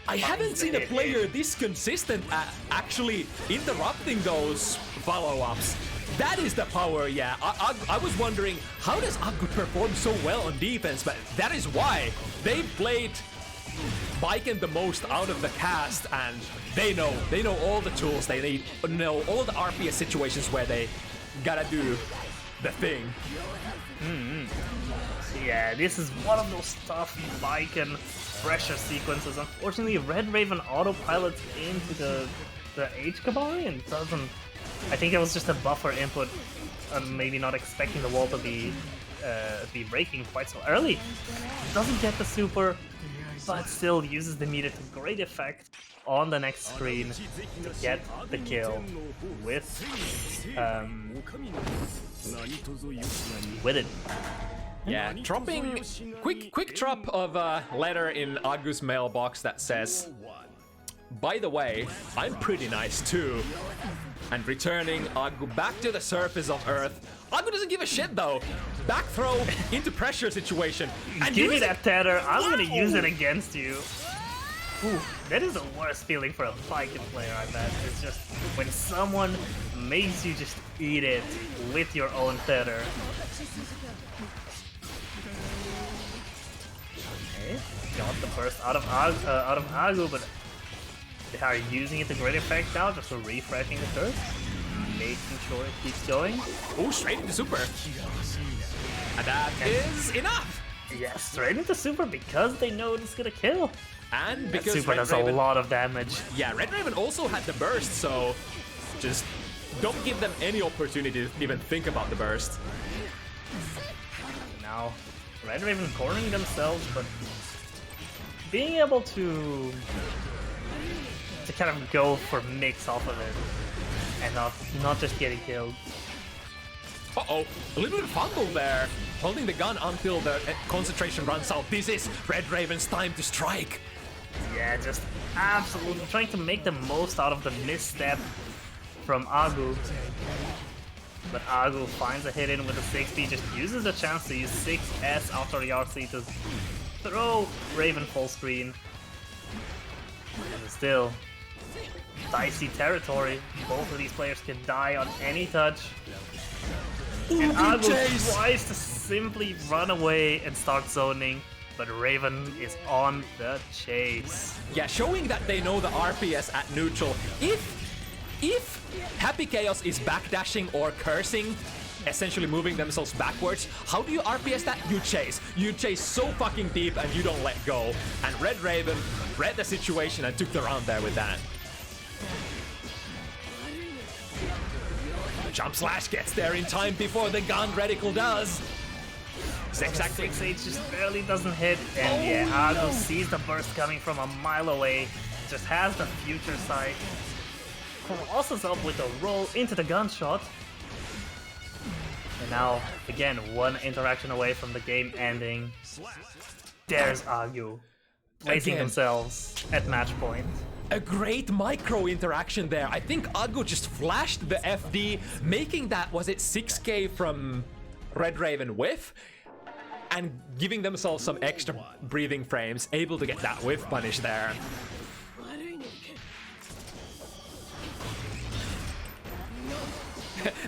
I haven't seen a player this consistent at actually interrupting those follow-ups. That is the power, yeah. I was wondering, how does Aggu perform so well on defense? But that is why they played Baejinmay the most out of the cast, and they know all the tools they need, know all the RPS situations where they gotta do the thing. Yeah, this is one of those tough Baejinmay pressure sequences. Unfortunately, REDRaven autopilots into the AgguBaggu and doesn't. I think it was just a buffer input, maybe not expecting the wall to be breaking quite so early. Doesn't get the super, but still uses the meter to great effect on the next screen to get the kill with it. Yeah, dropping quick drop of a letter in Aggu's mailbox that says, "By the way, I'm pretty nice too." And returning Aggu back to the surface of Earth. Aggu doesn't give a shit though. Back throw into pressure situation. And give me that tether. I'm gonna use it against you. Ooh, that is the worst feeling for a Baejinmay player, I bet. It's just when someone makes you just eat it with your own tether. Okay, got the burst out of Aggu, but they are using it to great effect now, just refreshing the turret, making sure it keeps going. Oh, straight into super. And that is enough. Yeah, straight into super because they know it's gonna kill. And because super does a lot of damage. Yeah, REDRaven also had the burst, so just don't give them any opportunity to even think about the burst. Now, REDRaven cornering themselves, but being able to kind of go for mix off of it and not just getting killed. Uh-oh, a little bit of fumble there. Holding the gun until the concentration runs out. This is REDRaven's time to strike. Yeah, just absolutely trying to make the most out of the misstep from Aggu. But Aggu finds a hit in with a 6B, just uses the chance to use 6S after the RC to throw Raven full screen. And still, dicey territory. Both of these players can die on any touch. And Aggu tries to simply run away and start zoning, but Raven is on the chase. Yeah, showing that they know the RPS at neutral. If Happy Chaos is backdashing or cursing, essentially moving themselves backwards, how do you RPS that? You chase. You chase so fucking deep and you don't let go. And REDRaven read the situation and took the round there with that. Jump slash gets there in time before the gun reticle does. Exactly. 6H just barely doesn't hit, and yeah, Aggu sees the burst coming from a mile away, just has the future sight. Crosses up with a roll into the gunshot. And now, again, one interaction away from the game ending. There's Aggu, placing themselves at match point. A great micro interaction there. I think Aggu just flashed the FD, making that, was it 6k from REDRaven whiff? And giving themselves some extra breathing frames, able to get that whiff punish there.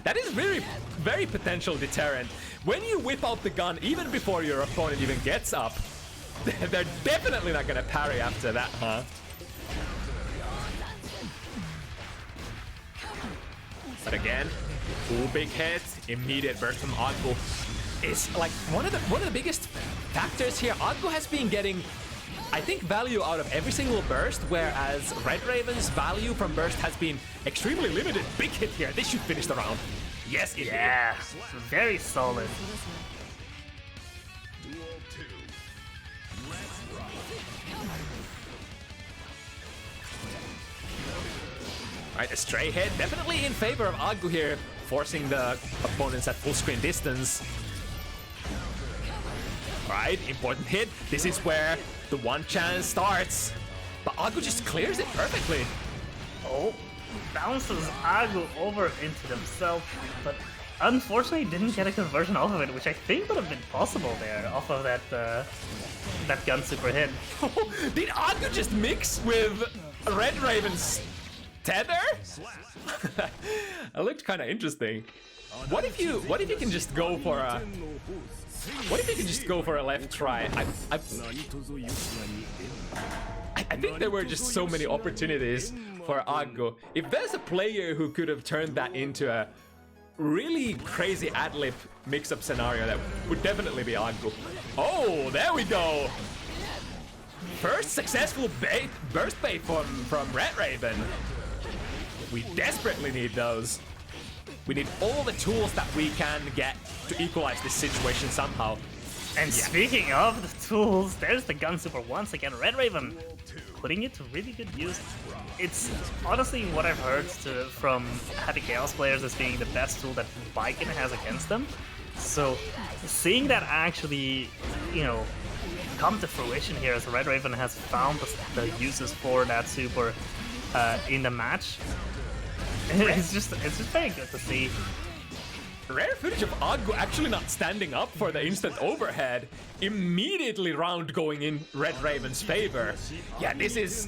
That is very potential deterrent. When you whip out the gun even before your opponent even gets up, They're definitely not gonna parry after that, huh? But again, full big hit, immediate burst from Aggu. Is like one of the biggest factors here. Aggu has been getting, I think, value out of every single burst, whereas REDRaven's value from burst has been extremely limited. Big hit here. This should finish the round. Yes, it Yeah, very solid. Alright, a stray hit, definitely in favor of Aggu here, forcing the opponents at full screen distance. Alright, important hit. This is where the one chance starts. But Aggu just clears it perfectly. Oh, bounces Aggu over into themselves, but unfortunately didn't get a conversion off of it, which I think would have been possible there off of that that gun super hit. Did Aggu just mix with REDRaven's tether? It looked kind of interesting. What if you can just go for a left try? I think there were just so many opportunities for Aggu. If there's a player who could have turned that into a really crazy ad-lib mix-up scenario, that would definitely be Aggu. Oh, there we go! First successful burst bait from REDRaven. We desperately need those. We need all the tools that we can get to equalize this situation somehow. And speaking of the tools, there's the gun super once again. REDRaven putting it to really good use. It's honestly what I've heard from Happy Chaos players as being the best tool that Baejinmay has against them. So seeing that actually, you know, come to fruition here as REDRaven has found the uses for that super in the match. It's just very good to see. Rare footage of Aggu actually not standing up for the instant overhead. Immediately round going in REDRaven's favor. Yeah, this is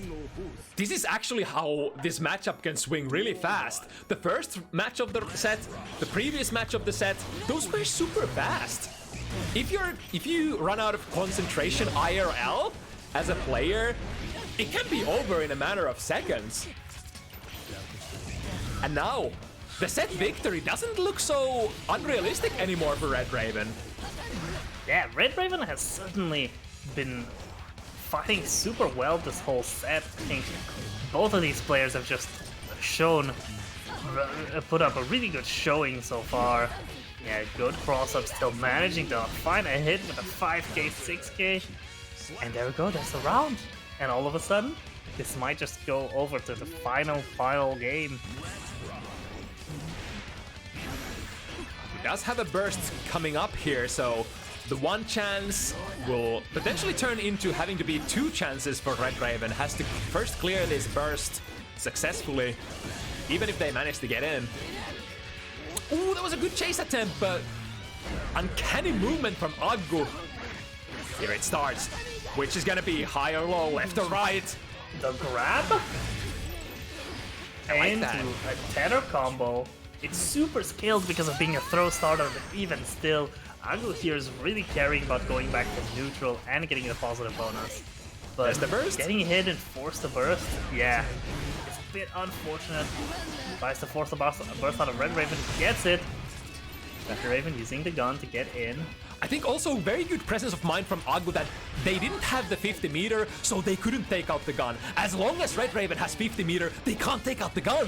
actually how this matchup can swing really fast. The first match of the set, the previous match of the set, those were super fast. If you run out of concentration IRL as a player, it can be over in a matter of seconds. And now, the set victory doesn't look so unrealistic anymore for REDRaven. Yeah, REDRaven has certainly been fighting super well this whole set. I think both of these players have just put up a really good showing so far. Yeah, good cross-up, still managing to find a hit with a 5k, 6k. And there we go, there's the round. And all of a sudden, this might just go over to the final game. He does have a burst coming up here, so the one chance will potentially turn into having to be two chances for REDRaven. Has to first clear this burst successfully, even if they manage to get in. Ooh, that was a good chase attempt, but uncanny movement from Aggu. Here it starts. Which is gonna be high or low, left or right? The grab? I like into that. a tether combo. It's super scaled because of being a throw starter, but even still, Aggu here is really caring about going back to neutral and getting a positive bonus. But there's the burst. Getting hit and force the burst, yeah, it's a bit unfortunate. Tries to force the burst out of REDRaven, gets it. REDRaven using the gun to get in. I think also very good presence of mind from Aggu that they didn't have the 50 meter, so they couldn't take out the gun. As long as REDRaven has 50 meter, they can't take out the gun,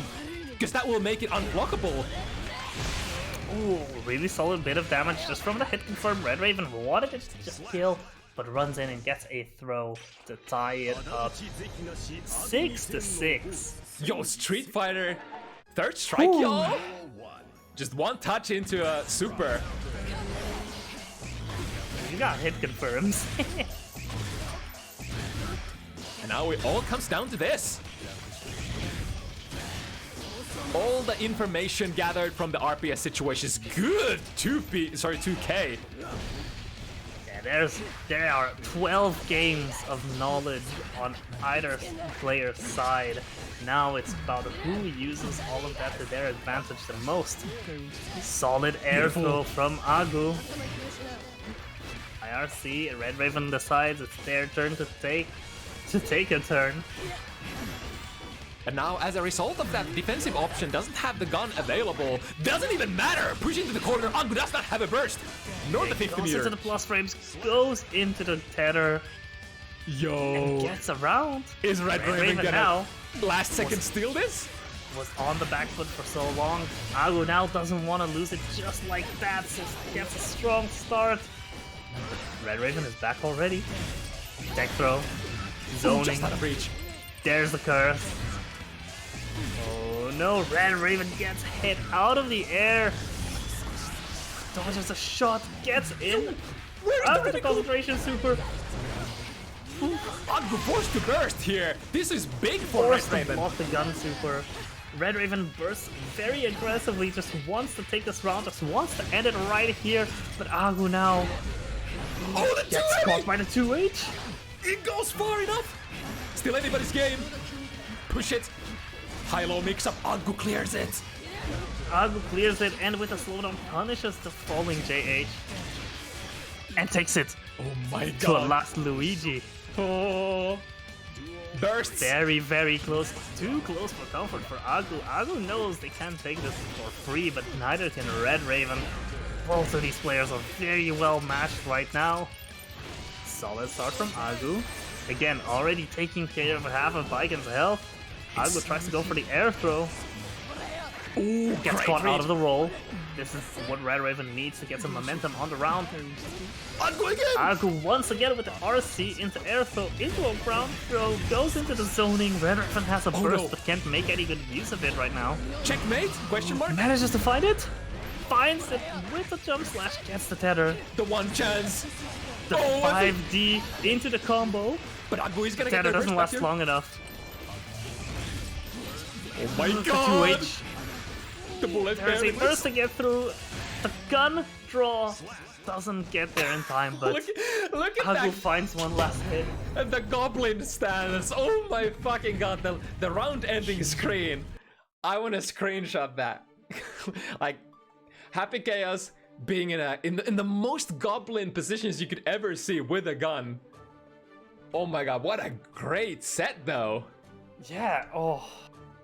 because that will make it unblockable. Ooh, really solid bit of damage just from the hit confirm. REDRaven wanted it to just kill, but runs in and gets a throw to tie it up. 6-6. Yo, Street Fighter, third strike, y'all. Just one touch into a super. You got hit confirms. And now it all comes down to this. All the information gathered from the RPS situation is good. 2K. Yeah, there are 12 games of knowledge on either player's side. Now it's about who uses all of that to their advantage the most. Solid air throw from Aggu. IRC, REDRaven decides it's their turn to take a turn. And now, as a result of that, defensive option doesn't have the gun available. Doesn't even matter! Pushing to the corner, Aggu does not have a burst! Nor the 50 Goes meter. into the plus frames, goes into the tether, Yo! and gets around. Is REDRaven gonna now last second steal this? was on the back foot for so long. Aggu now doesn't want to lose it just like that, so gets a strong start. REDRaven is back already. Tech throw. Zoning. Just out of reach. There's the curse. Oh no, REDRaven gets hit out of the air. Dodges a shot, gets in. After the concentration super. Aggu forced to burst here. This is big for Forced to REDRaven. block the gun super. REDRaven bursts very aggressively, just wants to take this round, just wants to end it right here. But Aggu now Oh, the gets 280! caught by the 2H. It goes far enough. Still anybody's game. Push it. High-low mix-up. Aggu clears it. Aggu clears it and with a slowdown punishes the falling JH. And takes it Oh my to a god. last Luigi. Oh. Bursts. Very, very close. Too close for comfort for Aggu. Aggu knows they can't take this for free, but neither can REDRaven. Both of these players are very well matched right now. Solid start from Aggu. Again, already taking care of half of Baiken's health. Aggu tries to go for the air throw. Ooh, Gets great caught read. out of the roll. This is what REDRaven needs to get some momentum on the round. Aggu again. Aggu once again with the RC into air throw, into a ground throw, goes into the zoning. REDRaven has a burst no. but can't make any good use of it right now. Checkmate? Question mark? Manages to find it, finds it with a jump slash, gets the tether. The one chance. The Oh, I think- 5D into the combo. But Aggu is gonna get Tether the doesn't burst back last here. long enough. Oh my The god. 2H. The bullet There's a barely burst to get through. The gun draw doesn't get there in time, but Look at Aggu that. finds one last hit. And the goblin stance. Oh my fucking god. The round ending screen. I want to screenshot that. Like Happy Chaos being in the most goblin positions you could ever see with a gun. Oh my god, what a great set though. Yeah, oh,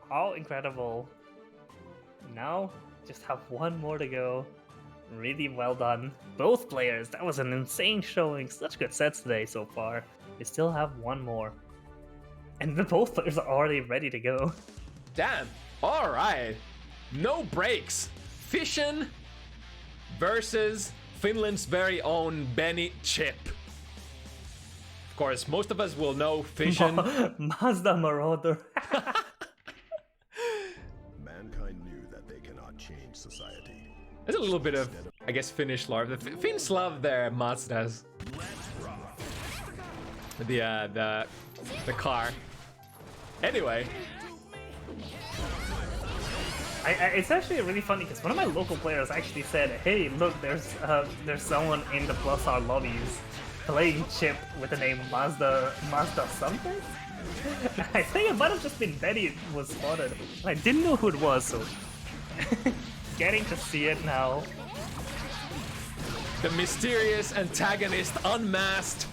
how incredible. Now, just have one more to go. Really well done. Both players, that was an insane showing. Such good sets today so far. They still have one more. And both players are already ready to go. Damn. All right. No breaks. Fecian versus Finland's very own Benny Chip. Of course, most of us will know Fecian. Mazda Marauder. Mankind knew that they cannot change society. There's a little bit of, I guess, Finnish love. The Finns love their Mazdas. The car. Anyway. It's actually really funny because one of my local players actually said, "Hey, look, there's someone in the Plus R lobbies playing Chip with the name Mazda something." I think it might have just been Betty was spotted. I didn't know who it was, so getting to see it now. The mysterious antagonist unmasked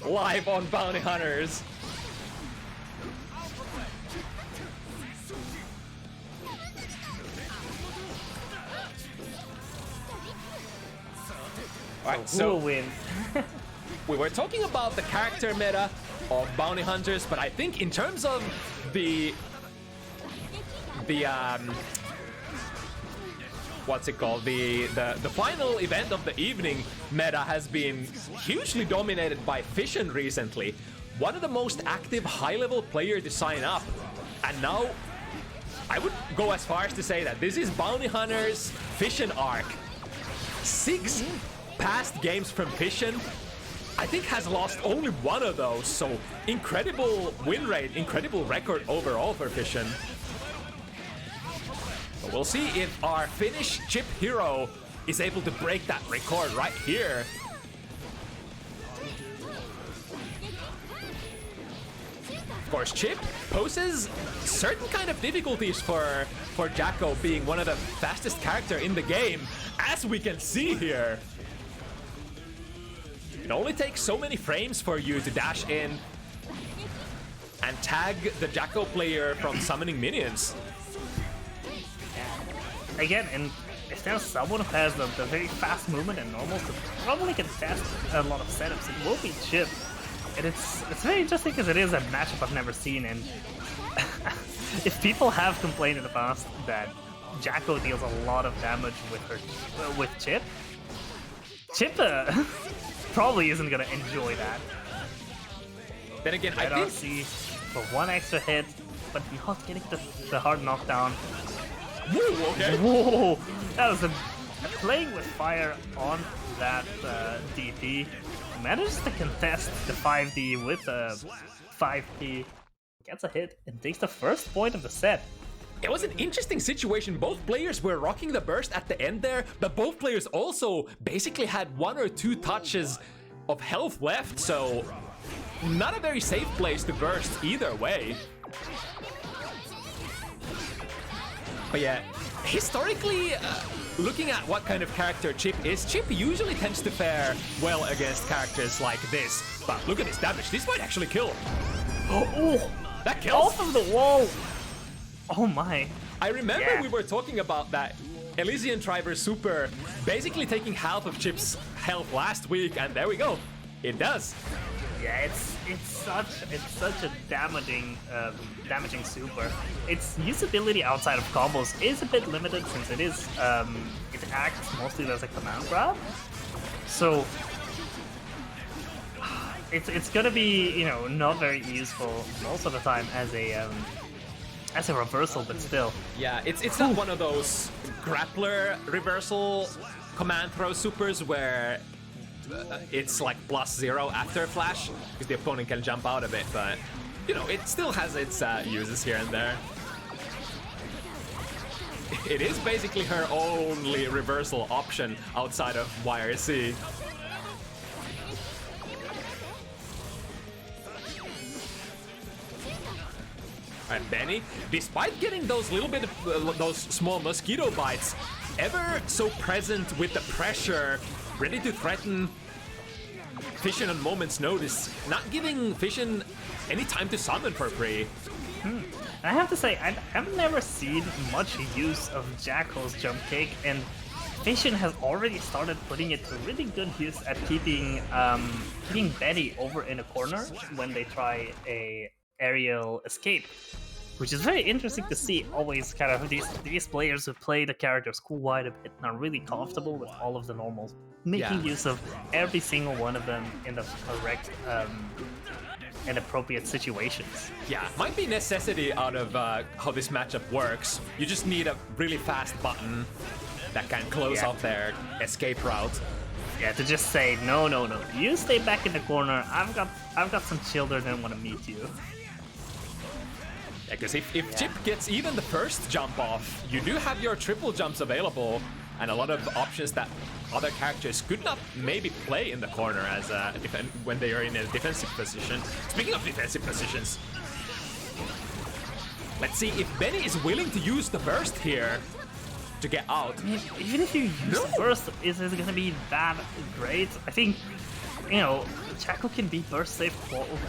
live on Bounty Hunters. Alright, Who will so win? we were talking about the character meta of Bounty Hunters, but I think in terms of the what's it called? The final event of the evening meta has been hugely dominated by Fecian recently. One of the most active high-level player to sign up. And now I would go as far as to say that this is Bounty Hunters Fecian arc. 6 past games from Fecian, I think has lost only one of those, so incredible win rate, incredible record overall for Fecian. But we'll see if our Finnish Chip hero is able to break that record right here. Of course, Chip poses certain kind of difficulties for Jacko being one of the fastest character in the game, as we can see here. It only takes so many frames for you to dash in and tag the Jacko player from summoning minions. Again, and if there's someone who has the very fast movement and normals that probably can test a lot of setups, it will be Chip. And it's very interesting because it is a matchup I've never seen, and if people have complained in the past that Jacko deals a lot of damage with Chip, Chip probably isn't gonna enjoy that. Then again, I Red think... RC for one extra hit, but not getting the hard knockdown. Woo, okay. Whoa! That was playing with fire on that DP. Manages to contest the 5D with a 5P. Gets a hit and takes the first point of the set. It was an interesting situation. Both players were rocking the burst at the end there, but both players also basically had 1 or 2 touches of health left, so not a very safe place to burst either way. But yeah, historically, looking at what kind of character Chip is, Chip usually tends to fare well against characters like this. But look at this damage. This might actually kill. Oh, that kills. Off of the wall. Oh my. I remember we were talking about that Elysian Triber Super basically taking half of Chip's health last week, and there we go. It does. Yeah, it's such a damaging super. Its usability outside of combos is a bit limited since it is it acts mostly as a command grab. So it's gonna be, you know, not very useful most of the time as a reversal, but still. Yeah, it's not one of those grappler reversal command throw supers where it's like +0 after flash because the opponent can jump out of it, but you know, it still has its uses here and there. It is basically her only reversal option outside of YRC. And Benny, despite getting those little bit of those small mosquito bites, ever so present with the pressure, ready to threaten Fecian on moment's notice, not giving Fecian any time to summon for free. I have to say, I've never seen much use of Jacko's jump kick, and Fecian has already started putting it to really good use at keeping Betty over in a corner when they try a aerial escape, which is very interesting to see. Always kind of these players who play the characters wide a bit and are really comfortable with all of the normals, making use of every single one of them in the correct and appropriate situations. Yeah, might be necessity out of how this matchup works. You just need a really fast button that can close off their escape route. Yeah, to just say no, you stay back in the corner. I've got some children that want to meet you. Yeah, because if Chip gets even the first jump off, you do have your triple jumps available and a lot of options that other characters could not maybe play in the corner as when they are in a defensive position. Speaking of defensive positions, let's see if Benny is willing to use the burst here to get out. I mean, even if you use the burst, is it going to be that great? I think, you know, Jacko can be burst safe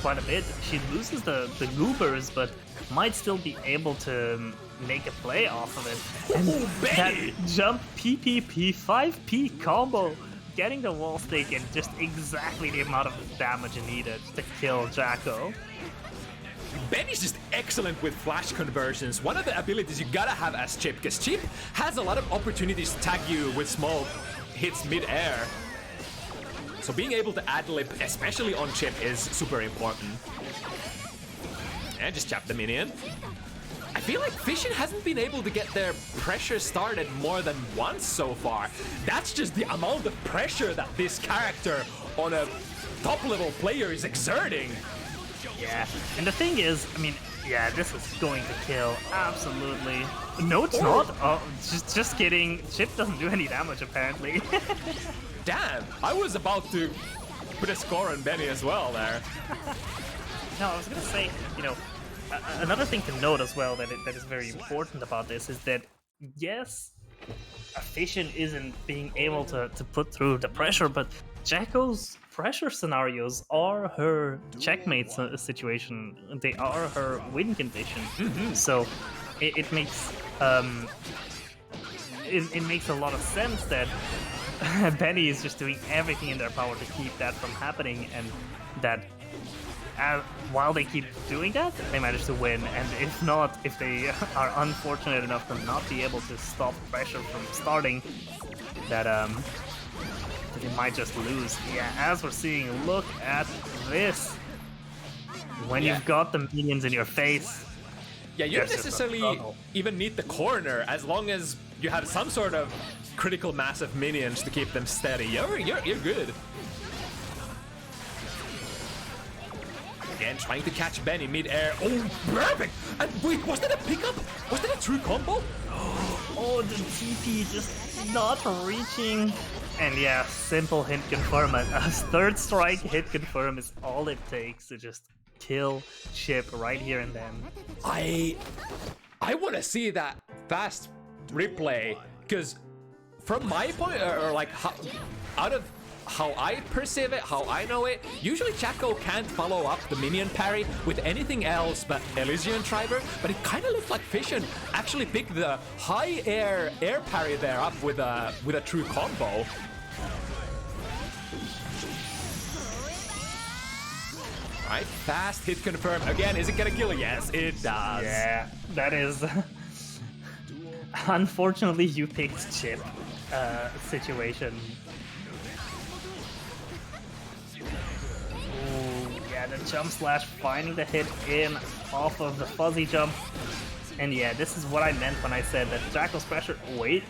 quite a bit. She loses the goobers, but might still be able to make a play off of it. And that jump PPP 5P combo, getting the wall stake and just exactly the amount of damage needed to kill Jacko. Benny's just excellent with flash conversions. One of the abilities you gotta have as Chip, because Chip has a lot of opportunities to tag you with small hits mid-air. So being able to ad-lib, especially on Chip, is super important. And just chap the minion. I feel like Fecian hasn't been able to get their pressure started more than once so far. That's just the amount of pressure that this character on a top-level player is exerting. Yeah, and the thing is, I mean, yeah, this is going to kill, absolutely. No, it's not. Oh, just kidding. Chip doesn't do any damage, apparently. Damn, I was about to put a score on Benny as well there. No, I was gonna say, you know, another thing to note as well that is very important about this is that, yes, Fecian isn't being able to put through the pressure, but Jacko's pressure scenarios are her checkmate situation. They are her win condition. So it makes it makes a lot of sense that Benny is just doing everything in their power to keep that from happening, and that while they keep doing that, they manage to win. And if not, if they are unfortunate enough to not be able to stop pressure from starting, that they might just lose. Yeah, as we're seeing, look at this. When you've got the minions in your face, yeah, you don't necessarily even need the corner as long as you have some sort of critical mass of minions to keep them steady. You're good. Again, trying to catch Benny mid-air. Oh, perfect! And wait, was that a pickup? Was that a true combo? Oh, the TP just not reaching. And yeah, simple hit confirm. A third strike hit confirm is all it takes to just kill Chip right here and then. I want to see that fast replay, because from my point, or like out of how I perceive it, how I know it, usually Jacko can't follow up the minion parry with anything else but Elysian Triber, but it kind of looked like Fecian actually picked the high air parry there up with a true combo. Right, fast hit confirm. Again, is it gonna kill? Yes, it does. Yeah, that is... Unfortunately, you picked Chip situation. Yeah, the jump slash finding the hit in off of the fuzzy jump. And yeah, this is what I meant when I said that Jackal's pressure, wait,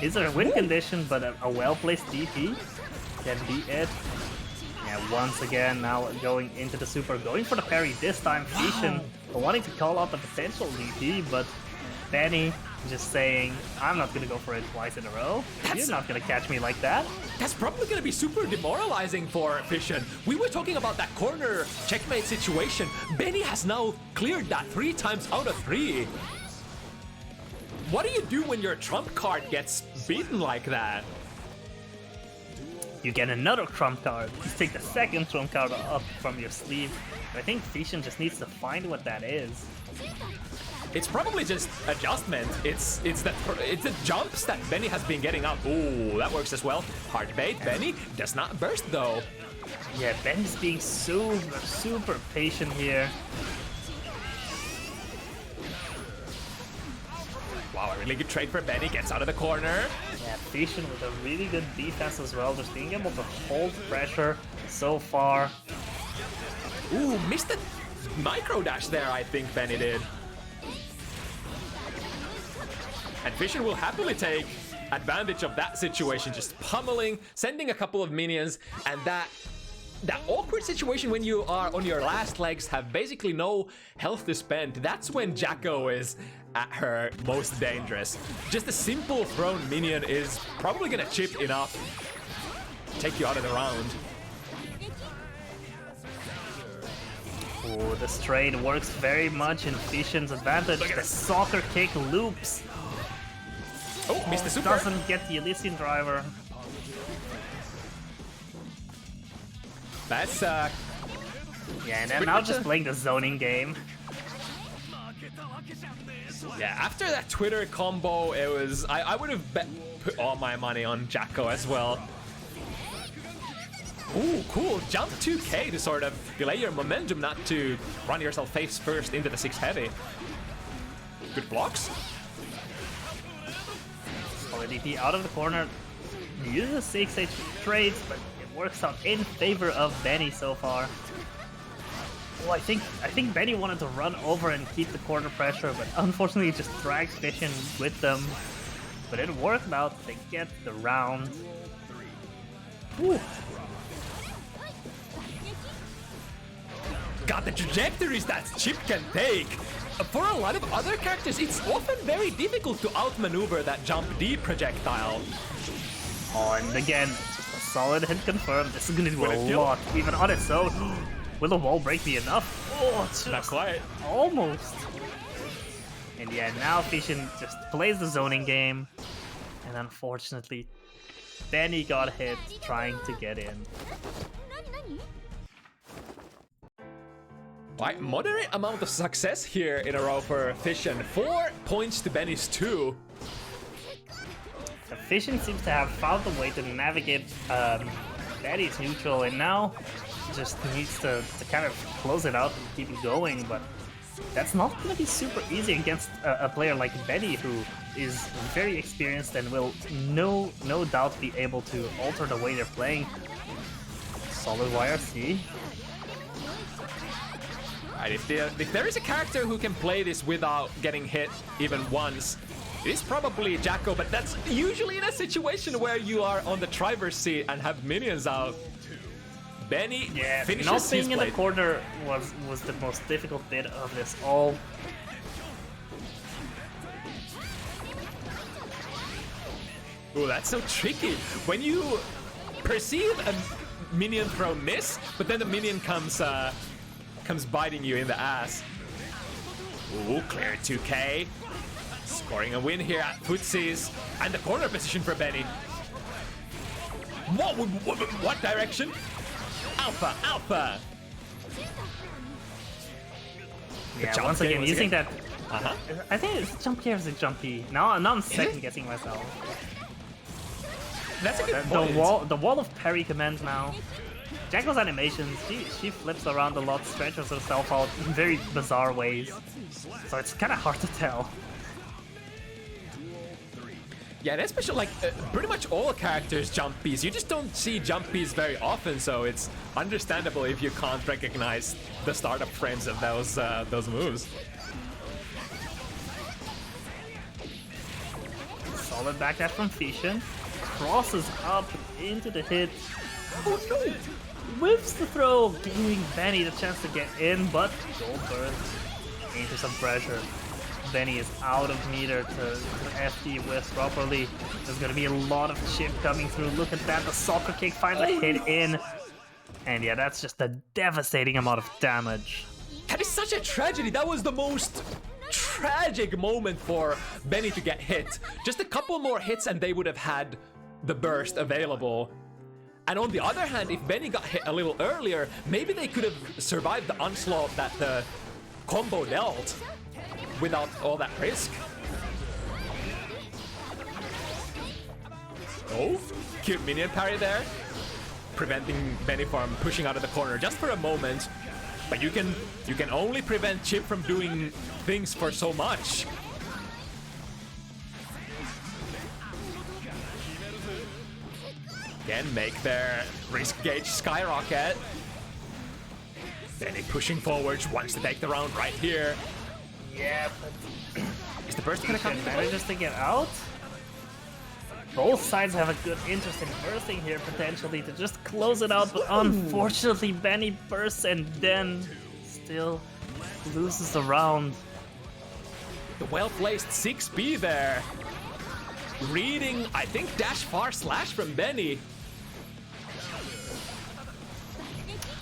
is there a win condition, but a well-placed DP can be it. Yeah, once again, now going into the super, going for the parry this time. Fecian wanting to call out the potential DP, but Benny just saying, I'm not gonna go for it twice in a row. You're not gonna catch me like that. That's probably gonna be super demoralizing for Fecian. We were talking about that corner checkmate situation. Benny has now cleared that 3 times out of 3. What do you do when your trump card gets beaten like that? You get another trump card. You take the second trump card up from your sleeve. But I think Fecian just needs to find what that is. It's probably just adjustment. It's the jumps that Benny has been getting up. Ooh, that works as well. Hard bait. Benny does not burst though. Yeah, Benny's being super patient here. Wow, a really good trade for Benny. Gets out of the corner. Yeah, Fecian with a really good defense as well. Just being able to hold pressure so far. Ooh, missed the micro dash there, I think Benny did. And Fecian will happily take advantage of that situation, just pummeling, sending a couple of minions, and that awkward situation when you are on your last legs, have basically no health to spend. That's when Jacko is at her most dangerous. Just a simple thrown minion is probably gonna chip enough to take you out of the round. Oh, the straight works very much in Fecian's advantage. The soccer kick loops. Oh, missed the super. Doesn't get the Elysian driver. That's yeah, and then now just playing the zoning game. Yeah, after that Twitter combo, it was I would have put all my money on Jacko as well. Ooh, cool. Jump 2K to sort of delay your momentum, not to run yourself face first into the 6 heavy. Good blocks. DP out of the corner, uses 6H trades, but it works out in favor of Benny so far. Oh, I think Benny wanted to run over and keep the corner pressure, but unfortunately just drags Fecian with them. But it worked out. They get the round. Ooh. God, the trajectories that Chip can take. For a lot of other characters, it's often very difficult to outmaneuver that jump D projectile. Oh, and again, just a solid hit confirmed. This is gonna do a lot, even on its own. Will the wall break me enough? Oh, just not quite. Almost. And yeah, now Fecian just plays the zoning game. And unfortunately, Benny got hit trying to get in. Right, moderate amount of success here in a row for Fecian. 4 points to Benny's 2. Fecian seems to have found a way to navigate Benny's neutral, and now just needs to kind of close it out and keep it going, but that's not going to be super easy against a player like Benny, who is very experienced and will no doubt be able to alter the way they're playing. Solid YRC. Right, if there is a character who can play this without getting hit even once, it is probably Jacko, but that's usually in a situation where you are on the driver's seat and have minions out. Benny finishes not being in the blade. corner was the most difficult bit of this all. Oh, that's so tricky. When you perceive a minion throw miss, but then the minion comes biting you in the ass. Ooh, clear 2k. Scoring a win here at Footsies. And the corner position for Benny. What direction? Alpha, alpha! Yeah, once again, using that... Uh-huh. I think it's jump here is a jumpy. Now I'm second guessing myself. That's a good point. The wall of parry commands now. Jacko's animations, she flips around a lot, stretches herself out in very bizarre ways. So it's kind of hard to tell. Yeah, and especially like pretty much all characters jump Bs. You just don't see jump Bs very often, so it's understandable if you can't recognize the startup frames of those moves. Solid back dash from Fecian. Crosses up into the hit. Oh no! Whips the throw, giving Benny the chance to get in, but gold burns into some pressure. Benny is out of meter to FD whiff properly. There's gonna be a lot of chip coming through. Look at that, the soccer kick finally hit in. And yeah, that's just a devastating amount of damage. That is such a tragedy. That was the most tragic moment for Benny to get hit. Just a couple more hits and they would have had the burst available. And on the other hand, if Benny got hit a little earlier, maybe they could have survived the onslaught that the combo dealt without all that risk. Oh, cute minion parry there, preventing Benny from pushing out of the corner just for a moment. But you can only prevent Chip from doing things for so much. Again, make their risk gauge skyrocket. Benny pushing forwards, wants to take the round right here. Yeah, but is the burst gonna come? Manages to get out. Both sides have a good interest in bursting here potentially to just close it out, but unfortunately Benny bursts and then still loses the round. The well-placed 6B there. Reading, I think, dash far slash from Benny.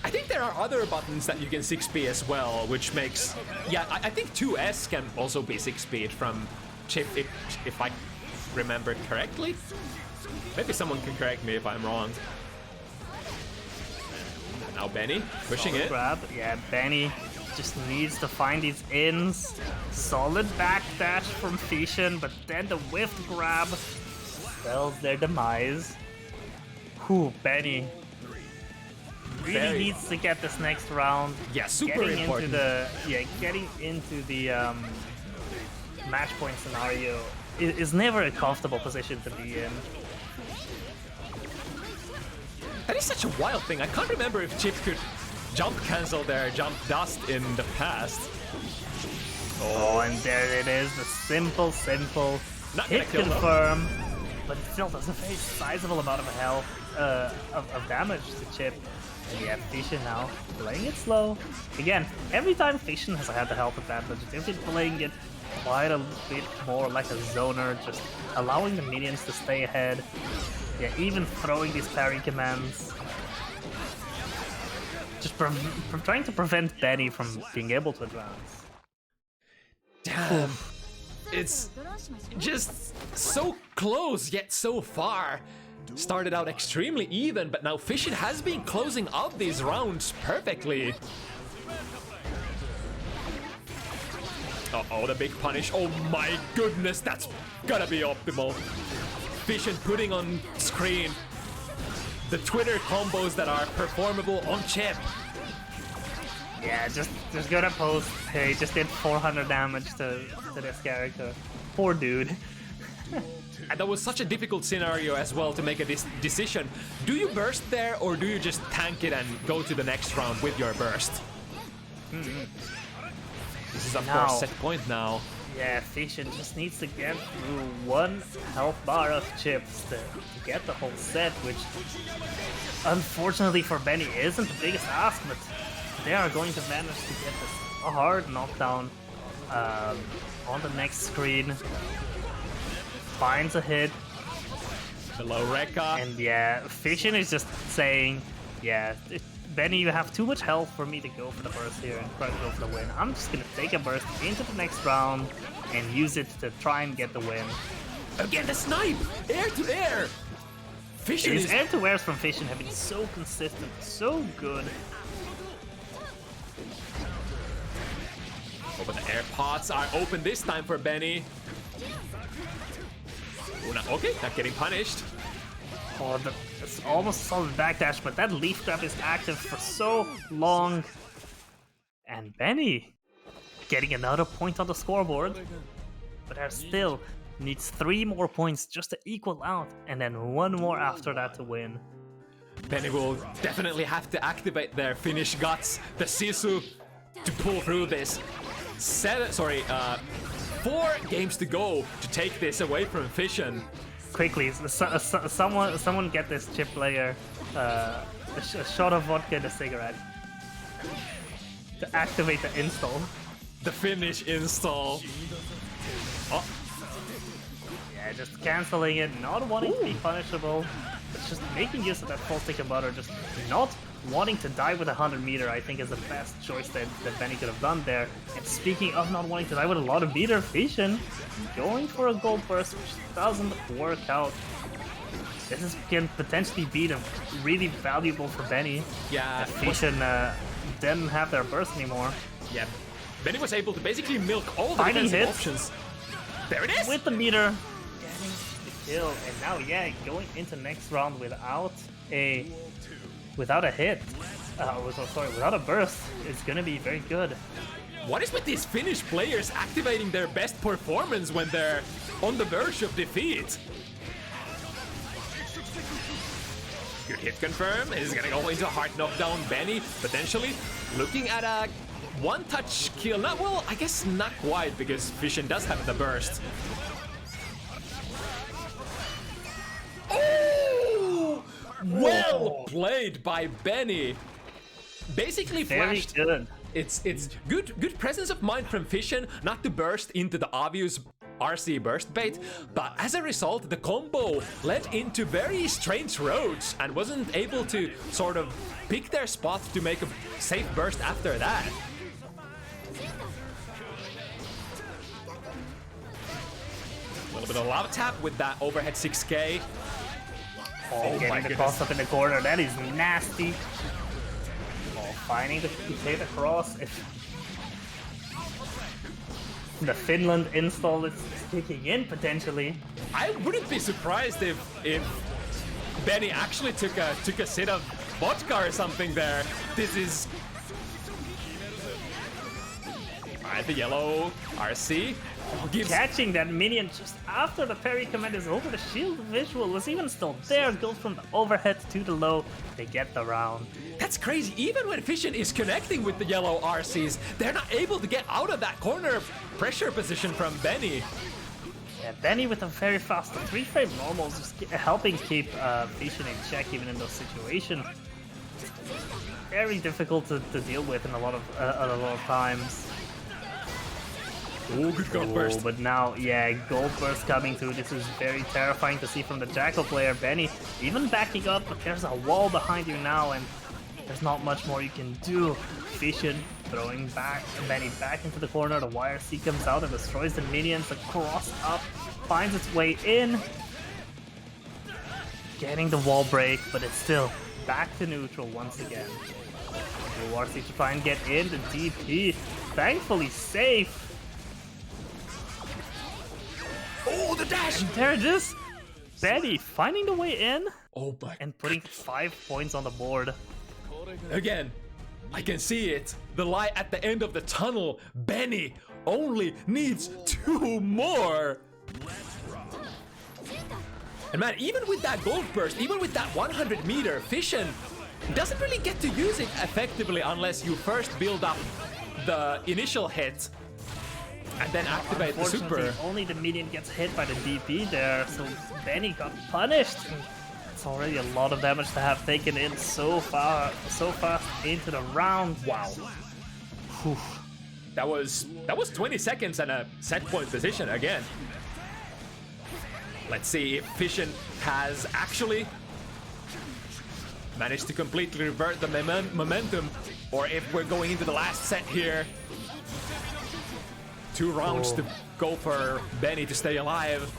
I think there are other buttons that you can 6B as well, which makes... Yeah, I think 2S can also be 6B'd from Chip, if I remember correctly. Maybe someone can correct me if I'm wrong. Now Benny, pushing it. Grab. Yeah, Benny just needs to find these ins. Solid backdash from Fecian, but then the whiffed grab spells their demise. Whew, Benny really needs to get this next round. Yeah, super important. Getting into the match point scenario is never a comfortable position to be in. That is such a wild thing. I can't remember if Chip could jump cancel their jump dust in the past. Oh, and there it is, the simple Not hit gonna kill confirm, but it still doesn't face a sizable amount of health, of damage to Chip. And yeah, Fecian now playing it slow. Again, every time Fecian has had the health advantage, they've been playing it quite a bit more like a zoner, just allowing the minions to stay ahead. Yeah, even throwing these parry commands. Just trying to prevent Benny from being able to advance. Damn. It's just so close yet so far. started out extremely even, but now Fecian has been closing out these rounds perfectly. Uh-oh, the big punish. Oh my goodness, that's gotta be optimal. Fecian putting on screen the Twitter combos that are performable on chip. Yeah, just gonna post, hey, just did 400 damage to this character. Poor dude. And that was such a difficult scenario as well to make a decision. Do you burst there, or do you just tank it and go to the next round with your burst? This is of course set point now. Yeah, Fecian just needs to get through one health bar of chips to get the whole set, which unfortunately for Benny isn't the biggest ask, but they are going to manage to get this hard knockdown on the next screen. Finds a hit. Below Rekka. And yeah, Fecian is just saying, yeah, Benny, you have too much health for me to go for the burst here and try to go for the win. I'm just gonna take a burst into the next round and use it to try and get the win. Again, the snipe! Air to air! Fecian His air to airs from Fecian have been so consistent, so good. Oh, but the air pods are open this time for Benny. Okay, not getting punished. Oh, it's almost a solid backdash, but that leaf grab is active for so long. And Benny getting another point on the scoreboard, but there still needs 3 more points just to equal out, and then 1 more after that to win. Benny will definitely have to activate their Finnish guts, the Sisu, to pull through this. 4 games to go to take this away from Fecian. Quickly, someone get this chip player a shot of vodka and a cigarette to activate the install. The Finnish install. Oh. Yeah, just canceling it, not wanting to be punishable, but just making use of that full stick of butter, just not wanting to die with a 100-meter, I think is the best choice that Benny could have done there. And speaking of not wanting to die with a lot of meter, Fecian going for a gold burst, which doesn't work out. This can potentially be really valuable for Benny. Yeah, Fecian didn't have their burst anymore. Yeah, Benny was able to basically milk all the Finding defensive hits. options. There it is! With the meter, getting the kill, and now going into next round without a hit. Without a burst, it's gonna be very good. What is with these Finnish players activating their best performance when they're on the verge of defeat? Good hit confirm. Is gonna go into a hard knockdown. Benny potentially looking at a one-touch kill. Not well, I guess not quite, because Fecian does have the burst. Oh! Well played by Benny. Basically flashed. Very good. It's good presence of mind from Fecian not to burst into the obvious RC burst bait, but as a result the combo led into very strange roads and wasn't able to sort of pick their spot to make a safe burst after that. A little bit of lava tap with that overhead 6K. Oh, getting the cross up in the corner, that is nasty. Oh, finding the hit across. The Finland install is kicking in potentially. I wouldn't be surprised if Benny actually took a sip of vodka or something there. This is alright, the yellow RC. Catching that minion just after the parry command is over. The shield visual was even still there. Goes from the overhead to the low. They get the round. That's crazy. Even when Fecian is connecting with the yellow RCs, they're not able to get out of that corner pressure position from Benny. Yeah, Benny with a very fast 3-frame normals, just helping keep Fecian in check even in those situations. Very difficult to deal with in a lot of times. Oh, good gold burst. But now, yeah, gold burst coming through. This is very terrifying to see from the Jackal player. Benny even backing up, but there's a wall behind you now, and there's not much more you can do. Fecian throwing Benny back into the corner. The YRC comes out and destroys the minions. The cross up finds its way in. getting the wall break, but it's still back to neutral once again. RC to try and get in, the DP thankfully safe. Oh, the dash! And there it is! Benny finding the way in Oh my. and putting 5 points on the board. Again, I can see it. The light at the end of the tunnel. Benny only needs 2 more. And man, even with that gold burst, even with that 100 meter, Fecian doesn't really get to use it effectively unless you first build up the initial hit and then activate the super. Only the minion gets hit by the DP there, so Benny got punished. It's already a lot of damage to have taken in so fast into the round. Wow. Whew. That was 20 seconds and a set point position again. Let's see if Fecian has actually managed to completely revert the momentum, or if we're going into the last set here. 2 rounds to go for Benny to stay alive.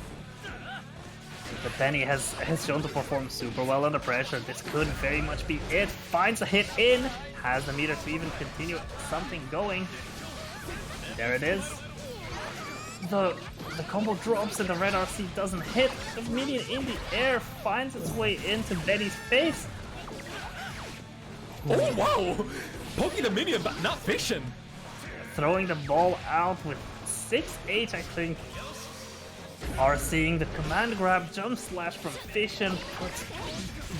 But Benny has shown to perform super well under pressure. This could very much be it. Finds a hit in, has the meter to even continue something going. There it is. The combo drops and the red RC doesn't hit. The minion in the air finds its way into Benny's face. Oh wow! Poking the minion, but not Fecian. Throwing the ball out with 6H, I think. Are seeing the command grab jump slash from Fecian, puts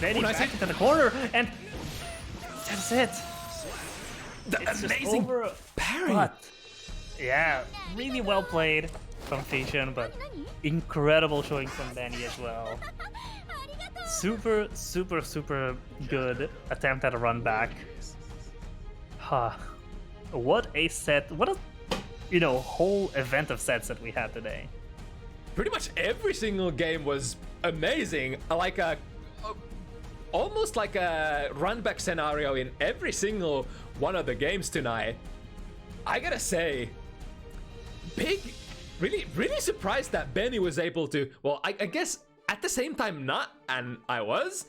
Benny back into the corner, and that's it. The It's amazing parry. But, yeah, really well played from Fecian, but incredible showing from Benny as well. Super, super, super good attempt at a run back. What a set, what a, whole event of sets that we had today. Pretty much every single game was amazing. Like almost like a run back scenario in every single one of the games tonight. I gotta say, really surprised that Benny was able to, well, I guess at the same time not, and I was.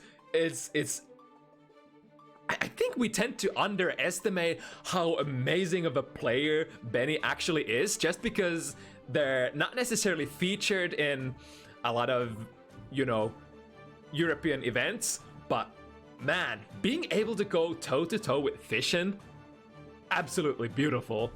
I think we tend to underestimate how amazing of a player Benny actually is, just because they're not necessarily featured in a lot of, European events. But man, being able to go toe-to-toe with Fecian, absolutely beautiful.